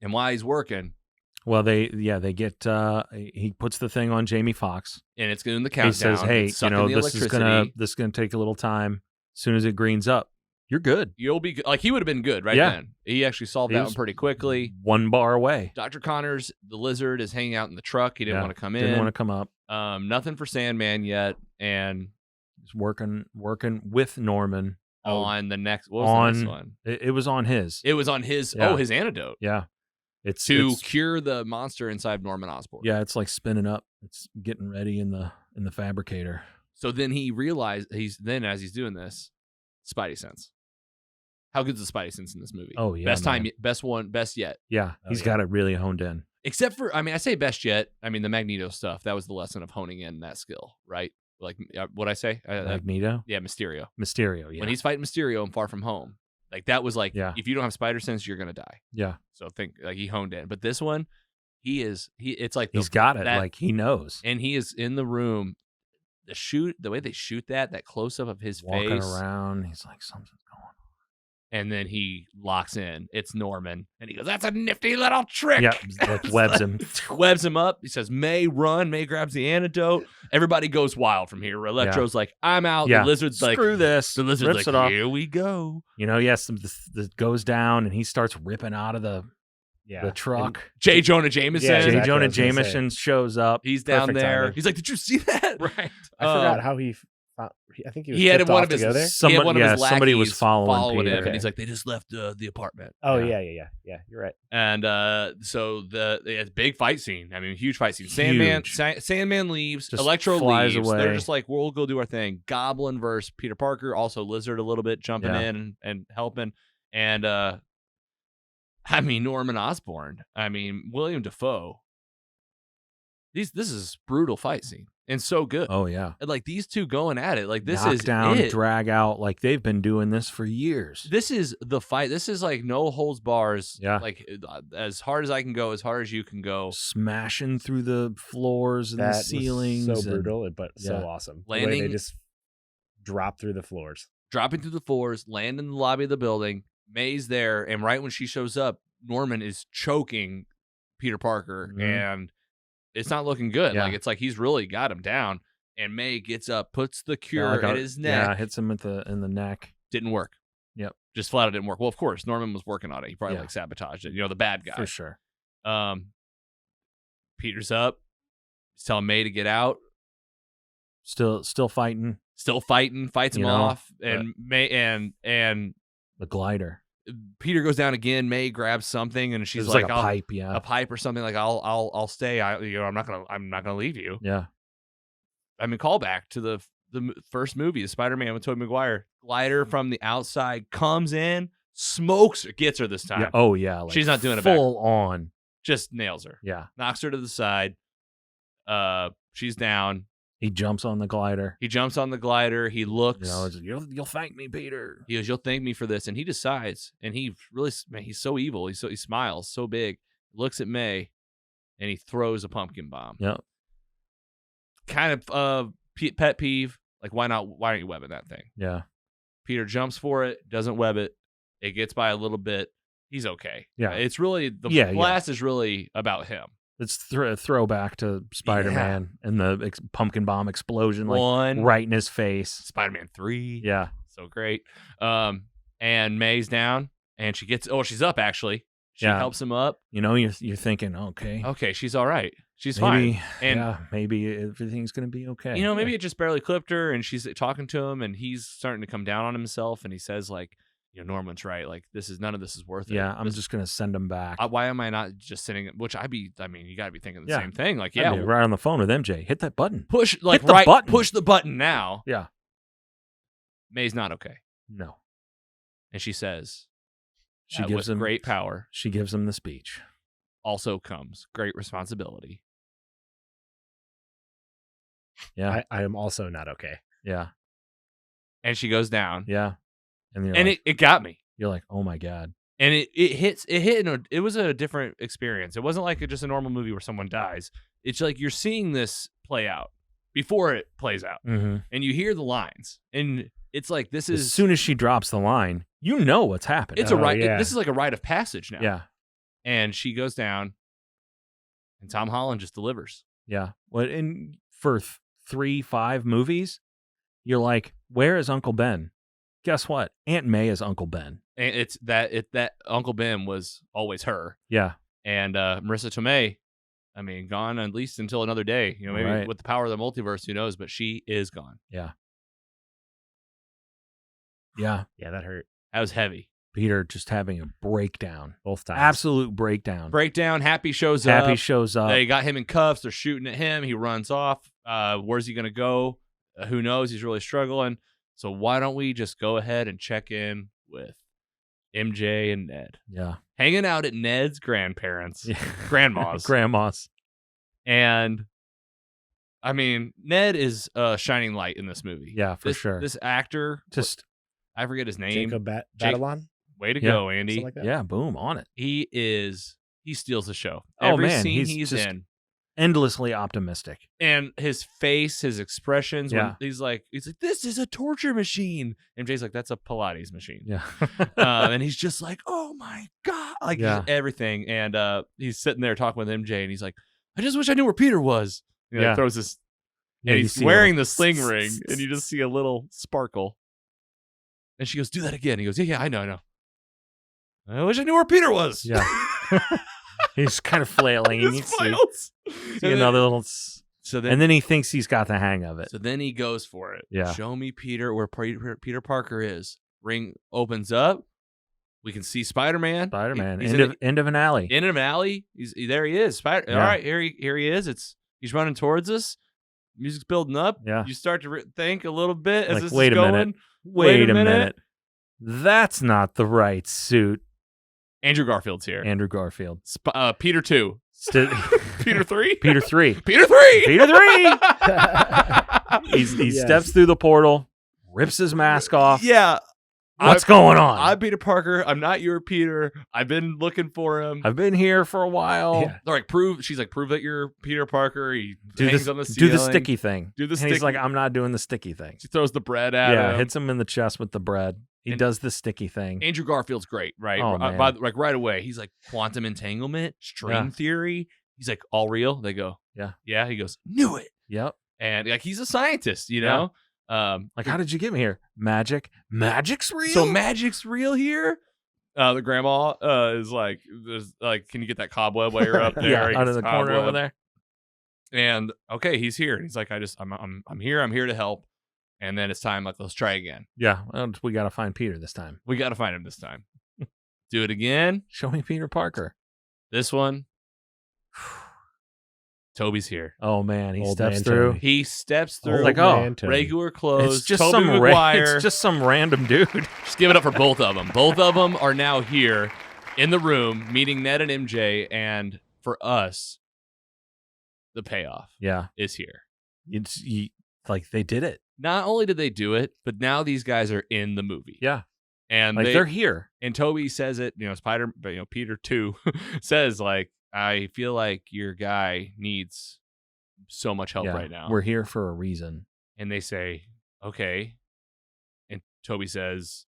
S3: And while he's working,
S4: Well, they get he puts the thing on Jamie Foxx.
S3: and it's in the countdown.
S4: He says, "Hey,
S3: it's sucking the
S4: this is
S3: electricity.
S4: gonna take a little time. As soon as it greens up, you're good.
S3: You'll be like, he would have been good right
S4: Yeah.
S3: then. He actually solved
S4: He
S3: that
S4: was
S3: one pretty quickly.
S4: 1 bar away.
S3: Dr. Connors, the lizard, is hanging out in the truck. He didn't
S4: Yeah.
S3: want to come in.
S4: Didn't want to come up.
S3: Nothing for Sandman yet. And
S4: He's working with Norman.
S3: on the next, what was the next one?
S4: It was on his.
S3: It was on his,
S4: Yeah.
S3: his antidote
S4: Yeah. It's
S3: to cure the monster inside Norman Osborn.
S4: Yeah, it's like spinning up. It's getting ready in the fabricator.
S3: So then he realized as he's doing this, Spidey sense. How good's the Spidey sense in this movie?
S4: Oh yeah.
S3: Best
S4: man.
S3: time, best one, best yet.
S4: Yeah, he's got it really honed in.
S3: Except for, I say best yet. I mean, the Magneto stuff. That was the lesson of honing in that skill, right? Like, what I say?
S4: Magneto?
S3: Yeah, Mysterio.
S4: Mysterio, yeah.
S3: When he's fighting Mysterio in Far From Home, like that was like,
S4: Yeah.
S3: if you don't have spider sense, you're gonna die.
S4: Yeah.
S3: So think like he honed in. But this one, it's like
S4: He's got it. Like he knows.
S3: and he is in the room. The way they shoot that close up of his
S4: Walking
S3: face,
S4: around, he's like, something's going on.
S3: and then he locks in. It's Norman, and he goes, "That's a nifty little trick."
S4: Yeah, like webs him.
S3: Webs him up. He says, "May run." May grabs the antidote. Everybody goes wild from here. Electro's like, "I'm out."
S4: Yeah.
S3: The lizard's like,
S4: Screw this.
S3: The lizard's
S4: Rips
S3: like,
S4: it off.
S3: "Here we go."
S4: Yes, the goes down and he starts ripping out of the truck.
S3: J. Jonah Jameson.
S2: Yeah,
S4: J.
S2: exactly,
S4: Jonah
S2: I was gonna
S4: Jameson shows up.
S3: He's down
S2: Perfect
S3: there.
S2: timing.
S3: He's like, "Did you see that?"
S4: Right.
S2: I forgot how he found, I think he was
S3: He had
S2: tipped
S3: one
S2: off
S3: of his
S2: to go there.
S3: he had one of his
S4: somebody was
S3: lackeys
S4: following
S3: him,
S4: Peter.
S3: and he's like, "They just left the apartment."
S2: Oh
S4: Yeah.
S2: yeah. You're right.
S3: And so it's a big fight scene. I mean, huge fight scene. Sandman Sandman leaves.
S4: Just
S3: Electro
S4: flies
S3: leaves.
S4: away.
S3: They're just like, we'll go do our thing. Goblin versus Peter Parker. Also Lizard a little bit jumping
S4: Yeah.
S3: in and helping. And Norman Osborn. William Dafoe. This is brutal fight scene and so good.
S4: Oh yeah.
S3: And like these two going at it. Like this
S4: Knock
S3: is
S4: down,
S3: it.
S4: drag out. Like they've been doing this for years.
S3: This is the fight. This is like no holds bars.
S4: Yeah.
S3: Like as hard as I can go, as hard as you can go.
S4: Smashing through the floors and
S2: That
S4: the
S2: was
S4: ceilings.
S2: so
S4: and-
S2: brutal, but so
S4: Yeah.
S2: awesome. The way
S3: Landing-
S2: they just drop through the floors.
S3: Dropping through the floors, land in the lobby of the building. May's there, and right when she shows up, Norman is choking Peter Parker,
S4: Mhm.
S3: and it's not looking good.
S4: Yeah.
S3: Like it's like he's really got him down. And May gets up, puts the
S4: Yeah,
S3: cure
S4: like
S3: at his neck.
S4: Yeah, hits him in the neck.
S3: Didn't work.
S4: Yep.
S3: Just flat out didn't work. Well, of course, Norman was working on it. He probably
S4: Yeah.
S3: like sabotaged it. The bad guy.
S4: For sure.
S3: Peter's up. He's telling May to get out.
S4: Still fighting.
S3: Still fighting, fights him
S4: You know,
S3: off, and May and
S4: The glider.
S3: Peter goes down again. May grabs something, and she's
S4: It was
S3: like,
S4: like a
S3: "I'll-
S4: pipe, yeah.
S3: a pipe or something." Like, "I'll stay. I'm not gonna leave you."
S4: Yeah.
S3: Call back to the first movie, the Spider-Man with Tobey Maguire. Glider from the outside comes in, smokes her, gets her this time.
S4: Yeah. Oh yeah. Like
S3: She's not doing it back.
S4: full on.
S3: Just nails her,
S4: Yeah.
S3: knocks her to the side. She's down.
S4: He jumps on the glider.
S3: He jumps on the glider. He looks.
S4: You'll thank me, Peter.
S3: He goes, "You'll thank me for this," and he decides. And he really, man, he's so evil. He smiles so big. Looks at May, and he throws a pumpkin bomb.
S4: Yep.
S3: Kind of pet peeve. Like, why not? Why aren't you webbing that thing?
S4: Yeah.
S3: Peter jumps for it, doesn't web it. It gets by a little bit. He's okay.
S4: Yeah.
S3: It's really the blast is really about him.
S4: It's a throwback to Spider-Man and the pumpkin bomb explosion, like right in his face.
S3: Spider-Man 3.
S4: Yeah.
S3: So great. And May's down, and she gets. Oh, she's up actually. She helps him up.
S4: You're thinking, okay,
S3: she's all right. She's fine. And
S4: maybe everything's gonna be okay.
S3: Maybe it just barely clipped her, and she's talking to him, and he's starting to come down on himself, and he says like, Norman's right. Like, none of this is worth it.
S4: Yeah, I'm just gonna send him back.
S3: Why am I not just sending it? Which you got to be thinking the same thing. Like,
S4: right on the phone with MJ. Hit that button.
S3: Push
S4: button.
S3: Push the button now.
S4: Yeah.
S3: May's not okay.
S4: No.
S3: And she says,
S4: she gives him
S3: great power.
S4: She gives him the speech.
S3: Also comes great responsibility.
S4: Yeah.
S2: I am also not okay.
S4: Yeah.
S3: And she goes down.
S4: Yeah. And
S3: it got me.
S4: You're like, oh my God.
S3: And it was a different experience. It wasn't like just a normal movie where someone dies. It's like you're seeing this play out before it plays out.
S4: Mm-hmm.
S3: And you hear the lines. And it's like, this is...
S4: As soon as she drops the line, you know what's happening.
S3: It's a rite. This is like a rite of passage now.
S4: Yeah.
S3: And she goes down, and Tom Holland just delivers.
S4: Yeah. Well, and for 3-5 movies, you're like, where is Uncle Ben? Guess what? Aunt May is Uncle Ben.
S3: And it's that Uncle Ben was always her.
S4: Yeah.
S3: And Marissa Tomei, gone at least until another day. Maybe with the power of the multiverse, who knows? But she is gone.
S4: Yeah. Yeah.
S2: Yeah, that hurt.
S3: That was heavy.
S4: Peter just having a breakdown.
S2: Both times.
S4: Absolute breakdown.
S3: Happy shows up.
S4: Happy shows up.
S3: They got him in cuffs. They're shooting at him. He runs off. Where's he going to go? Who knows? He's really struggling. So why don't we just go ahead and check in with MJ and Ned?
S4: Yeah.
S3: Hanging out at Ned's grandparents.
S4: Yeah.
S3: Grandma's.
S4: Grandma's.
S3: And, Ned is a shining light in this movie.
S4: Yeah, for sure.
S3: This actor, I forget his name.
S2: Jacob Batalon?
S3: Way to go, Andy.
S2: Like
S4: yeah, boom, on it.
S3: He steals the show.
S4: Every
S3: scene he's in.
S4: Endlessly optimistic.
S3: And his face, his expressions,
S4: yeah.
S3: when he's like, this is a torture machine. MJ's like, that's a Pilates machine.
S4: Yeah.
S3: And he's just like, oh my God. Like, everything. And he's sitting there talking with MJ, and he's like, I just wish I knew where Peter was. He throws this, and he's wearing the sling ring, and you just see a little sparkle. And she goes, do that again. He goes, yeah, I know. I wish I knew where Peter was.
S4: Yeah. He's kind of flailing.
S3: And
S4: see another little. And then he thinks he's got the hang of it.
S3: So then he goes for it.
S4: Yeah.
S3: Show me Peter where Peter Parker is. Ring opens up. We can see Spider-Man.
S4: End of an alley.
S3: End of an alley. There he is. All right, here he is. He's running towards us. Music's building up.
S4: Yeah.
S3: You start to think a little bit as this
S4: wait
S3: is
S4: a
S3: going.
S4: minute. Wait a minute. That's not the right suit.
S3: Andrew Garfield's here.
S4: Andrew Garfield.
S3: Peter 2. Peter 3?
S4: Peter 3.
S3: Peter 3!
S4: Peter 3! He steps through the portal, rips his mask off.
S3: Yeah.
S4: What's going on?
S3: I'm Peter Parker. I'm not your Peter. I've been looking for him.
S4: I've been here for a while.
S3: Yeah. They're like, prove that you're Peter Parker. He hangs on the ceiling.
S4: Do the sticky thing.
S3: And
S4: he's like, I'm not doing the sticky thing.
S3: She throws the bread at him.
S4: Yeah, hits him in the chest with the bread. He does the sticky thing.
S3: Andrew Garfield's great, right?
S4: Oh, man.
S3: Right away. He's like, quantum entanglement, string theory. He's like, all real? They go,
S4: yeah.
S3: Yeah. He goes, knew it.
S4: Yep.
S3: And like, he's a scientist, you know?
S4: Like, how did you get me here? Magic's real?
S3: So magic's real here? The grandma is like, can you get that cobweb while you're up there?
S4: Yeah, out of the corner over there.
S3: And okay, he's here. And he's like, I'm here. I'm here to help. And then it's time, like, let's try again.
S4: Yeah, we got to find Peter this time.
S3: We got to find him this time. Do it again.
S4: Show me Peter Parker.
S3: This one, Toby's here.
S4: Oh, man, he
S2: Old
S4: steps
S2: man
S4: through.
S2: Toby.
S3: He steps through.
S4: Like,
S3: regular clothes.
S4: It's just
S3: Toby Maguire.
S4: It's just some random dude.
S3: Just give it up for both of them. Both of them are now here in the room meeting Ned and MJ. And for us, the payoff
S4: is
S3: here.
S4: like they did it.
S3: Not only did they do it, but now these guys are in the movie.
S4: Yeah.
S3: And
S4: Like they're here.
S3: And Toby says it, Peter too says like, I feel like your guy needs so much help right now.
S4: We're here for a reason.
S3: And they say, okay. And Toby says,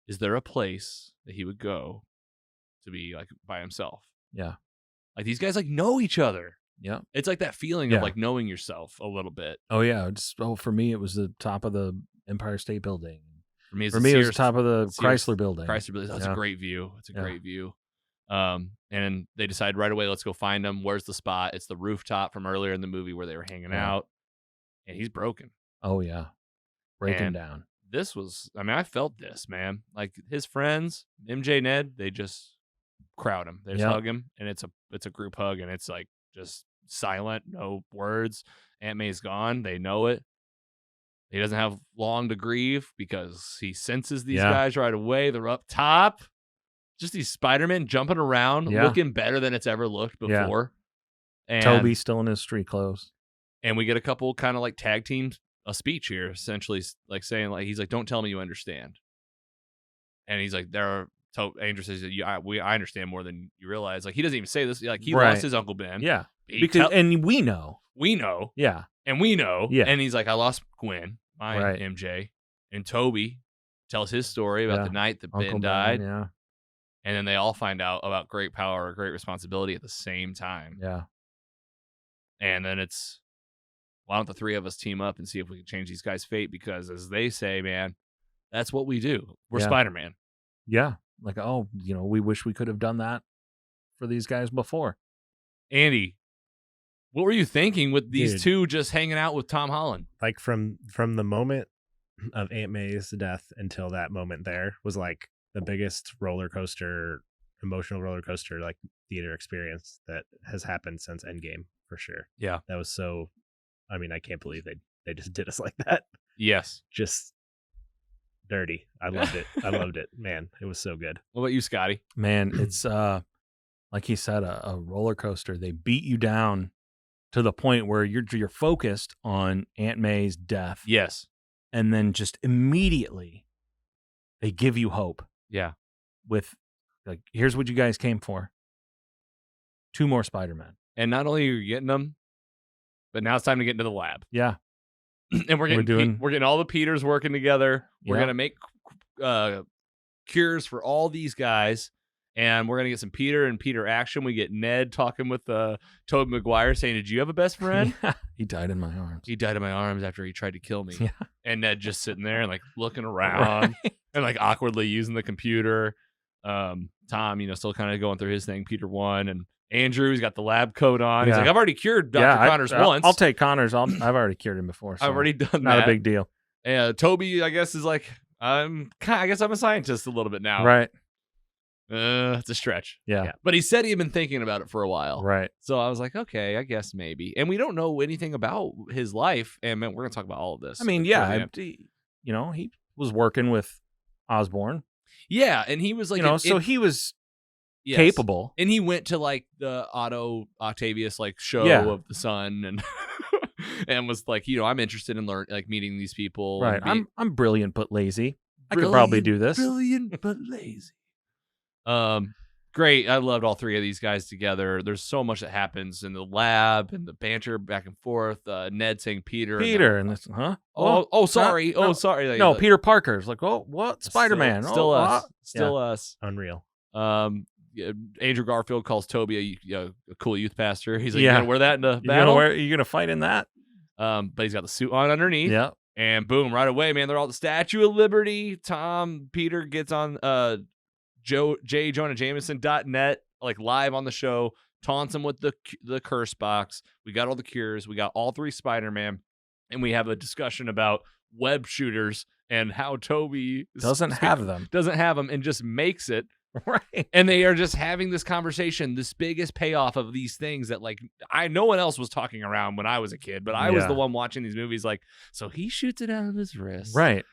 S3: is there a place that he would go to be like by himself?
S4: Yeah.
S3: Like these guys like know each other.
S4: Yeah.
S3: It's like that feeling of like knowing yourself a little bit.
S4: Oh yeah. For me, it was the top of the Empire State Building.
S3: For me,
S4: it was the top of the Chrysler Building.
S3: Chrysler Building. That's a great view. It's a great view. And they decide right away, let's go find him. Where's the spot? It's the rooftop from earlier in the movie where they were hanging out. And he's broken.
S4: Oh yeah. Breaking down.
S3: This was, I felt this, man. Like his friends, MJ, Ned, they just crowd him. They just hug him, and it's a group hug, and it's like just silent, no words. Aunt May's gone. They know it. He doesn't have long to grieve because he senses these guys right away. They're up top. Just these Spider-Men jumping around, looking better than it's ever looked before.
S4: Yeah. And Toby's still in his street clothes. And
S3: we get a couple kind of like tag teams, a speech here, essentially like saying like, he's like, don't tell me you understand. And he's like, Andrew says, I understand more than you realize. Like he doesn't even say this. Like he lost his Uncle Ben.
S4: Yeah. And we know.
S3: Yeah. And we know.
S4: Yeah.
S3: And he's like, I lost Gwen, my MJ. And Toby tells his story about the night that Ben died.
S4: Yeah.
S3: And then they all find out about great power or great responsibility at the same time.
S4: Yeah.
S3: And then it's, why don't the three of us team up and see if we can change these guys' fate? Because as they say, man, that's what we do. We're Spider-Man.
S4: Yeah. Like, we wish we could have done that for these guys before.
S3: Andy, what were you thinking with these two just hanging out with Tom Holland?
S2: Like from the moment of Aunt May's death until that moment there was like the biggest emotional roller coaster, like theater experience that has happened since Endgame for sure.
S3: Yeah.
S2: That was so, I can't believe they just did us like that.
S3: Yes.
S2: Just dirty. I loved it. I loved it. Man, it was so good.
S3: What about you, Scotty?
S4: Man, it's like he said, a roller coaster. They beat you down to the point where you're focused on Aunt May's death.
S3: Yes.
S4: And then just immediately they give you hope.
S3: Yeah.
S4: With like, here's what you guys came for. 2 more Spider-Men.
S3: And not only are you getting them, but now it's time to get into the lab.
S4: Yeah.
S3: And we're getting all the Peters working together. We're going to make cures for all these guys. And we're going to get some Peter and Peter action. We get Ned talking with Tobey Maguire saying, did you have a best friend?
S4: He died in my arms.
S3: He died in my arms after he tried to kill me.
S4: Yeah.
S3: And Ned just sitting there and like looking around and like awkwardly using the computer. Tom, still kind of going through his thing. Peter 1 and Andrew, he's got the lab coat on. He's like, I've already cured Dr. Connors once.
S4: I'll take Connors. I've already cured him before. So
S3: I've already done that.
S4: Not a big deal.
S3: Toby, I guess, is like, I guess I'm a scientist a little bit now.
S4: Right.
S3: It's a stretch.
S4: Yeah.
S3: But he said he'd been thinking about it for a while.
S4: Right.
S3: So I was like, okay, I guess maybe. And we don't know anything about his life. And man, we're going to talk about all of this.
S4: He was working with Osborn.
S3: Yeah. And he was like,
S4: so he was capable.
S3: And he went to like the Otto Octavius like show of the Sun and and was like, I'm interested in meeting these people.
S4: Right. I'm brilliant but lazy. I could probably do this.
S3: Brilliant but lazy. Great. I loved all three of these guys together. There's so much that happens in the lab and the banter back and forth. Ned saying Peter
S4: and this, huh?
S3: Sorry. Sorry.
S4: Like, no, Peter Parker's like, what? Spider-Man.
S3: Still us. Still us.
S2: Unreal.
S3: Andrew Garfield calls Toby a cool youth pastor. He's like, you gonna wear that in the battle?
S4: Are you gonna fight in that?
S3: But he's got the suit on underneath.
S4: Yeah.
S3: And boom, right away, man, they're all at the Statue of Liberty. Peter gets on JJonahJameson.net, like live on the show, taunts him with the curse box. We got all the cures. We got all 3 Spider-Man. And we have a discussion about web shooters and how Toby
S4: doesn't have them
S3: and just makes it.
S4: Right.
S3: And they are just having this conversation, this biggest payoff of these things that like no one else was talking around when I was a kid, but I was the one watching these movies like, so he shoots it out of his wrist.
S4: Right.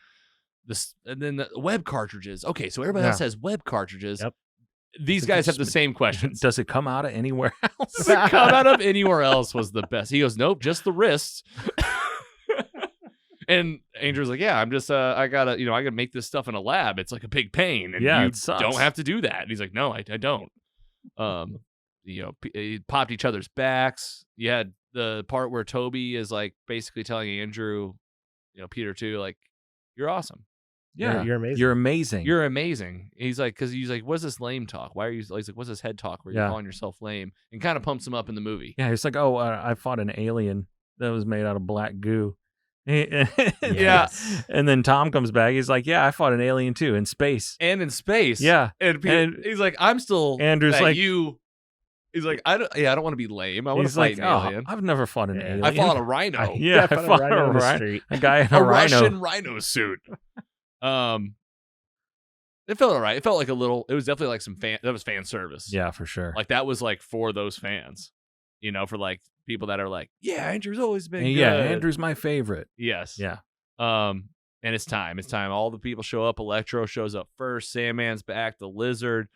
S3: And then the web cartridges. Okay, so everybody else has web cartridges.
S2: Yep.
S3: These guys have the same questions.
S4: Does it come out of anywhere else?
S3: Does it come out of anywhere else was the best. He goes, nope, just the wrists. And Andrew's like, yeah, I'm just, I gotta make this stuff in a lab. It's like a big pain. And
S4: Yeah,
S3: you
S4: it sucks.
S3: don't have to do that. And he's like, no, I don't. He popped each other's backs. You had the part where Toby is like basically telling Andrew, Peter too, like, you're awesome.
S4: Yeah,
S2: You're amazing.
S4: You're amazing.
S3: You're amazing. He's like, what's this lame talk? Why are you? He's like, what's this head talk where you're calling yourself lame? And kind of pumps him up in the movie.
S4: Yeah, it's like, oh, I fought an alien that was made out of black goo.
S3: Yeah.
S4: And then Tom comes back. He's like, yeah, I fought an alien too in space.
S3: And in space.
S4: Yeah.
S3: And, he's like, I'm still.
S4: Andrew's
S3: at
S4: like,
S3: you. He's like, I don't want to be lame. I want to fight an alien.
S4: I've never fought an alien.
S3: I fought a rhino.
S4: I fought a rhino. A guy in a rhino.
S3: Russian rhino suit. It felt all right. It felt like a little. It was definitely like that was fan service.
S4: Yeah, for sure.
S3: Like that was like for those fans, for like people that are like, yeah, Andrew's always been good.
S4: Yeah, Andrew's my favorite.
S3: Yes.
S4: Yeah.
S3: And it's time. It's time. All the people show up. Electro shows up first. Sandman's back. The Lizard.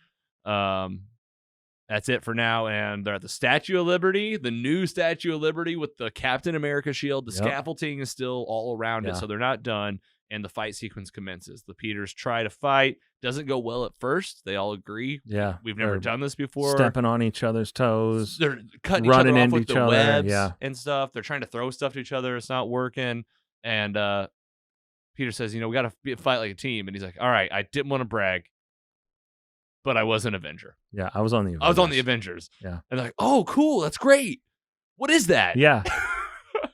S3: That's it for now. And they're at the Statue of Liberty, the new Statue of Liberty with the Captain America shield. The scaffolding is still all around it, so they're not done. And the fight sequence commences. The Peters try to fight. Doesn't go well at first. They all agree.
S4: Yeah.
S3: We've never done this before.
S4: Stepping on each other's toes.
S3: They're cutting
S4: running
S3: each other off
S4: into
S3: with
S4: each
S3: the
S4: other.
S3: webs and stuff. They're trying to throw stuff to each other. It's not working. And Peter says, we got to fight like a team. And he's like, all right, I didn't want to brag, but I was an Avenger.
S4: Yeah, I was on the Avengers.
S3: I was on the Avengers.
S4: Yeah.
S3: And they're like, oh, cool. That's great. What is that?
S4: Yeah.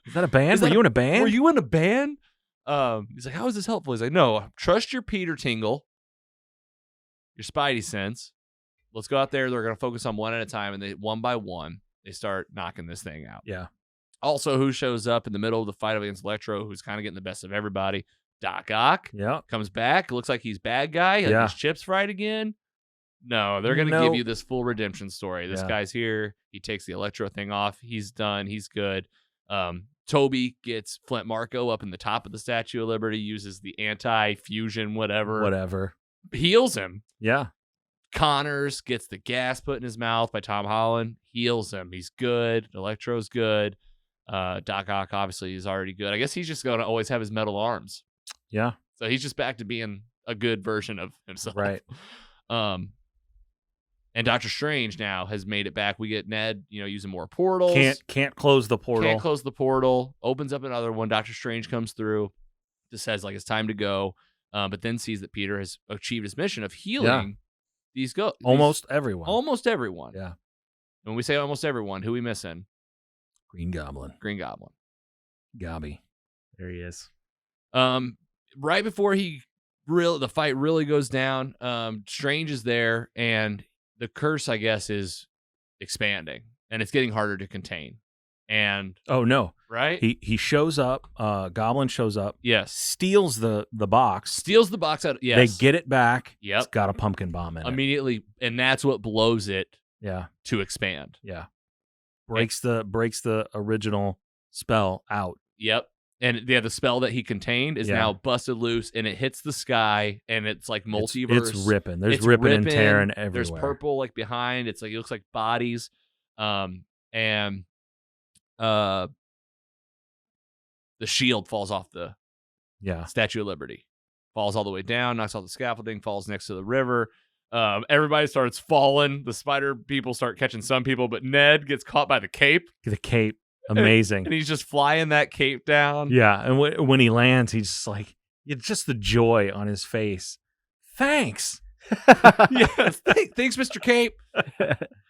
S4: Is that a band? Were you in a band?
S3: Were you in a band? He's like, how is this helpful? He's like, no, trust your Peter Tingle, your Spidey sense. Let's go out there. They're going to focus on one at a time. And one by one, they start knocking this thing out.
S4: Yeah.
S3: Also, who shows up in the middle of the fight against Electro, who's kind of getting the best of everybody? Doc Ock.
S4: Yeah.
S3: Comes back. Looks like he's bad guy. His chips fried again. No, they're going to give you this full redemption story. This guy's here. He takes the Electro thing off. He's done. He's good. Toby gets Flint Marco up in the top of the Statue of Liberty, uses the anti-fusion whatever. Heals him.
S4: Yeah.
S3: Connors gets the gas put in his mouth by Tom Holland. Heals him. He's good. Electro's good. Doc Ock obviously is already good. I guess he's just going to always have his metal arms.
S4: Yeah.
S3: So he's just back to being a good version of himself.
S4: Right.
S3: And Doctor Strange now has made it back. We get Ned, using more portals.
S4: Can't close the portal.
S3: Can't close the portal. Opens up another one. Doctor Strange comes through. Just says like it's time to go. But then sees that Peter has achieved his mission of healing
S4: almost everyone.
S3: Almost everyone.
S4: Yeah.
S3: When we say almost everyone, who we missing?
S4: Green Goblin. Gobby.
S2: There he is.
S3: Right before the fight really goes down, Strange is there, and the curse, I guess, is expanding, and it's getting harder to contain. And
S4: oh no,
S3: right?
S4: He shows up. Goblin shows up.
S3: Yes.
S4: Steals the box.
S3: Steals the box out. Yes.
S4: They get it back.
S3: Yep.
S4: It's got a pumpkin bomb in it
S3: immediately, and that's what blows it.
S4: Yeah.
S3: To expand.
S4: Yeah. Breaks the original spell out.
S3: Yep. And the spell that he contained is now busted loose, and it hits the sky, and it's like multiverse.
S4: It's ripping. There's ripping and tearing everywhere.
S3: There's purple like behind. It's like it looks like bodies. And the shield falls off the Statue of Liberty. Falls all the way down, knocks off the scaffolding, falls next to the river. Everybody starts falling. The spider people start catching some people, but Ned gets caught by the cape.
S4: The cape. Amazing.
S3: And he's just flying that cape down.
S4: Yeah. And when he lands, he's just like, just the joy on his face. Thanks.
S3: Yes. Thanks, Mr. Cape.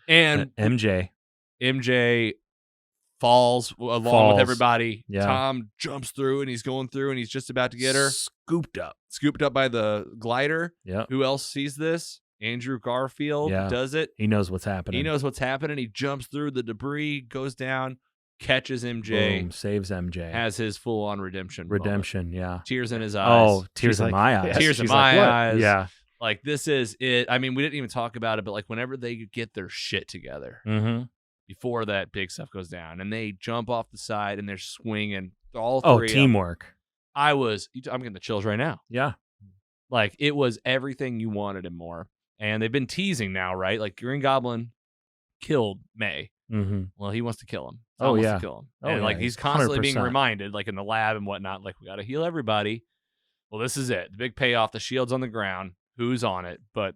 S3: And MJ falls along with everybody.
S4: Yeah.
S3: Tom jumps through, and he's going through, and he's just about to get her. Scooped up by the glider.
S4: Yeah.
S3: Who else sees this? Andrew Garfield does it.
S4: He knows what's happening.
S3: He jumps through the debris, goes down, catches MJ.
S4: Boom, saves MJ.
S3: Has his full-on redemption moment.
S4: Yeah.
S3: Tears in his eyes.
S4: Oh, tears in my eyes.
S3: Tears in my eyes.
S4: Yeah.
S3: Like, this is it. I mean, we didn't even talk about it, but like whenever they get their shit together, before that big stuff goes down, and they jump off the side and they're swinging all three.
S4: Oh, teamwork.
S3: I'm getting the chills right now.
S4: Yeah.
S3: Like, it was everything you wanted and more. And they've been teasing now, right? Like, Green Goblin killed May.
S4: Mm-hmm.
S3: Well, he wants to kill him.
S4: Oh,
S3: Wants
S4: yeah.
S3: to kill him.
S4: Oh,
S3: And
S4: yeah,
S3: like he's
S4: he's
S3: constantly being
S4: 100%.
S3: reminded, like in the lab and whatnot, like we got to heal everybody. Well, this is it. The big payoff. The shield's on the ground. Who's on it? But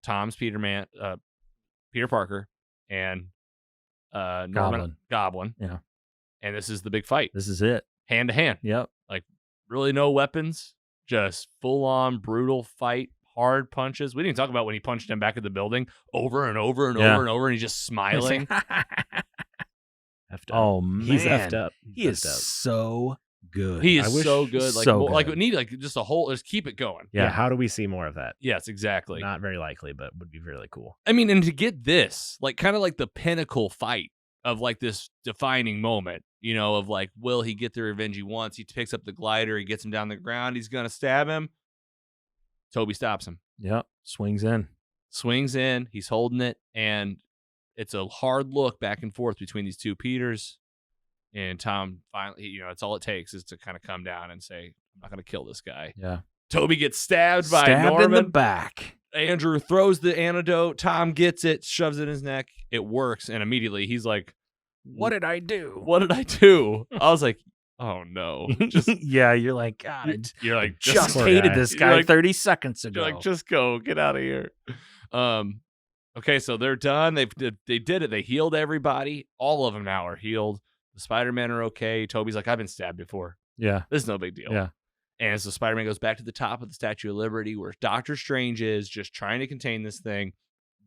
S3: Tom's Peter Parker, and Norman Goblin.
S4: Yeah.
S3: And this is the big fight.
S4: This is it.
S3: Hand to hand.
S4: Yep.
S3: Really no weapons. Just full on brutal fight. Hard punches. We didn't talk about when he punched him back at the building over and over and over and over, and he's just smiling.
S2: Effed up.
S4: Oh man,
S2: He's effed up.
S4: He is
S2: effed up.
S4: so good.
S3: He
S2: I
S3: is
S2: wish-
S3: so good. Like,
S4: so
S3: more, like we
S4: good.
S3: need like just a whole. Just keep it going.
S2: Yeah.
S4: Yeah.
S2: How do we see more of that?
S3: Yes, exactly.
S2: Not very likely, but would be really cool.
S3: I mean, and to get this, like, kind of like the pinnacle fight of like this defining moment, you know, of like, will he get the revenge he wants? He picks up the glider, he gets him down the ground, he's gonna stab him. Toby stops him,
S4: Yep. Swings in.
S3: swings in, he's holding it, and it's a hard look back and forth between these two Peters. And Tom finally, you know, it's all it takes is to kind of come down and say, I'm not gonna kill this guy.
S4: Yeah.
S3: Toby gets stabbed by
S4: Stabbed
S3: Norman.
S4: in the back.
S3: Andrew throws the antidote. Tom gets it, shoves it in his neck. It works, and immediately he's like,
S4: What did I do?
S3: "What did I do?" I was like, "Oh no!" Just
S4: yeah, you're like, God,
S3: you're like,
S4: just
S2: poor
S4: hated
S2: guy.
S4: this
S3: You're
S4: guy
S3: like-
S4: 30 seconds ago.
S3: you're like, just go, get out of here. Okay, so they're done. They did it. They healed everybody. All of them now are healed. The Spider-Man are okay. Toby's like, I've been stabbed before.
S4: yeah,
S3: This is no big deal.
S4: yeah,
S3: And so Spider-Man goes back to the top of the Statue of Liberty where Doctor Strange is just trying to contain this thing.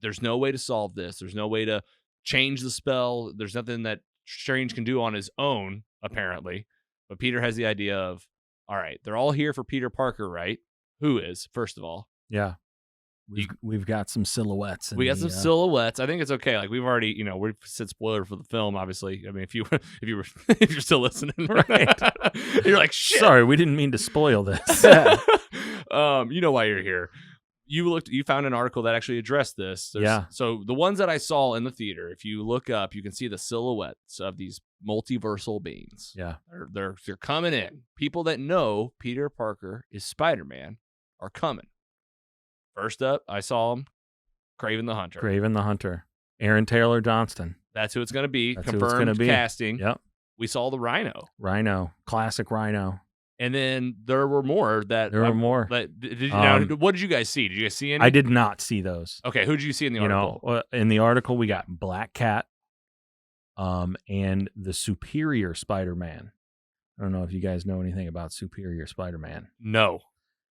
S3: There's no way to solve this. There's no way to change the spell. There's nothing that Strange can do on his own, apparently. But Peter has the idea of, all right, they're all here for Peter Parker, right? Who is, first of all?
S4: yeah. We've got some silhouettes.
S3: We got some silhouettes. I think it's okay. Like we've already, you know, we've said spoiler for the film, obviously. I mean, if you're still listening,
S4: Right.
S3: You're like, shit.
S4: Sorry, we didn't mean to spoil this.
S3: You know why you're here. You found an article that actually addressed this.
S4: Yeah.
S3: So the ones that I saw in the theater, if you look up, you can see the silhouettes of these multiversal beings.
S4: Yeah.
S3: They're coming in. People that know Peter Parker is Spider-Man are coming. First up, I saw him, Kraven the Hunter.
S4: Kraven the Hunter. Aaron Taylor Johnston.
S3: That's who it's going to be.
S4: That's who it's
S3: Confirmed
S4: gonna be.
S3: casting.
S4: Yep.
S3: We saw the Rhino.
S4: Rhino. Classic Rhino.
S3: And then there were more that
S4: There were more.
S3: Did you, now, what did you guys see? Did you guys see any?
S4: I did not see those.
S3: Okay, who did you see in the
S4: You
S3: article?
S4: know, in the article we got Black Cat, and the Superior Spider-Man. I don't know if you guys know anything about Superior Spider-Man.
S3: No.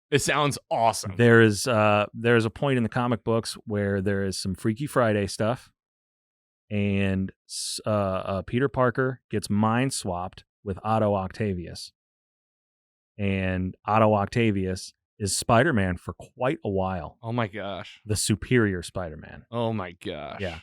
S3: It sounds awesome.
S4: There is a point in the comic books where there is some Freaky Friday stuff, and Peter Parker gets mind swapped with Otto Octavius, and Otto Octavius is Spider-Man for quite a while.
S3: Oh my gosh.
S4: The Superior Spider-Man.
S3: Oh my gosh.
S4: Yeah.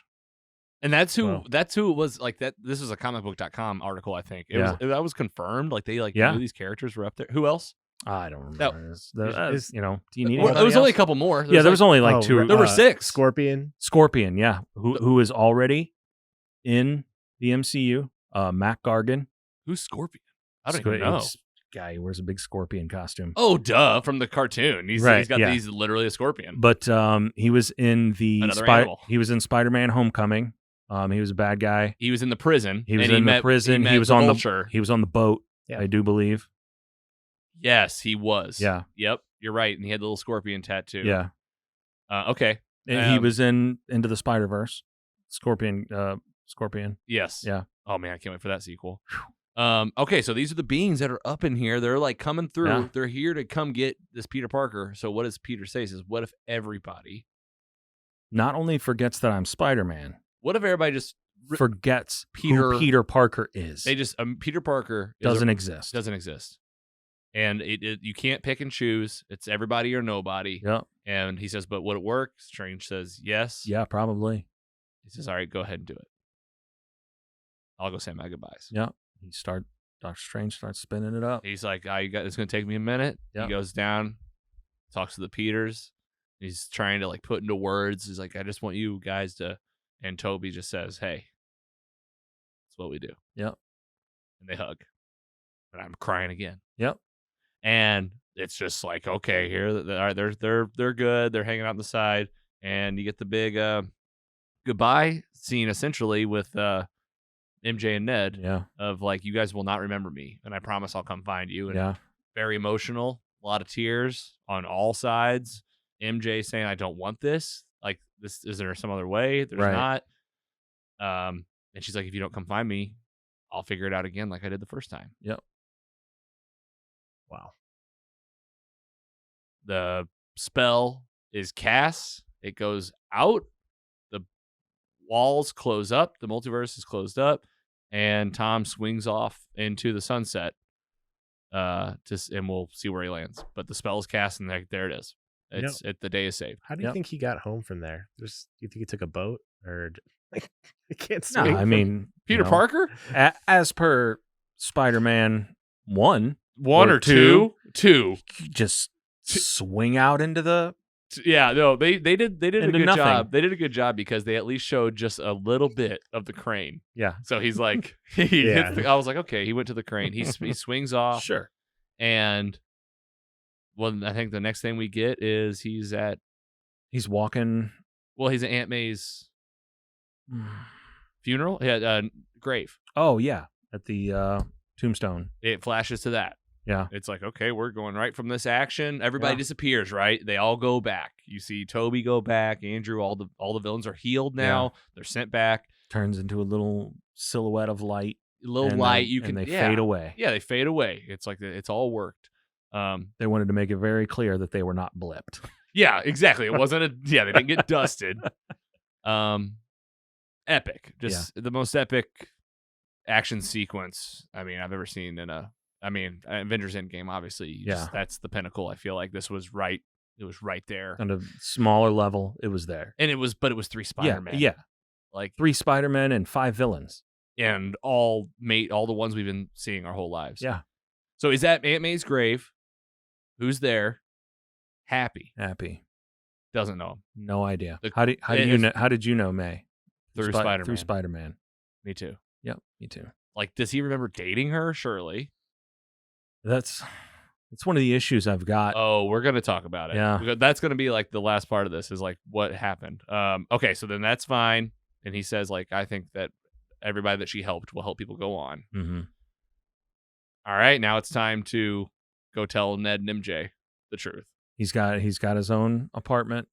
S3: And that's who
S4: Well-
S3: it was. Like that. This was a comicbook.com article, I think. That was confirmed. Like they
S4: Yeah.
S3: knew these characters were up there. Who else?
S4: I don't remember.
S2: is-
S4: You know, do you need
S3: Well,
S4: anybody
S3: there was only a
S4: else?
S3: couple more.
S4: Yeah, there was only like
S2: Oh,
S4: two.
S3: there were 6.
S2: Scorpion.
S4: Scorpion, yeah, who is already in the MCU. Matt Gargan.
S3: Who's Scorpion? I don't even know.
S4: It's guy who wears a big scorpion costume.
S3: Oh, duh! From the cartoon, he's
S4: Right,
S3: got
S4: yeah.
S3: he's literally a scorpion.
S4: But he was in the
S3: Another animal.
S4: he was in Spider-Man: Homecoming. He was a bad guy.
S3: He was in the prison.
S4: He was
S3: and
S4: in the prison. He was on
S3: Vulture.
S4: He was on the boat.
S2: Yeah.
S4: I do believe.
S3: Yes, he was.
S4: Yeah.
S3: Yep. You're right, and he had the little scorpion tattoo.
S4: Yeah.
S3: Okay.
S4: And he was in Into the Spider-Verse. Scorpion.
S3: Yes.
S4: Yeah.
S3: Oh man, I can't wait for that sequel. Okay, so these are the beings that are up in here. They're like coming through.
S4: Yeah.
S3: They're here to come get this Peter Parker. So what does Peter say? He says, what if everybody?
S4: Not only forgets that I'm Spider-Man,
S3: What if everybody just
S4: forgets
S3: Peter-
S4: who Peter Parker is.
S3: they just Peter Parker
S4: doesn't exist.
S3: doesn't exist, and you can't pick and choose. It's everybody or nobody.
S4: Yep.
S3: And he says, but would it work? Strange says yes.
S4: Yeah, probably.
S3: He says, all right, go ahead and do it. I'll go say my goodbyes.
S4: Yep. Doctor Strange starts spinning it up.
S3: He's like, it's going to take me a minute.
S4: Yep.
S3: He goes down, talks to the Peters. He's trying to like put into words. He's like, I just want you guys to, and Toby just says, hey, that's what we do.
S4: Yep.
S3: And they hug. And I'm crying again.
S4: Yep.
S3: And it's just like, okay, here, all right, they're good. They're hanging out on the side. And you get the big goodbye scene essentially with MJ and Ned
S4: Yeah.
S3: of like, you guys will not remember me, and I promise I'll come find you. And
S4: Yeah.
S3: very emotional, a lot of tears on all sides. MJ saying, I don't want this. Like, this, is there some other way? There's
S4: Right.
S3: not. And she's like, if you don't come find me, I'll figure it out again like I did the first time.
S4: Yep.
S2: Wow.
S3: The spell is cast. It goes out. The walls close up. The multiverse is closed up. And Tom swings off into the sunset. And we'll see where he lands. But the spell is cast, and there it is. The day is saved.
S2: How do you
S4: Yep.
S2: think he got home from there? Do you think he took a boat or like he can't
S4: No,
S2: swim?
S4: I mean,
S3: Peter Parker?
S4: as per Spider-Man 1,
S3: One or two? Two.
S4: you just swing out into the
S3: Yeah, no, they did a
S4: Into
S3: good
S4: nothing.
S3: job. They did a good job because they at least showed just a little bit of the crane.
S4: yeah.
S3: So he's like, I was like, okay, he went to the crane. He swings off,
S4: Sure.
S3: and I think the next thing we get is he's at
S4: He's
S3: Aunt May's funeral, grave.
S4: Oh yeah, at the tombstone.
S3: It flashes to that.
S4: Yeah.
S3: It's like, okay, we're going right from this action. Everybody
S4: Yeah.
S3: disappears, right? They all go back. You see Toby go back. Andrew, all the villains are healed now. They're sent back.
S4: Turns into a little silhouette of light.
S3: A little
S4: and
S3: light.
S4: then- and they fade away.
S3: Yeah, they fade away. It's like it's all worked.
S4: They wanted to make it very clear that they were not blipped.
S3: Yeah, exactly. It wasn't they didn't get dusted. Epic. Just the most epic action sequence I've ever seen in Avengers Endgame, obviously. That's the pinnacle. I feel like this was right. It was right there.
S4: On a smaller level, it was there.
S3: And it was 3 Spider-Man.
S4: Yeah.
S3: Like
S4: 3 Spider-Men and 5 villains.
S3: And all the ones we've been seeing our whole lives.
S4: Yeah.
S3: So is that Aunt May's grave? Who's there? Happy. Doesn't know him.
S4: No idea.
S3: The-
S4: How did you know May?
S3: Through Spider-Man.
S4: Through Spider-Man.
S3: Me too.
S4: Yep, me too.
S3: Like, does he remember dating her? Surely.
S4: That's one of the issues I've got.
S3: Oh, we're gonna talk about it.
S4: Yeah.
S3: That's gonna be like the last part of this is like what happened. Okay, so then that's fine. And he says, like, I think that everybody that she helped will help people go on.
S4: Mm-hmm.
S3: All right, now it's time to go tell Ned and MJ the truth.
S4: He's got his own apartment.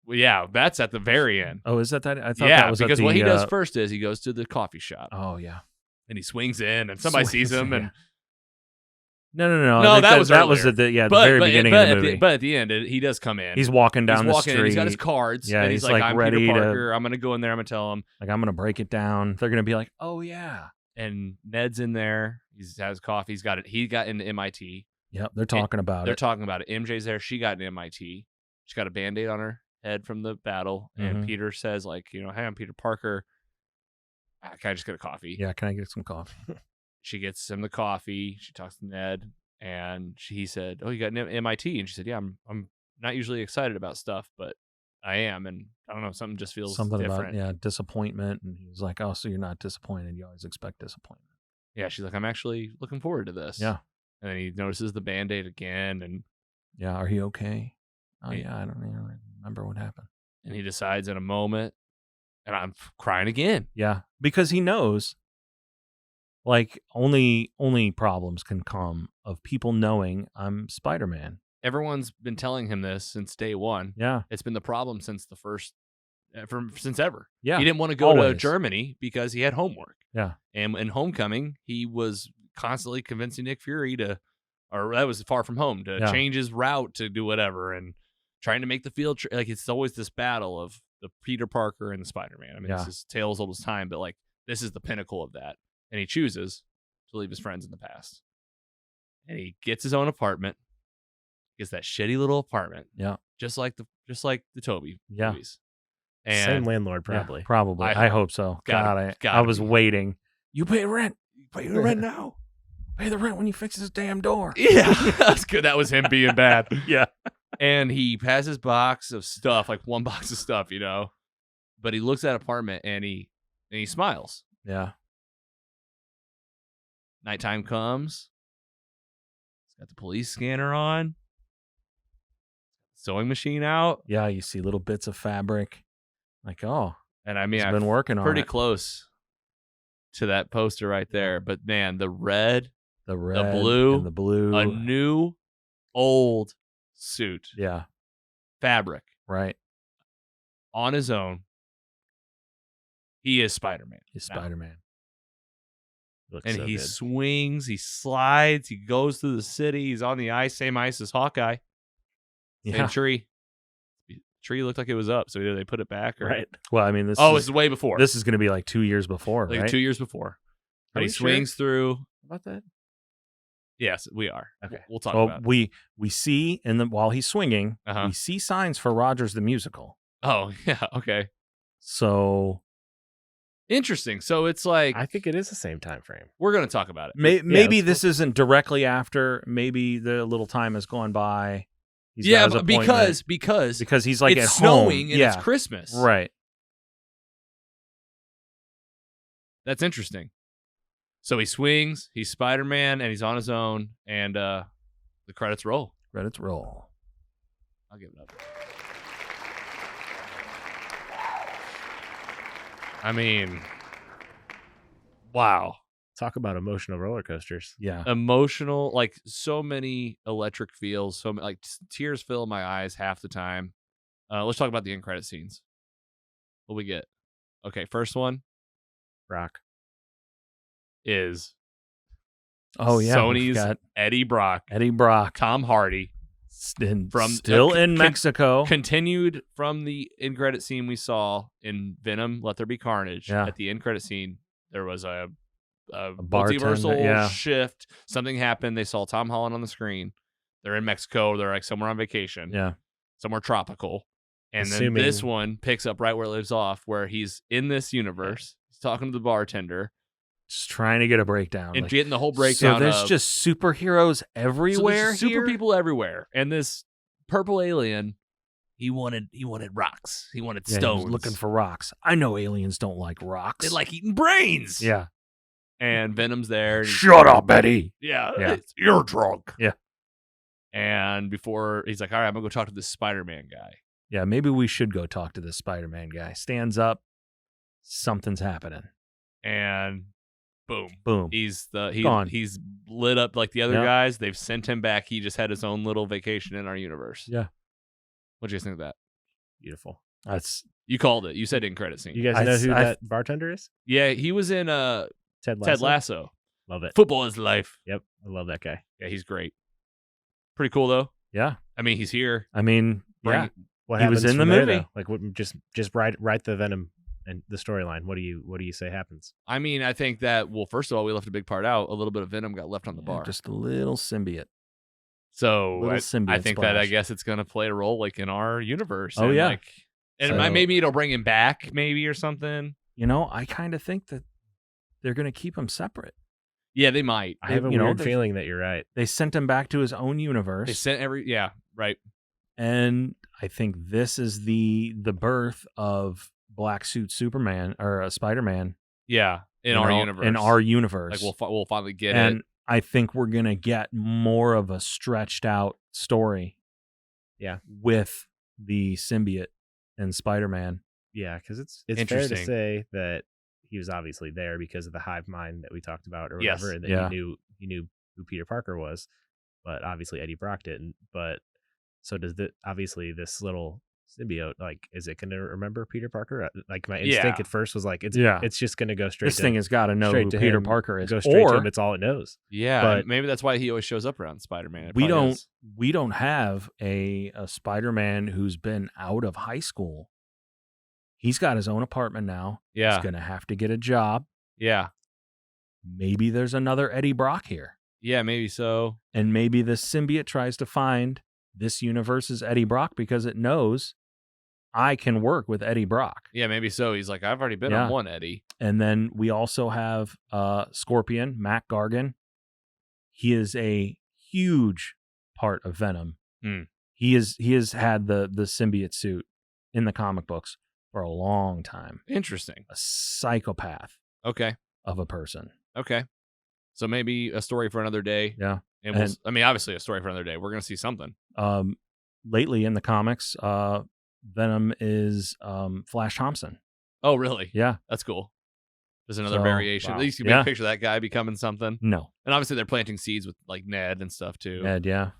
S3: Well, yeah, that's at the very end.
S4: Oh, is that? I thought
S3: Yeah,
S4: that was
S3: because
S4: at the,
S3: what he does first is he goes to the coffee shop
S4: Oh yeah.
S3: and he swings in, and somebody sees him, and
S4: No.
S3: No,
S4: I think
S3: that was
S4: that was
S3: earlier.
S4: at the very beginning of the movie.
S3: But at the end, he does come in.
S4: He's walking down the street.
S3: And he's got his cards.
S4: Yeah,
S3: and he's
S4: he's,
S3: like,
S4: like,
S3: I'm
S4: ready
S3: Peter
S4: to-
S3: Parker. I'm gonna go in there. I'm gonna tell him.
S4: Like, I'm gonna break it down. They're gonna be like, oh yeah.
S3: And Ned's in there. He has coffee. He's got it. He got into MIT.
S4: Yep, they're talking about
S3: They're
S4: it.
S3: talking about it. MJ's there. She got into MIT. She's got a Band-Aid on her head from the battle. And
S4: Mhm.
S3: Peter says, like, hey, I'm Peter Parker. Can I just get a coffee?
S4: Yeah, can I get some coffee?
S3: She gets him the coffee. She talks to Ned, and he said, "Oh, you got an MIT?" And she said, "Yeah, I'm not usually excited about stuff, but I am." And I don't know, something just feels
S4: Something
S3: different.
S4: about disappointment, and he was like, "Oh, so you're not disappointed? You always expect disappointment."
S3: Yeah, she's like, "I'm actually looking forward to this."
S4: Yeah.
S3: And then he notices the Band-Aid again, and
S4: Yeah, are you okay? Oh
S3: Yeah.
S4: yeah, I don't even remember what happened.
S3: he decides in a moment, and I'm crying again.
S4: Yeah, because he knows, like, only problems can come of people knowing I'm Spider-Man.
S3: Everyone's been telling him this since day one.
S4: Yeah,
S3: It's been the problem since the first, since ever.
S4: yeah.
S3: He didn't want to go to
S4: always.
S3: Germany because he had homework.
S4: Yeah.
S3: And in Homecoming, he was constantly convincing Nick Fury or that was Far From Home, to
S4: Yeah.
S3: change his route to do whatever, and trying to make the field trip. Like, it's always this battle of the Peter Parker and the Spider-Man. I mean,
S4: Yeah.
S3: this is tales old as time, but like, this is the pinnacle of that. And he chooses to leave his friends in the past. And he gets his own apartment. Gets that shitty little apartment.
S4: Yeah.
S3: Just like the Toby
S4: Yeah.
S3: movies.
S2: Same
S3: And
S2: landlord,
S4: Yeah,
S2: probably.
S3: I
S4: I hope so.
S3: Gotta
S4: God, I was
S3: be.
S4: waiting. You pay rent.
S3: pay the rent now.
S4: Pay the rent when you fix this damn door.
S3: Yeah, that's good. That was him being bad.
S4: Yeah.
S3: And he has his box of stuff, like one box of stuff, But he looks at that apartment and he smiles.
S4: Yeah.
S3: Nighttime comes. He's got the police scanner on. Sewing machine out.
S4: Yeah, you see little bits of fabric. Like, oh,
S3: And I mean,
S4: he's
S3: I've
S4: been working on
S3: pretty
S4: it.
S3: close to that poster right there. But man, the red,
S4: the red,
S3: blue,
S4: and the blue,
S3: a new, old suit, fabric,
S4: right?
S3: on his own. He is Spider-Man.
S4: He's
S3: now.
S4: Spider-Man.
S2: Looks
S3: And
S2: so
S3: he
S2: good.
S3: swings, he slides, he goes through the city. He's on the ice, same ice as Hawkeye. Same
S4: Yeah.
S3: tree. Tree looked like it was up, so either they put it back or
S2: Right.
S4: Well, I mean, this
S3: Oh,
S4: is
S3: it's way before.
S4: this is going to be like 2 years before,
S3: like
S4: right?
S3: 2 years before. But
S2: Are
S3: he
S2: we sure
S3: swings through.
S2: about that?
S3: Yes, we are.
S2: Okay.
S3: We'll talk
S4: Well,
S3: about it.
S4: we see while he's swinging,
S3: Uh-huh.
S4: we see signs for Rogers the Musical.
S3: Oh, yeah, okay.
S4: So
S3: Interesting. So it's like
S2: I think it is the same time frame.
S3: we're going to talk about it.
S4: maybe
S2: let's
S4: this isn't directly after. Maybe the little time has gone by. He's got
S3: Yeah,
S4: his
S3: but
S4: appointment
S3: because
S4: he's like
S3: it's
S4: at
S3: snowing
S4: home.
S3: and
S4: yeah,
S3: it's Christmas.
S4: right.
S3: That's interesting. So he swings, he's Spider-Man, and he's on his own, and the credits roll.
S4: Credits roll.
S3: I'll give it up. I mean, wow.
S2: Talk about emotional roller coasters.
S4: Yeah.
S3: Emotional, like so many electric feels, so like tears fill my eyes half the time. Let's talk about the end credit scenes. What we get? Okay, first one
S2: Rock.
S3: is
S4: Oh yeah. we've
S3: Sony's
S4: got
S3: Eddie Brock,
S4: Eddie Brock
S3: Tom Hardy,
S4: from
S3: still
S4: still in Mexico.
S3: continued from the end credit scene we saw in Venom: Let There Be Carnage.
S4: Yeah.
S3: At the end credit scene, there was a
S4: bartender,
S3: multiversal
S4: yeah.
S3: shift. Something happened. They saw Tom Holland on the screen. They're in Mexico. They're like somewhere on vacation.
S4: Yeah.
S3: Somewhere tropical. And
S2: Assuming-
S3: then this one picks up right where it leaves off, where he's in this universe. He's talking to the bartender
S4: Just trying to get a breakdown.
S3: and
S4: like,
S3: getting the whole breakdown.
S4: so there's
S3: of,
S4: just superheroes everywhere
S3: so super
S4: here?
S3: people everywhere, and this purple alien. He wanted rocks. He wanted
S4: Yeah, he
S3: stones.
S4: was looking for rocks. I know aliens don't like rocks.
S3: They like eating brains.
S4: Yeah.
S3: And Venom's there. And he's-
S4: Shut up, Eddie.
S3: Yeah.
S4: Yeah.
S3: You're drunk.
S4: Yeah.
S3: And before he's like, all right, I'm gonna go talk to this Spider-Man guy.
S4: Yeah, maybe we should go talk to this Spider-Man guy. Stands up. Something's happening.
S3: And boom.
S4: Boom.
S3: He's
S4: Gone.
S3: he's lit up like the other
S4: Yeah.
S3: guys. They've sent him back. He just had his own little vacation in our universe.
S4: Yeah.
S3: What do you guys think of that?
S2: Beautiful.
S4: That's
S3: You called it. You said in credit scene.
S2: You guys
S4: I-
S2: know who
S4: I-
S2: that bartender is?
S3: Yeah, he was in
S2: Ted Lasso.
S3: Ted Lasso.
S2: Love it.
S3: Football is life.
S2: Yep. I love that guy.
S3: Yeah, he's great. Pretty cool though.
S4: yeah.
S3: I mean, he's here.
S4: I mean, yeah.
S2: What
S4: He was
S2: happens
S4: in the
S2: from there,
S4: movie.
S2: though? Like, what, just write the Venom and the storyline. What do you say happens?
S3: I mean, I think that, well, first of all, we left a big part out. A little bit of Venom got left on the bar.
S4: Just a little symbiote.
S3: So
S4: little
S3: I
S4: symbiote
S3: think that I
S4: splash.
S3: guess it's going to play a role like in our universe.
S4: Oh,
S3: and,
S4: yeah.
S3: Like, and
S4: So-
S3: maybe it'll bring him back maybe or something.
S4: You know, I kind of think that they're going to keep him separate.
S3: Yeah, they might.
S2: I have a
S4: you know,
S2: weird
S4: they-
S2: feeling that you're right.
S4: They sent him back to his own universe.
S3: They sent yeah, right.
S4: And I think this is the birth of Black Suit Superman or Spider-Man
S3: Yeah, in our universe.
S4: In our universe.
S3: Like we'll finally get
S4: and
S3: it.
S4: I think we're gonna get more of a stretched out story.
S2: Yeah.
S4: With the symbiote and Spider-Man.
S2: Yeah, because it's fair to
S3: Interesting.
S2: say that he was obviously there because of the hive mind that we talked about or
S3: Yes.
S2: whatever, and that
S4: Yeah.
S2: he knew who Peter Parker was, but obviously Eddie Brock didn't. But so does obviously this little symbiote, like, is it going to remember Peter Parker? Like, my instinct
S3: Yeah.
S2: at first was like,
S4: Yeah.
S2: it's just going to go straight.
S4: This thing has got to know
S2: straight
S4: who
S2: to
S4: Peter
S2: him,
S4: Parker is.
S2: Go straight to
S4: Or
S2: him. It's all it knows.
S3: Yeah,
S2: but-
S3: maybe that's why he always shows up around Spider-Man. It
S4: we
S3: probably
S4: don't
S3: is.
S4: we don't have a Spider-Man who's been out of high school. He's got his own apartment now.
S3: Yeah,
S4: He's gonna have to get a job.
S3: yeah,
S4: Maybe there's another Eddie Brock here.
S3: yeah. Maybe so.
S4: And maybe this symbiote tries to find this universe's Eddie Brock because it knows I can work with Eddie Brock.
S3: Yeah, maybe so. He's like, I've already been
S4: Yeah.
S3: on one Eddie.
S4: And then we also have Scorpion, Mac Gargan. He is a huge part of Venom.
S3: Hmm.
S4: He has had the symbiote suit in the comic books for a long time.
S3: Interesting.
S4: A psychopath
S3: Okay,
S4: of a person.
S3: okay. So maybe a story for another day.
S4: Yeah.
S3: And we'll,
S4: And-
S3: I mean, obviously, a story for another day. We're gonna see something.
S4: Lately in the comics, Venom is Flash Thompson.
S3: Oh, really?
S4: Yeah.
S3: That's cool. There's another
S4: So,
S3: variation.
S2: wow.
S3: At least you
S4: Yeah.
S3: make a picture of that guy becoming something.
S4: No.
S3: And obviously they're planting seeds with like Ned and stuff too.
S4: Ned, yeah.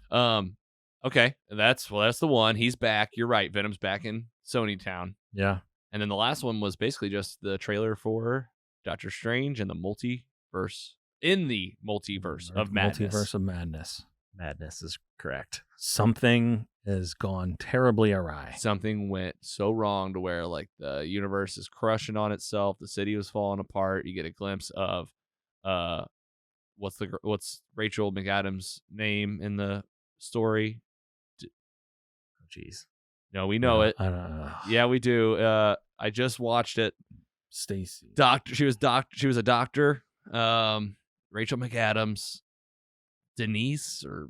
S3: Okay. That's the one. He's back. You're right. Venom's back in Sony Town.
S4: Yeah.
S3: And then the last one was basically just the trailer for Doctor Strange and the multiverse in the multiverse of madness.
S4: Multiverse of madness.
S2: Madness is correct.
S4: Something has gone terribly awry.
S3: Something went so wrong to where like the universe is crushing on itself. The city was falling apart. You get a glimpse of what's Rachel McAdams' name in the story?
S2: Oh, jeez.
S3: No, we know it.
S4: I don't know.
S3: Yeah, we do. I just watched it.
S4: Stacy.
S3: She was a doctor. Rachel McAdams, Denise, or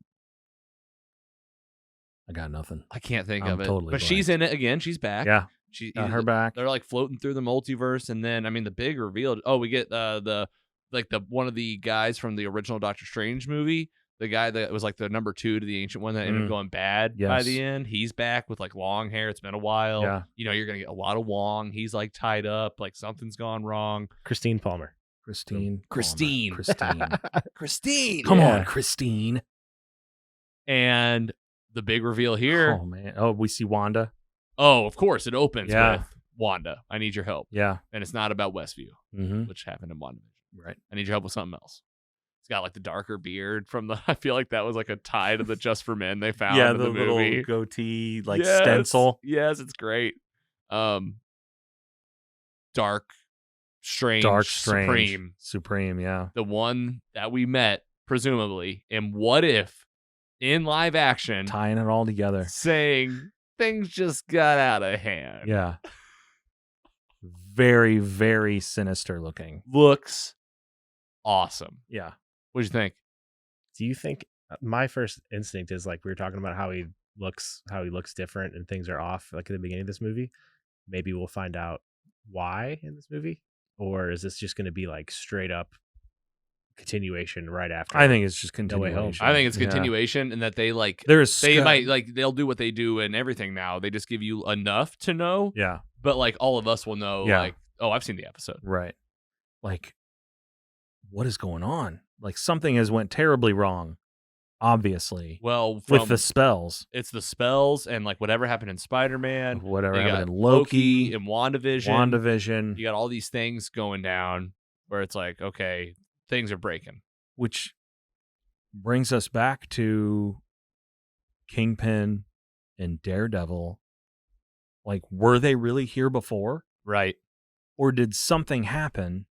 S4: I got nothing.
S3: I can't think
S4: I'm
S3: of it.
S4: totally
S3: but she's in it again. She's back.
S4: Yeah.
S3: She
S4: Got her back.
S3: They're like floating through the multiverse, and then I mean the big reveal. Oh, we get the one of the guys from the original Doctor Strange movie. The guy that was like the number 2 to the ancient one that ended up going bad by
S4: Yes.
S3: the end. He's back with like long hair. It's been a while.
S4: Yeah.
S3: You know, you're gonna get a lot of Wong. He's like tied up. Like something's gone wrong.
S2: Christine Palmer.
S4: Christine.
S3: Christine.
S4: Christine.
S3: Christine.
S4: Come
S2: Yeah.
S4: on, Christine.
S3: And the big reveal here.
S4: Oh, man. Oh, we see Wanda.
S3: Oh, of course. It opens
S4: Yeah.
S3: with Wanda. I need your help.
S4: Yeah.
S3: And it's not about Westview,
S4: Mm-hmm.
S3: which happened in WandaVision.
S4: Right.
S3: I need your help with something else. It's got like the darker beard from the. I feel like that was like a tie to the Just for Men they found in the
S4: little
S3: movie.
S4: goatee, like
S3: Yes.
S4: stencil.
S3: Yes, it's great. Dark Strange.
S4: Dark Strange.
S3: Supreme.
S4: Supreme, yeah.
S3: The one that we met, presumably, in What If, in live action,
S4: Tying it all together.
S3: saying things just got out of hand.
S4: Yeah. Very, very sinister looking.
S3: Looks awesome.
S4: Yeah.
S3: What'd you think?
S2: Do you think my first instinct is like we were talking about how he looks different and things are off like at the beginning of this movie? Maybe we'll find out why in this movie, or is this just going to be like straight up continuation right after?
S4: I think it's just
S2: No Way Home.
S4: continuation.
S3: I think it's
S4: Yeah.
S3: continuation, and that they like
S4: There's
S3: they might like they'll do what they do in everything now. They just give you enough to know,
S4: Yeah.
S3: but like all of us will know.
S4: Yeah.
S3: Like, oh, I've seen the episode.
S4: Right. Like, what is going on? Like something has went terribly wrong, obviously,
S3: Well,
S4: with the spells.
S3: it's the spells and like whatever happened in Spider-Man,
S4: Whatever
S3: you
S4: happened
S3: got
S4: in Loki,
S3: and WandaVision.
S4: WandaVision,
S3: You got all these things going down where it's like, okay, things are breaking.
S4: which brings us back to Kingpin and Daredevil. Like, were they really here before?
S3: Right.
S4: Or did something happen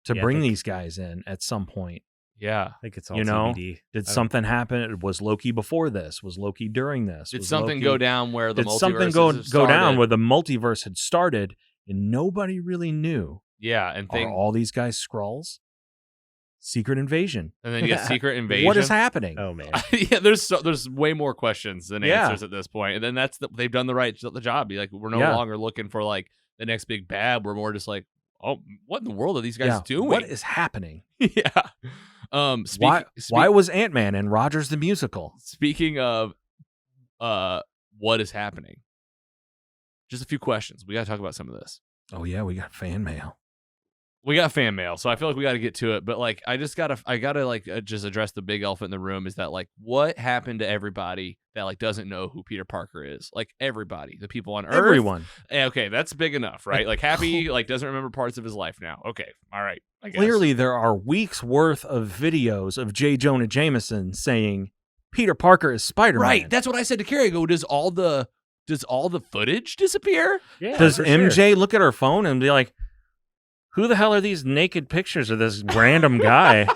S4: to
S2: Yeah, I
S4: bring
S2: think-
S4: these guys in at some point?
S3: Yeah.
S2: I think it's all
S4: You know,
S2: TBD.
S4: Did
S2: I don't-
S4: something happen? Was Loki before this? Was Loki during this?
S3: Did
S4: Was
S3: something
S4: Loki-
S3: go down where the
S4: Did
S3: multiverse
S4: something go down where the multiverse had started and nobody really knew?
S3: Yeah, and
S4: Are all these guys Skrulls? Secret invasion.
S3: and then you get Secret Invasion.
S4: What is happening?
S2: Oh man.
S3: Yeah, there's way more questions than
S4: Yeah.
S3: answers at this point. And then they've done the job. Like we're no
S4: Yeah.
S3: longer looking for like the next big bad. We're more just like, oh, what in the world are these guys
S4: Yeah,
S3: doing?
S4: what is happening?
S3: yeah.
S4: Why was Ant-Man in Rogers the Musical?
S3: Speaking of what is happening, just a few questions. We got to talk about some of this.
S4: Oh yeah, we got fan mail.
S3: We got fan mail, so I feel like we got to get to it. But like, I gotta like just address the big elephant in the room. Is that like what happened to everybody that like doesn't know who Peter Parker is? Like everybody, the people on Earth,
S4: Everyone.
S3: Okay, that's big enough, right? Like Happy like doesn't remember parts of his life now. Okay, all right. I guess.
S4: Clearly, there are weeks worth of videos of J. Jonah Jameson saying Peter Parker is Spider-Man.
S3: right. That's what I said to Carrie. I go, does all the footage disappear?
S2: Yeah,
S4: Does
S2: for
S4: MJ
S2: sure.
S4: look at her phone and be like, who the hell are these naked pictures of this random guy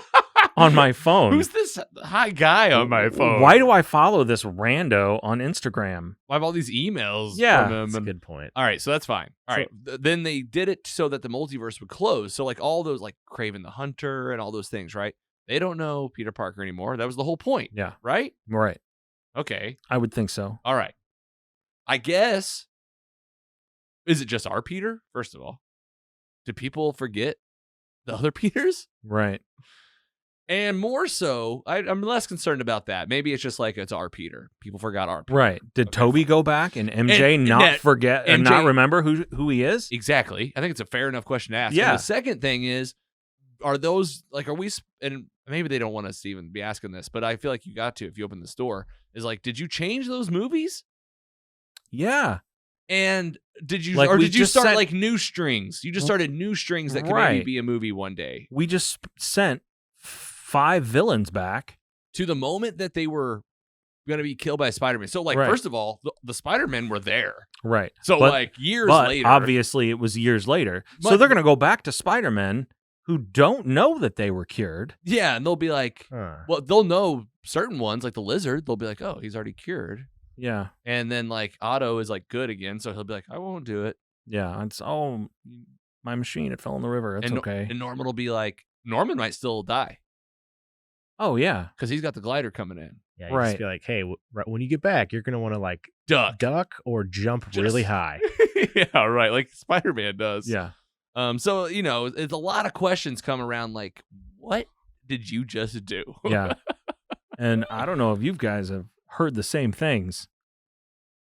S4: on my phone?
S3: Who's this high guy on my phone?
S4: Why do I follow this rando on Instagram?
S3: I have all these emails
S4: Yeah,
S3: from him?
S2: That's a
S3: and-
S2: good point.
S3: All right, so that's fine. All
S2: So-
S3: right, then they did it so that the multiverse would close. So like all those like Kraven the Hunter and all those things, right? They don't know Peter Parker anymore. That was the whole point,
S4: Yeah,
S3: right?
S4: right.
S3: Okay,
S4: I would think so.
S3: all right. I guess. Is it just our Peter? First of all, do people forget the other Peters?
S4: Right.
S3: And more so, I'm less concerned about that. Maybe it's just like it's our Peter. People forgot our Peter.
S4: Right. Did
S3: Okay,
S4: Toby go back and MJ not forget and
S3: MJ
S4: not remember who he is?
S3: Exactly. I think it's a fair enough question to ask.
S4: Yeah.
S3: And the second thing is, are those like, are we, and maybe they don't want us to even be asking this, but I feel like you got to, if you open the store, is like, did you change those movies?
S4: Yeah.
S3: And did you,
S4: Like,
S3: or
S4: we
S3: did you
S4: just
S3: start
S4: sent-
S3: like new strings? You just started new strings that could
S4: Right.
S3: maybe be a movie one day.
S4: We just sent 5 villains back.
S3: To the moment that they were going to be killed by Spider-Man. So, like,
S4: Right.
S3: first of all, the Spider-Men were there.
S4: Right.
S3: So,
S4: But-
S3: like, years
S4: But
S3: later.
S4: obviously it was years later. So
S3: But-
S4: they're going to go back to Spider-Man who don't know that they were cured.
S3: Yeah, and they'll be like,
S2: Huh.
S3: well, they'll know certain ones, like the Lizard. They'll be like, oh, he's already cured.
S4: Yeah.
S3: And then, like, Otto is, like, good again. So he'll be like, I won't do it.
S4: Yeah. It's, my machine, it fell in the river. It's
S3: and,
S4: okay.
S3: And Norman will be like, Norman might still die
S4: Oh, yeah.
S3: because he's got the glider coming in.
S2: Yeah, you
S4: Right.
S2: just be like, hey, when you get back, you're gonna want to like
S3: Duck.
S2: or jump
S3: Just-
S2: really high.
S3: Yeah, right. Like Spider-Man does.
S4: Yeah.
S3: So, you know, it's a lot of questions come around like, what did you just do?
S4: Yeah. And I don't know if you guys have heard the same things,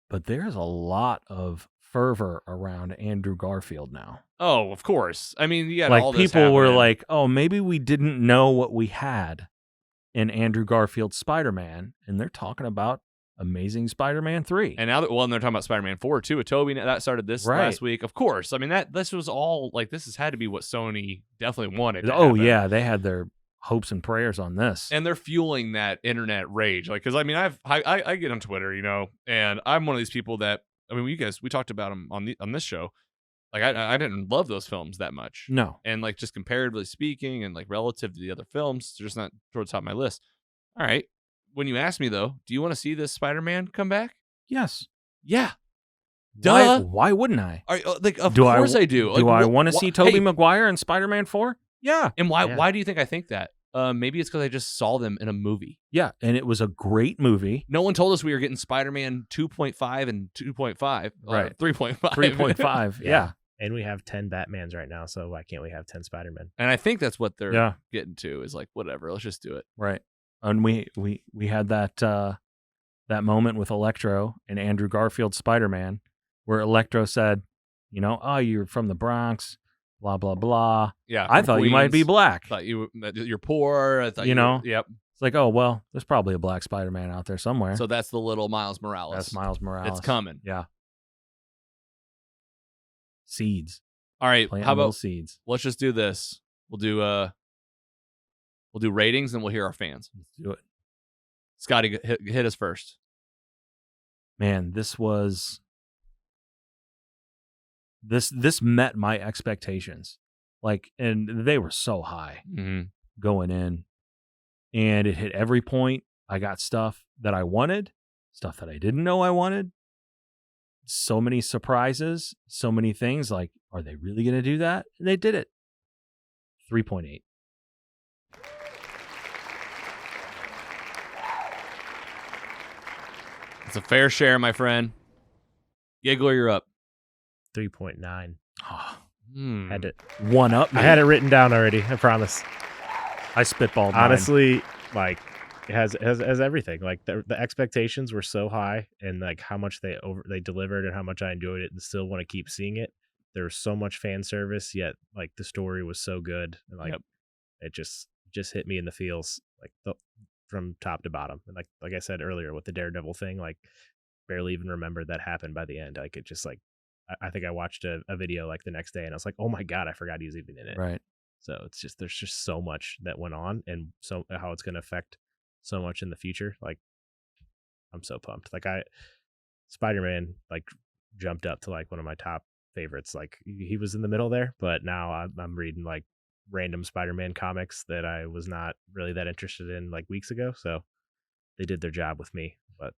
S4: but there's a lot of fervor around Andrew Garfield now.
S3: Oh, of course. I mean, you got
S4: Like
S3: all this
S4: people were
S3: happening.
S4: like, "Oh, maybe we didn't know what we had in Andrew Garfield's Spider-Man," and they're talking about Amazing Spider-Man 3.
S3: And now that, well, and they're talking about Spider-Man 4 too with Toby. That started this
S4: Right.
S3: last week. Of course. I mean, this was all like, this has had to be what Sony definitely wanted. to
S4: Oh
S3: happen.
S4: yeah, they had their hopes and prayers on this.
S3: And they're fueling that internet rage. Like, cause I mean, I get on Twitter, you know, and I'm one of these people that, I mean, we talked about them on this show. Like I didn't love those films that much.
S4: No.
S3: And like just comparatively speaking and like relative to the other films, they're just not towards the top of my list. All right. When you ask me though, do you want to see this Spider-Man come back?
S4: Yes.
S3: Yeah.
S4: Why,
S3: Duh.
S4: why wouldn't I?
S3: Like, of
S4: Do I-
S3: course I do.
S4: Do
S3: Like,
S4: I want to
S3: wh-
S4: see
S3: hey,
S4: Tobey Maguire in Spider-Man 4? Yeah.
S3: And why
S2: Yeah.
S3: why do you think I think that? Maybe it's because I just saw them in a movie.
S4: Yeah, and it was a great movie.
S3: No one told us we were getting Spider-Man 2.5 and 2.5.
S4: Right.
S3: 3.5.
S4: 3.5. Yeah.
S2: And we have 10 Batmans right now, so why can't we have 10 Spider-Men?
S3: And I think that's what they're
S4: Yeah.
S3: getting to is like, whatever, let's just do it.
S4: Right. And we had that that moment with Electro and Andrew Garfield's Spider-Man where Electro said, you know, "Oh, you're from the Bronx, blah blah blah."
S3: Yeah.
S4: I
S3: from
S4: thought you might be
S3: Queens.
S4: black.
S3: Thought you're poor. I thought
S4: You know?
S3: Yep.
S4: It's like, "Oh, well, there's probably a black Spider-Man out there somewhere."
S3: So that's the little Miles Morales.
S4: that's Miles Morales.
S3: It's coming.
S4: Yeah. Seeds.
S3: All right.
S4: Planting
S3: How
S4: little
S3: about
S4: seeds?
S3: let's just do this? We'll do ratings and we'll hear our fans.
S4: Let's do it.
S3: Scotty, hit us first.
S4: Man, this met my expectations. Like, and they were so high
S3: Mm-hmm.
S4: going in, and it hit every point. I got stuff that I wanted, stuff that I didn't know I wanted. So many surprises, so many things. Like, are they really going to do that? And they did it. 3.8.
S3: It's a fair share, my friend. Giggler, you're up.
S2: 3.9. Had it.
S4: One up.
S2: I had it written down already. I promise.
S4: I spitballed.
S2: Honestly, like it has everything. Like the expectations were so high, and like how much they delivered, and how much I enjoyed it, and still want to keep seeing it. There was so much fan service, yet like the story was so good, and like it just hit me in the feels, like from top to bottom. And like I said earlier with the Daredevil thing, like barely even remembered that happened by the end. Like it just like I think I watched a video like the next day, and I was like, oh my god, I forgot he was even in it.
S4: Right.
S2: So it's just there's just so much that went on, and so how it's going to affect so much in the future. Like I'm so pumped. Like Spider-Man like jumped up to like one of my top favorites. Like he was in the middle there, but now I'm reading like random Spider-Man comics that I was not really that interested in like weeks ago. So they did their job with me. But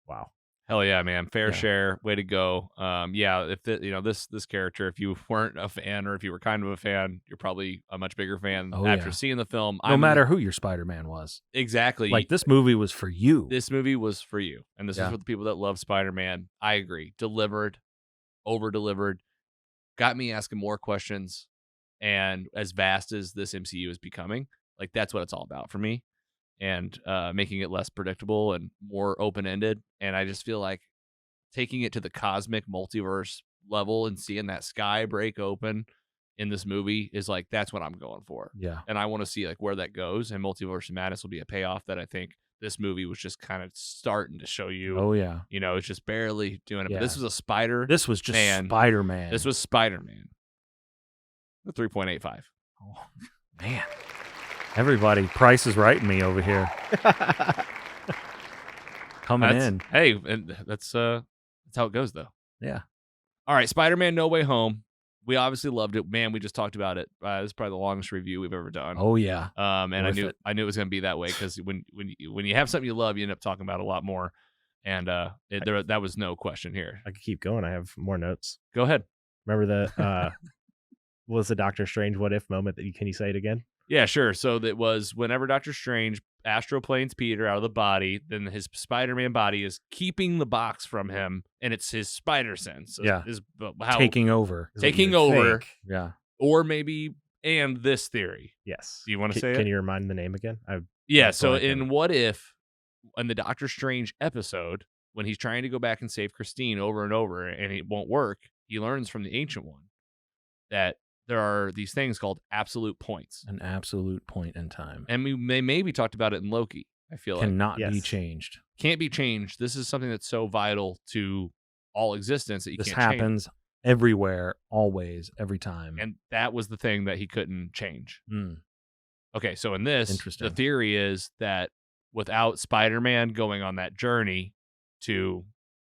S2: wow.
S3: Hell yeah, man. Fair
S4: Yeah.
S3: share. Way to go. Yeah, if this character, if you weren't a fan or if you were kind of a fan, you're probably a much bigger fan
S4: Oh,
S3: after
S4: yeah.
S3: seeing the film.
S4: No matter who your Spider-Man was.
S3: Exactly.
S4: Like this movie was for you.
S3: This movie was for you. And this
S4: Yeah.
S3: is for the people that love Spider-Man. I agree. Delivered, over-delivered, got me asking more questions. And as vast as this MCU is becoming, Like that's what it's all about for me, and making it less predictable and more open ended. And I just feel like taking it to the cosmic multiverse level and seeing that sky break open in this movie is like that's what I'm going for.
S4: Yeah.
S3: And I want to see like where that goes. And Multiverse of Madness will be a payoff that I think this movie was just kind of starting to show you.
S4: Oh yeah.
S3: You know, it's just barely doing it.
S4: Yeah.
S3: But this was a Spider.
S4: This was just
S3: Man.
S4: Spider-Man.
S3: This was Spider-Man. The 3.85.
S4: Oh, man. Everybody, Price is writing me over here. Coming in.
S3: Hey, and that's how it goes though.
S4: Yeah.
S3: All right, Spider-Man No Way Home. We obviously loved it. Man, we just talked about it. This is probably the longest review we've ever done.
S4: Oh yeah.
S3: And
S4: Worth
S3: I knew it was going to be that way because when you have something you love, you end up talking about it a lot more. And that was no question here.
S2: I could keep going. I have more notes.
S3: Go ahead.
S2: Remember the what was the Doctor Strange what if moment that can you say it again?
S3: Yeah, sure. So that was whenever Doctor Strange astroplanes Peter out of the body, then his Spider-Man body is keeping the box from him, and it's his spider sense.
S4: Yeah.
S3: Taking
S4: over.
S2: Is what
S3: Taking
S2: you would
S3: over.
S2: think.
S4: Yeah.
S3: Or maybe and this theory.
S2: Yes.
S3: Do you want to say it?
S2: Can you remind the name again?
S3: Yeah,
S2: I'm
S3: so
S2: blanking.
S3: in What If, in the Doctor Strange episode, when he's trying to go back and save Christine over and over and it won't work, he learns from the Ancient One that there are these things called absolute points.
S4: An absolute point in time.
S3: And we maybe talked about it in Loki, I feel like.
S4: Cannot be
S2: Yes.
S4: changed.
S3: Can't be changed. This is something that's so vital to all existence that you
S4: This
S3: can't change.
S4: happens everywhere, always, every time.
S3: And that was the thing that he couldn't change.
S4: Mm.
S3: Okay, so in this,
S4: Interesting.
S3: the theory is that without Spider-Man going on that journey to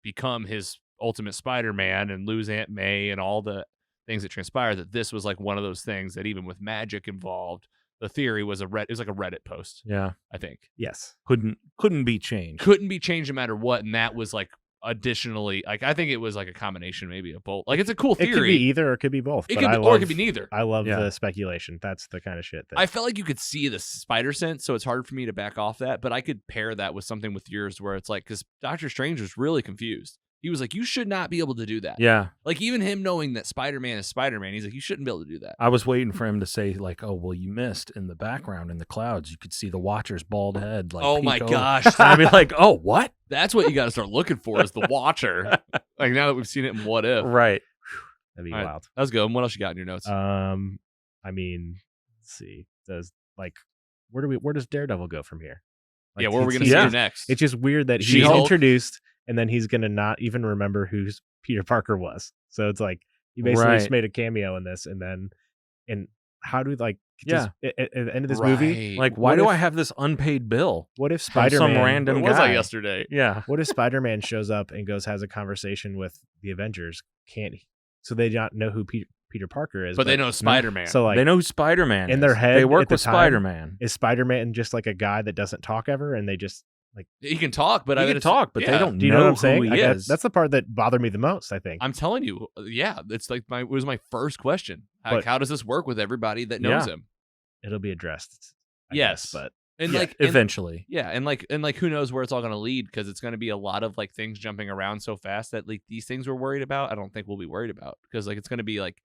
S3: become his ultimate Spider-Man and lose Aunt May and all the things that transpire, that this was like one of those things that even with magic involved, the theory was it was like a Reddit post,
S4: Yeah.
S3: I think.
S2: Yes.
S4: Couldn't be changed.
S3: Couldn't be changed no matter what, and that was like additionally, like I think it was like a combination maybe of both. Like it's a cool theory.
S2: It could be either or it could be both.
S3: It
S2: but
S3: could
S2: I
S3: be,
S2: love,
S3: or it could be neither.
S2: I love
S4: Yeah.
S2: the speculation. That's the kind of shit that
S3: I felt like you could see the spider sense, so it's hard for me to back off that. But I could pair that with something with yours where it's like, because Doctor Strange was really confused. He was like, you should not be able to do that.
S4: Yeah.
S3: Like even him knowing that Spider-Man is Spider-Man, he's like, you shouldn't be able to do that.
S4: I was waiting for him to say, like, oh, well, you missed in the background in the clouds. You could see the Watcher's bald head. Like,
S3: Oh
S4: peek
S3: my
S4: over.
S3: gosh.
S4: And I'd be like, oh, what?
S3: That's what you got to start looking for is the Watcher. Like now that we've seen it in What If.
S4: Right.
S2: that'd be
S3: All right.
S2: wild.
S3: That was good. What else you got in your notes?
S2: I mean, let's see. Where does Daredevil go from here? Like,
S3: yeah, where are we
S2: he's-
S3: going to see
S4: yeah.
S3: you next?
S2: It's just weird that he's
S3: She-Hulk?
S2: introduced and then he's gonna not even remember who Peter Parker was. So it's like he basically
S4: Right.
S2: just made a cameo in this, and how do like
S4: Yeah.
S2: just, at the end of this movie?
S3: Right.
S4: Like, why
S2: What
S4: do
S2: if-
S4: I have this unpaid bill?
S2: What if
S4: From some
S2: Spider-Man?
S4: random
S3: What was
S4: guy?
S3: I yesterday?
S4: Yeah.
S2: What if Spider-Man shows up and has a conversation with the Avengers? So they don't know who Peter Parker is,
S3: But they know Spider-Man.
S2: So like,
S4: They know who Spider-Man
S2: in
S4: is.
S2: their head
S4: They work
S2: at the
S4: with
S2: time,
S4: Spider-Man.
S2: is Spider-Man just like a guy that doesn't talk ever, and they just
S3: he can talk, but
S4: He
S3: I
S4: can
S3: mean,
S4: talk, but they don't
S2: do you know what I'm
S4: who
S2: saying?
S4: he
S2: Like,
S4: is.
S2: that's the part that bothered me the most. I think.
S3: I'm telling you, yeah, it's like it was my first question. Like,
S2: But-
S3: how does this work with everybody that knows
S4: Yeah.
S3: him?
S2: It'll be addressed. I
S3: Yes.
S2: guess, but
S3: And
S4: Yeah,
S3: like and-
S4: eventually.
S3: yeah, and like who knows where it's all going to lead, because it's going to be a lot of like things jumping around so fast that like these things we're worried about, I don't think we'll be worried about, because like it's going to be like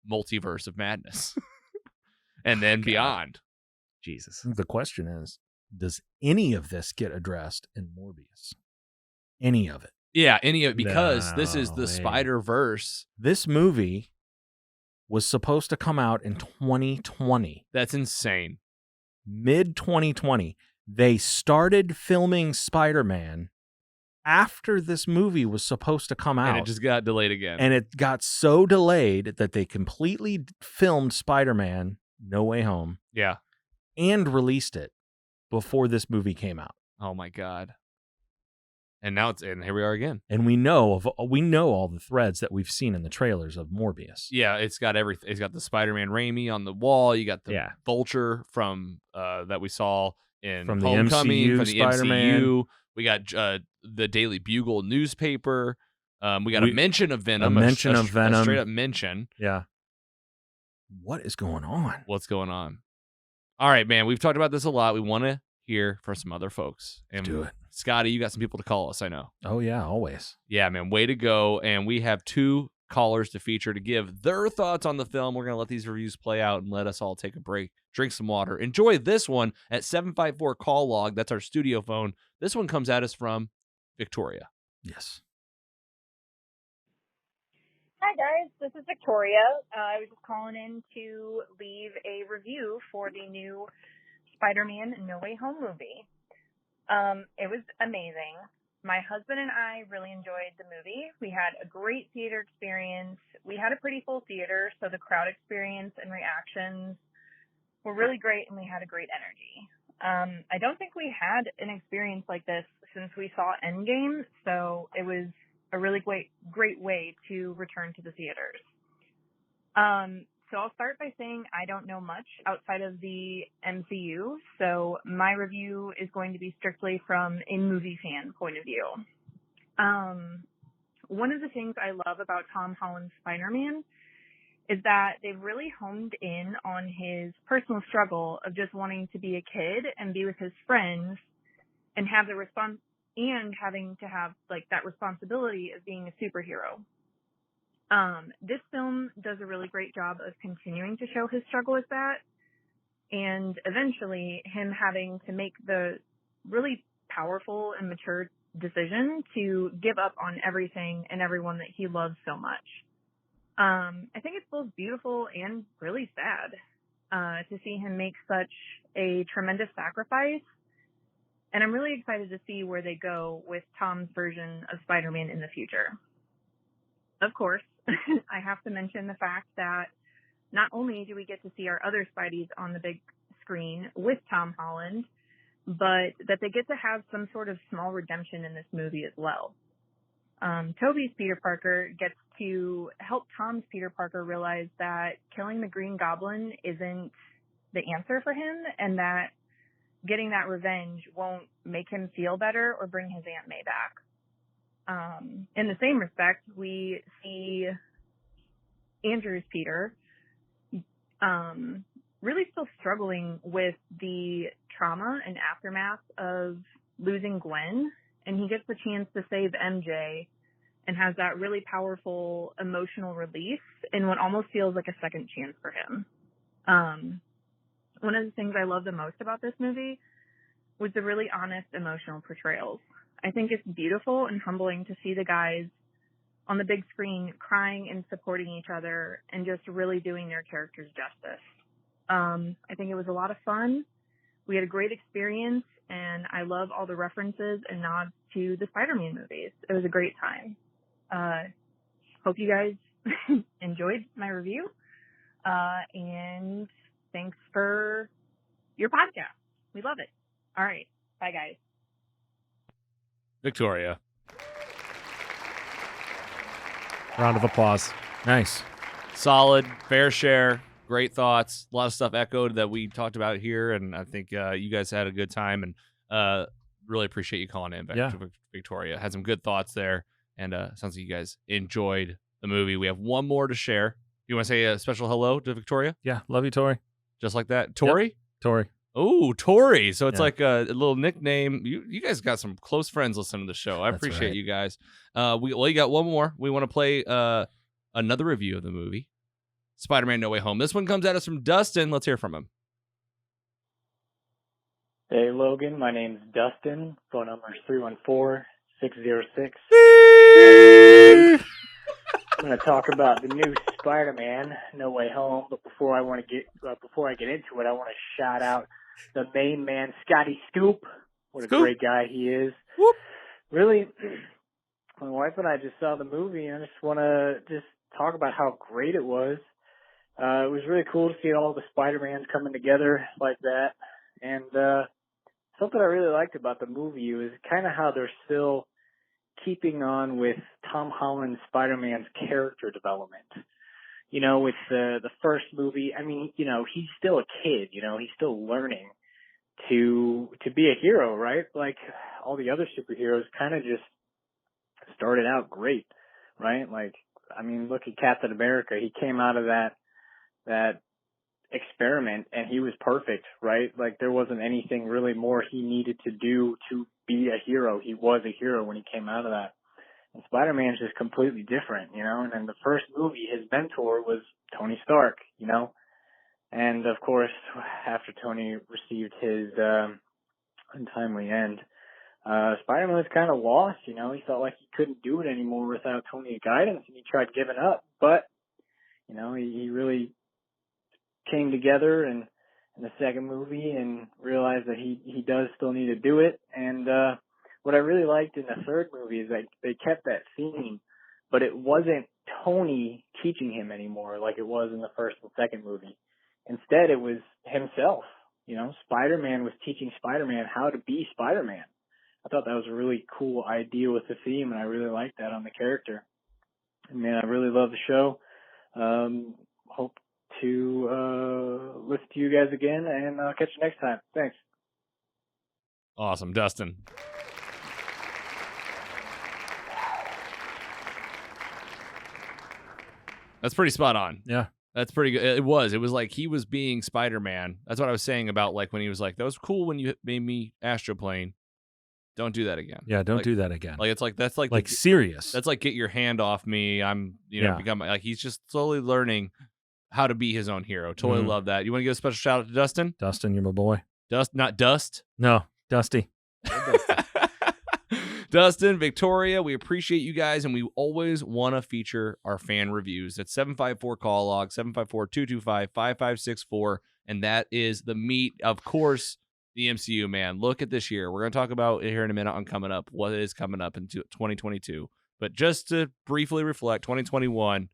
S3: multiverse of madness and then beyond.
S2: Jesus.
S4: The question is, does any of this get addressed in Morbius? Any of it?
S3: Yeah, any of because this is
S2: No
S3: the
S2: way.
S3: Spider-Verse.
S4: This movie was supposed to come out in 2020,
S3: That's insane.
S4: mid 2020. They started filming Spider-Man after this movie was supposed to come out.
S3: And it just got delayed again.
S4: And it got so delayed that they completely filmed Spider-Man No Way Home
S3: yeah.
S4: and released it before this movie came out.
S3: Oh my god. And now and here we are again.
S4: And we know all the threads that we've seen in the trailers of Morbius.
S3: Yeah, it's got everything. It's got the Spider-Man Raimi on the wall. You got the
S2: Yeah.
S3: Vulture from that we saw in
S4: From the
S3: Homecoming,
S4: MCU
S3: from the
S4: Spider-Man.
S3: MCU. We got the Daily Bugle newspaper. We got a mention of Venom.
S4: a mention of Venom.
S3: A straight up mention.
S4: Yeah. What is going on?
S3: What's going on? All right, man. We've talked about this a lot. We want to hear from some other folks. And
S4: Do it.
S3: Scotty, you got some people to call us, I know.
S4: Oh yeah, always.
S3: Yeah, man. Way to go. And we have two callers to feature to give their thoughts on the film. We're going to let these reviews play out and let us all take a break, drink some water. Enjoy this one at 754 call log. That's our studio phone. This one comes at us from Victoria.
S4: Yes.
S6: Hi guys, this is Victoria. I was just calling in to leave a review for the new Spider-Man No Way Home movie. It was amazing. My husband and I really enjoyed the movie. We had a great theater experience. We had a pretty full theater, so the crowd experience and reactions were really great, and we had a great energy. I don't think we had an experience like this since we saw Endgame, so it was a really great way to return to the theaters. So I'll start by saying I don't know much outside of the MCU, so my review is going to be strictly from a movie fan point of view. One of the things I love about Tom Holland's Spider-Man is that they've really honed in on his personal struggle of just wanting to be a kid and be with his friends and have the having to have like that responsibility of being a superhero. This film does a really great job of continuing to show his struggle with that, and eventually him having to make the really powerful and mature decision to give up on everything and everyone that he loves so much. I think it's both beautiful and really sad to see him make such a tremendous sacrifice, and I'm really excited to see where they go with Tom's version of Spider-Man in the future. Of course, I have to mention the fact that not only do we get to see our other Spideys on the big screen with Tom Holland, but that they get to have some sort of small redemption in this movie as well. Tobey's Peter Parker gets to help Tom's Peter Parker realize that killing the Green Goblin isn't the answer for him, and that getting that revenge won't make him feel better or bring his Aunt May back. In the same respect, we see Andrew's Peter really still struggling with the trauma and aftermath of losing Gwen, and he gets the chance to save MJ and has that really powerful emotional release in what almost feels like a second chance for him. One of the things I love the most about this movie was the really honest emotional portrayals. I think it's beautiful and humbling to see the guys on the big screen crying and supporting each other and just really doing their characters justice. I think it was a lot of fun. We had a great experience, and I love all the references and nods to the Spider-Man movies. It was a great time. Hope you guys enjoyed my review, and thanks for your podcast. We love it. All right. Bye, guys.
S3: Victoria.
S2: Round of applause.
S4: Nice.
S3: Solid, fair share, great thoughts. A lot of stuff echoed that we talked about here, and I think you guys had a good time, and really appreciate you calling in back to Victoria. Had some good thoughts there, and sounds like you guys enjoyed the movie. We have one more to share. You want to say a special hello to Victoria?
S4: Yeah. Love you, Tori.
S3: Just like that? Tori?
S4: Yep. Tori.
S3: Oh, Tori. So it's like a little nickname. You guys got some close friends listening to the show. I appreciate you guys. You got one more. We want to play another review of the movie, Spider-Man No Way Home. This one comes at us from Dustin. Let's hear from him.
S7: Hey, Logan. My name's Dustin. Phone number is 314-606. I'm going to talk about the new Spider-Man No Way Home, but before I get into it, I want to shout out the main man, Scotty Scoop. What a great guy he is.
S3: Whoop.
S7: Really, my wife and I just saw the movie, and I just want to talk about how great it was. It was really cool to see all the Spider-Mans coming together like that. And something I really liked about the movie was kind of how they're still keeping on with Tom Holland's Spider-Man's character development. You know, with the first movie, I mean, you know, he's still a kid, you know, he's still learning to be a hero, right? Like all the other superheroes kind of just started out great, right? Like, I mean, look at Captain America. He came out of that experiment and he was perfect, right? Like there wasn't anything really more he needed to do to be a hero. He was a hero when he came out of that. And Spider-Man's just completely different, you know. And in the first movie, his mentor was Tony Stark, you know. And of course, after Tony received his untimely end, Spider-Man was kind of lost, you know. He felt like he couldn't do it anymore without Tony's guidance, and he tried giving up. But, you know, he really came together in the second movie and realized that he does still need to do it. And what I really liked in the third movie is that they kept that theme, but it wasn't Tony teaching him anymore like it was in the first and second movie. Instead, it was himself. You know, Spider-Man was teaching Spider-Man how to be Spider-Man. I thought that was a really cool idea with the theme, and I really liked that on the character. And man, I really love the show. Hope to listen to you guys again, and catch you next time. Thanks.
S3: Awesome, Dustin. That's pretty spot on.
S4: Yeah.
S3: That's pretty good. It was like he was being Spider-Man. That's what I was saying about like when he was like, that was cool when you made me astroplane. Don't do that again.
S4: Yeah, don't do that again.
S3: Like it's like that's like
S4: serious.
S3: That's like get your hand off me. I'm become like he's just slowly learning how to be his own hero. Totally love that. You want to give a special shout out to Dustin?
S4: Dustin, you're my boy.
S3: Not Dust.
S4: No, Dusty.
S3: Dustin, Victoria, we appreciate you guys, and we always want to feature our fan reviews. That's 754-CALL-LOG, 754-225-5564, and that is the meat, of course, the MCU, man. Look at this year. We're going to talk about it here in a minute on coming up, what is coming up in 2022. But just to briefly reflect, 2021,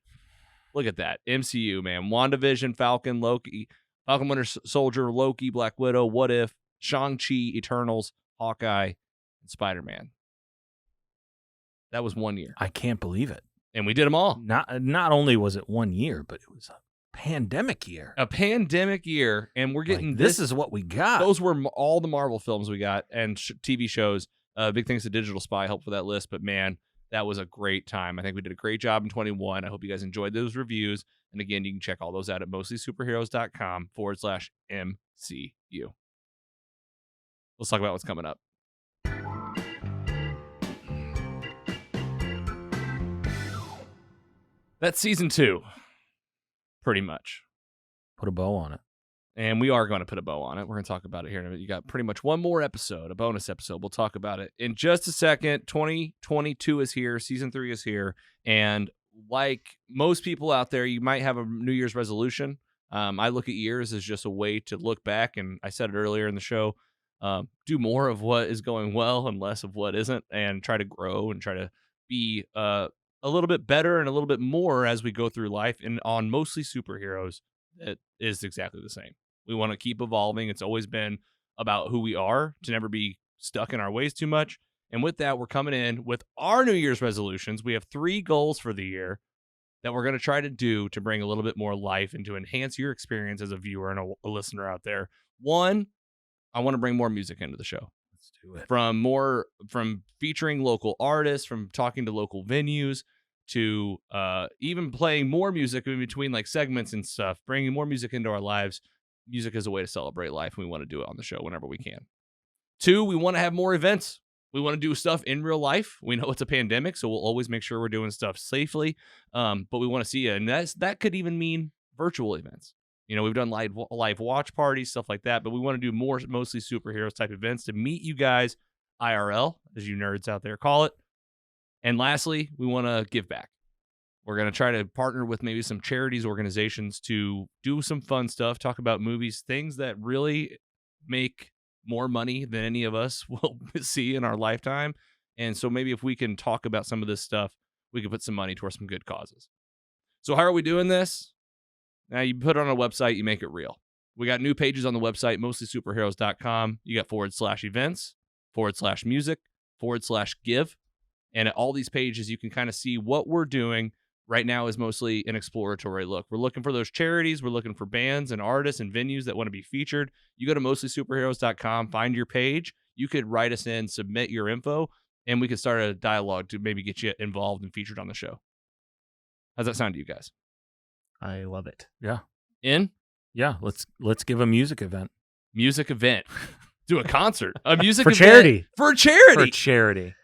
S3: look at that. MCU, man. WandaVision, Falcon, Loki, Falcon Winter Soldier, Loki, Black Widow, What If, Shang-Chi, Eternals, Hawkeye, and Spider-Man. That was 1 year.
S4: I can't believe it.
S3: And we did them all.
S4: Not only was it 1 year, but it was a pandemic year.
S3: A pandemic year, and we're getting
S4: like, this is what we got.
S3: Those were all the Marvel films we got and TV shows. Big thanks to Digital Spy, helped with that list. But man, that was a great time. I think we did a great job in 21. I hope you guys enjoyed those reviews. And again, you can check all those out at mostlysuperheroes.com/MCU. Let's talk about what's coming up. That's season 2, pretty much.
S4: Put a bow on it.
S3: And we are going to put a bow on it. We're going to talk about it here in a minute. You got pretty much one more episode, a bonus episode. We'll talk about it in just a second. 2022 is here. Season 3 is here. And like most people out there, you might have a New Year's resolution. I look at years as just a way to look back. And I said it earlier in the show, do more of what is going well and less of what isn't, and try to grow and try to be a little bit better and a little bit more as we go through life. And on Mostly Superheroes, it is exactly the same. We want to keep evolving. It's always been about who we are, to never be stuck in our ways too much. And with that, we're coming in with our New Year's resolutions. We have 3 goals for the year that we're going to try to do to bring a little bit more life and to enhance your experience as a viewer and a listener out there. 1, I want to bring more music into the show.
S4: Let's do it.
S3: From featuring local artists, from talking to local venues, to even playing more music in between like segments and stuff, bringing more music into our lives. Music is a way to celebrate life, and we want to do it on the show whenever we can. 2, we want to have more events. We want to do stuff in real life. We know it's a pandemic, so we'll always make sure we're doing stuff safely. But we want to see it, and that could even mean virtual events. You know, we've done live watch parties, stuff like that, but we want to do more Mostly Superheroes type events to meet you guys IRL, as you nerds out there call it. And lastly, we want to give back. We're going to try to partner with maybe some charities, organizations to do some fun stuff, talk about movies, things that really make more money than any of us will see in our lifetime. And so maybe if we can talk about some of this stuff, we can put some money towards some good causes. So how are we doing this? Now, you put it on a website, you make it real. We got new pages on the website, mostlysuperheroes.com. You got /events, /music, /give. And at all these pages, you can kind of see what we're doing. Right now is mostly an exploratory look. We're looking for those charities. We're looking for bands and artists and venues that want to be featured. You go to mostlysuperheroes.com, find your page. You could write us in, submit your info, and we could start a dialogue to maybe get you involved and featured on the show. How's that sound to you guys?
S2: I love it.
S4: Yeah.
S3: In?
S4: Yeah. Let's give a music event.
S3: Music event. Do a concert. A music
S2: For
S3: event.
S2: charity.
S3: For charity.
S4: For charity.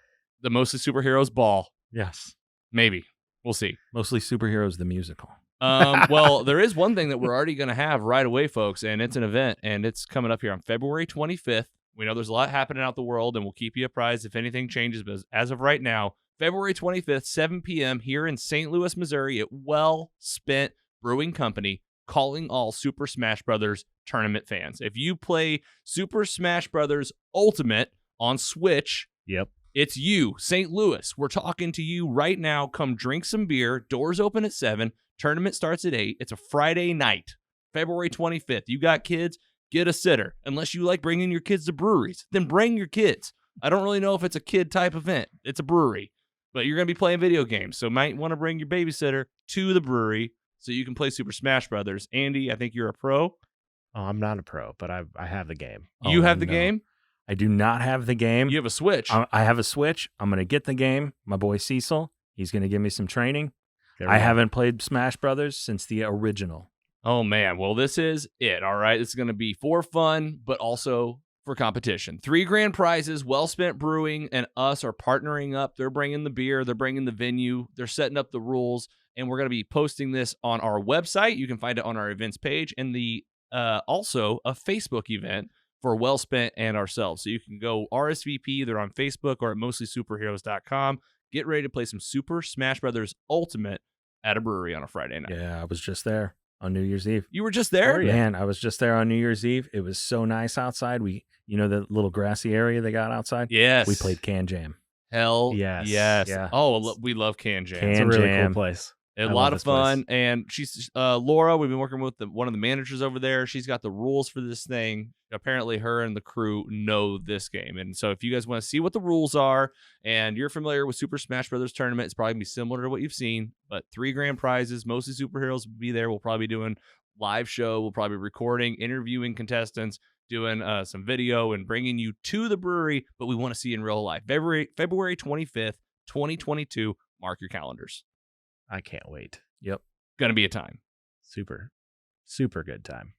S3: The Mostly Superheroes Ball.
S4: Yes.
S3: Maybe. We'll see.
S4: Mostly Superheroes the musical.
S3: Well, there is one thing that we're already going to have right away, folks, and it's an event, and it's coming up here on February 25th. We know there's a lot happening out the world, and we'll keep you apprised if anything changes. But as of right now, February 25th, 7 p.m. here in St. Louis, Missouri at Well Spent Brewing Company, calling all Super Smash Brothers tournament fans. If you play Super Smash Brothers Ultimate on Switch,
S2: Yep.
S3: it's you, St. Louis. We're talking to you right now. Come drink some beer. Doors open at 7. Tournament starts at 8. It's a Friday night, February 25th. You got kids, get a sitter. Unless you like bringing your kids to breweries, then bring your kids. I don't really know if it's a kid type event. It's a brewery, but you're going to be playing video games, so might want to bring your babysitter to the brewery so you can play Super Smash Brothers. Andy, I think you're a pro.
S2: Oh, I'm not a pro, but I have the game.
S3: You have the
S4: no.
S3: game?
S4: I do not have the game.
S3: You have a Switch.
S4: I have a Switch. I'm going to get the game. My boy Cecil, he's going to give me some training.
S2: There we
S4: I
S2: go.
S4: haven't played Smash Brothers since the original.
S3: Oh, man. Well, this is it, all right? This is going to be for fun, but also for competition. 3 grand prizes. Well Spent Brewing and us are partnering up. They're bringing the beer. They're bringing the venue. They're setting up the rules, and we're going to be posting this on our website. You can find it on our events page, and the also a Facebook event for Well Spent and ourselves. So you can go RSVP either on Facebook or at mostlysuperheroes.com. Get ready to play some Super Smash Brothers Ultimate at a brewery on a Friday night.
S4: Yeah, I was just there on New Year's Eve.
S3: You were just there?
S2: Oh, yeah.
S4: Man, I was just there on New Year's Eve. It was so nice outside. The little grassy area they got outside?
S3: Yes.
S4: We played Can Jam.
S3: Hell
S2: Yes.
S3: yes.
S4: Yeah.
S3: Oh, we love Can Jam.
S2: It's a
S4: Can
S2: really
S4: Jam.
S2: cool place.
S3: A
S2: I
S3: lot
S2: love
S3: of
S2: this place.
S3: fun, and she's Laura. We've been working with one of the managers over there. She's got the rules for this thing. Apparently, her and the crew know this game, and so if you guys want to see what the rules are, and you're familiar with Super Smash Brothers Tournament, it's probably gonna be similar to what you've seen. But 3 grand prizes, mostly superheroes will be there. We'll probably be doing live show. We'll probably be recording, interviewing contestants, doing some video, and bringing you to the brewery. But we want to see you in real life. February 25th, 2022. Mark your calendars.
S2: I can't wait.
S4: Yep.
S3: Gonna be a time.
S2: Super, super good time.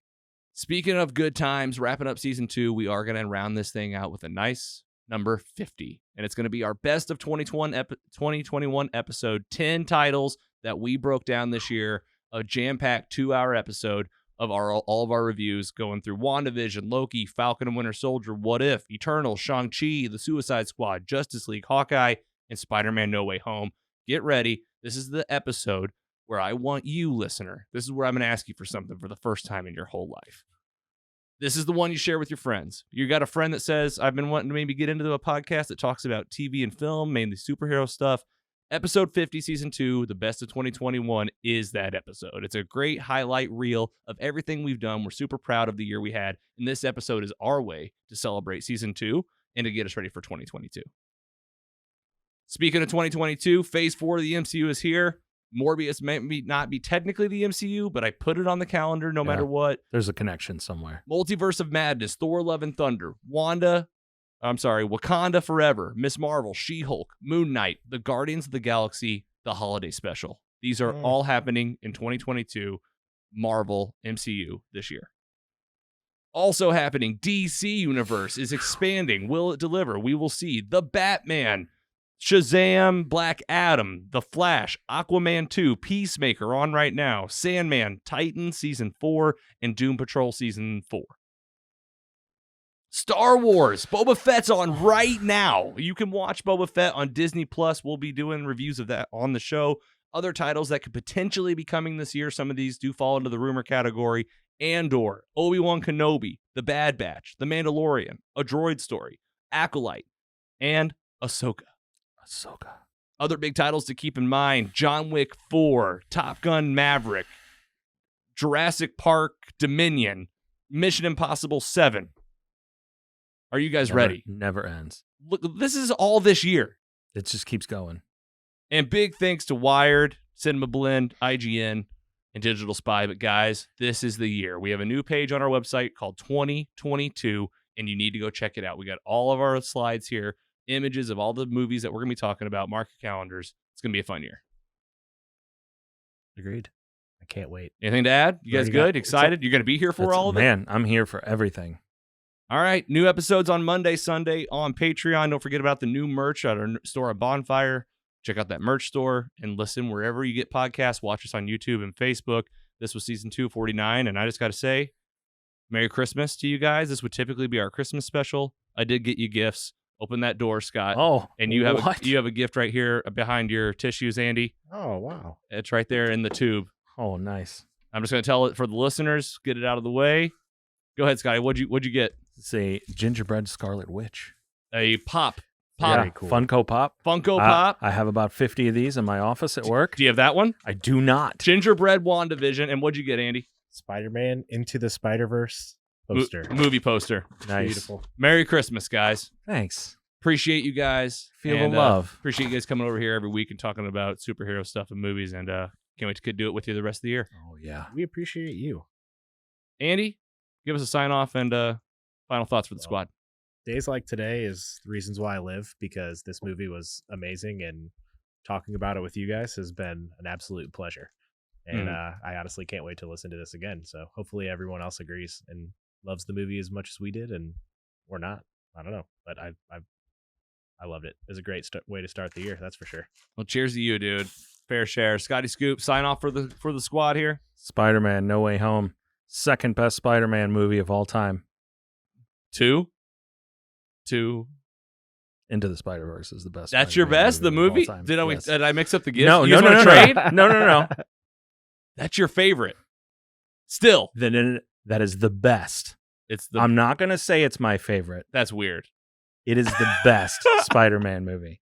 S3: Speaking of good times, wrapping up season 2, we are going to round this thing out with a nice number 50. And it's going to be our best of 2021 episode, 10 titles that we broke down this year, a jam-packed 2-hour episode of all of our reviews going through WandaVision, Loki, Falcon and Winter Soldier, What If, Eternal, Shang-Chi, The Suicide Squad, Justice League, Hawkeye, and Spider-Man No Way Home. Get ready. This is the episode where I want you, listener. This is where I'm going to ask you for something for the first time in your whole life. This is the one you share with your friends. You got a friend that says, I've been wanting to maybe get into a podcast that talks about TV and film, mainly superhero stuff. Episode 50, Season 2, the best of 2021 is that episode. It's a great highlight reel of everything we've done. We're super proud of the year we had, and this episode is our way to celebrate Season 2 and to get us ready for 2022. Speaking of 2022, Phase 4 of the MCU is here. Morbius may not be technically the MCU, but I put it on the calendar no matter what.
S4: There's a connection somewhere.
S3: Multiverse of Madness, Thor, Love, and Thunder, Wakanda Forever, Miss Marvel, She-Hulk, Moon Knight, The Guardians of the Galaxy, the Holiday Special. These are all happening in 2022 Marvel MCU this year. Also happening, DC Universe is expanding. Will it deliver? We will see. The Batman, Shazam, Black Adam, The Flash, Aquaman 2, Peacemaker on right now, Sandman, Titan Season 4, and Doom Patrol Season 4. Star Wars, Boba Fett's on right now. You can watch Boba Fett on Disney+. We'll be doing reviews of that on the show. Other titles that could potentially be coming this year, some of these do fall into the rumor category. Andor, Obi-Wan Kenobi, The Bad Batch, The Mandalorian, A Droid Story, Acolyte, and Ahsoka. Other big titles to keep in mind, John Wick 4, Top Gun Maverick, Jurassic Park Dominion, Mission Impossible 7. Are you guys ready?
S4: Never ends.
S3: Look, this is all this year.
S4: It just keeps going.
S3: And big thanks to Wired, Cinema Blend, IGN, and Digital Spy. But guys, this is the year. We have a new page on our website called 2022, and you need to go check it out. We got all of our slides here, images of all the movies that we're going to be talking about. Mark your calendars. It's going to be a fun year.
S2: Agreed. I can't wait.
S3: Anything to add? You guys good? Excited? You're going to be here for all of it?
S4: Man, I'm here for everything.
S3: All right. New episodes on Monday, Sunday on Patreon. Don't forget about the new merch at our store at Bonfire. Check out that merch store and listen wherever you get podcasts. Watch us on YouTube and Facebook. This was season 249, and I just got to say, Merry Christmas to you guys. This would typically be our Christmas special. I did get you gifts. Open that door, Scott.
S4: Oh,
S3: and you have
S4: what?
S3: you have a gift right here behind your tissues, Andy.
S2: Oh, wow.
S3: It's right there in the tube.
S4: Oh, nice.
S3: I'm just going to tell it for the listeners. Get it out of the way. Go ahead, Scotty. What'd you get?
S4: It's a gingerbread Scarlet Witch.
S3: A pop.
S4: Yeah,
S2: cool.
S4: Funko Pop.
S3: Funko Pop.
S4: I have about 50 of these in my office at work.
S3: Do you have that one?
S4: I do not.
S3: Gingerbread WandaVision. And what'd you get, Andy?
S2: Spider-Man Into the Spider-Verse poster.
S3: Movie poster.
S4: Nice.
S2: Beautiful.
S3: Merry Christmas, guys.
S4: Thanks.
S3: Appreciate you guys.
S4: Feel the
S3: And,
S4: love.
S3: Appreciate you guys coming over here every week and talking about superhero stuff and movies. And can't wait to do it with you the rest of the year.
S4: Oh, yeah.
S2: We appreciate you.
S3: Andy, give us a sign off and final thoughts for the squad.
S2: Days like today is the reasons why I live, because this movie was amazing, and talking about it with you guys has been an absolute pleasure. And I honestly can't wait to listen to this again. So hopefully everyone else agrees and loves the movie as much as we did, and or not. I don't know, but I loved it. It was a great way to start the year, that's for sure.
S3: Well, cheers to you, dude. Fair share. Scotty Scoop, sign off for the squad here.
S4: Spider-Man No Way Home. Second best Spider-Man movie of all time.
S3: Two.
S4: Into the Spider-Verse is the best.
S3: That's your
S4: Spider-Man
S3: best? The
S4: of all
S3: movie?
S4: time.
S3: Did
S4: Yes.
S3: I mix up the gifts?
S4: No,
S3: You guys
S4: no,
S3: wanna
S4: no,
S3: trade?
S4: no.
S3: That's your favorite. Still.
S4: Then that is the best.
S3: It's the
S4: I'm not going to say it's my favorite.
S3: That's weird.
S4: It is the best Spider-Man movie.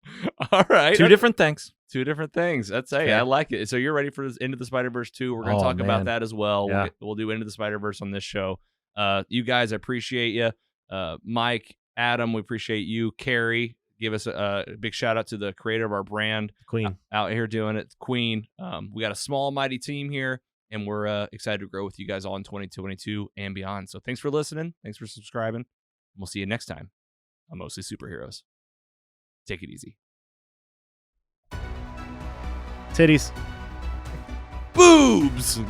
S3: All right.
S4: Two different things.
S3: Two different things. That's hey,
S4: Fair.
S3: I like it. So you're ready for Into the Spider-Verse 2. We're going to
S4: Oh,
S3: talk about
S4: man.
S3: that as well.
S4: Yeah.
S3: We'll do Into the Spider-Verse on this show. You guys, I appreciate you. Mike, Adam, we appreciate you. Carrie, give us a big shout out to the creator of our brand.
S2: Queen.
S3: Out here doing it. Queen. We got a small, mighty team here, and we're excited to grow with you guys all in 2022 and beyond. So thanks for listening. Thanks for subscribing. We'll see you next time on Mostly Superheroes. Take it easy.
S2: Titties.
S3: Boobs!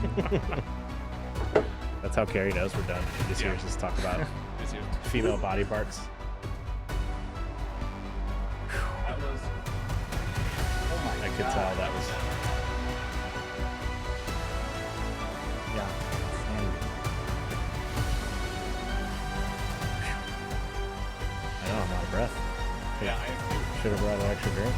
S2: That's how Carrie knows we're done. This year's just talk about female body parts.
S3: That was...
S2: I could tell that was.
S4: Yeah.
S2: I know, I'm out of breath.
S3: Yeah,
S2: Should have brought an extra drink.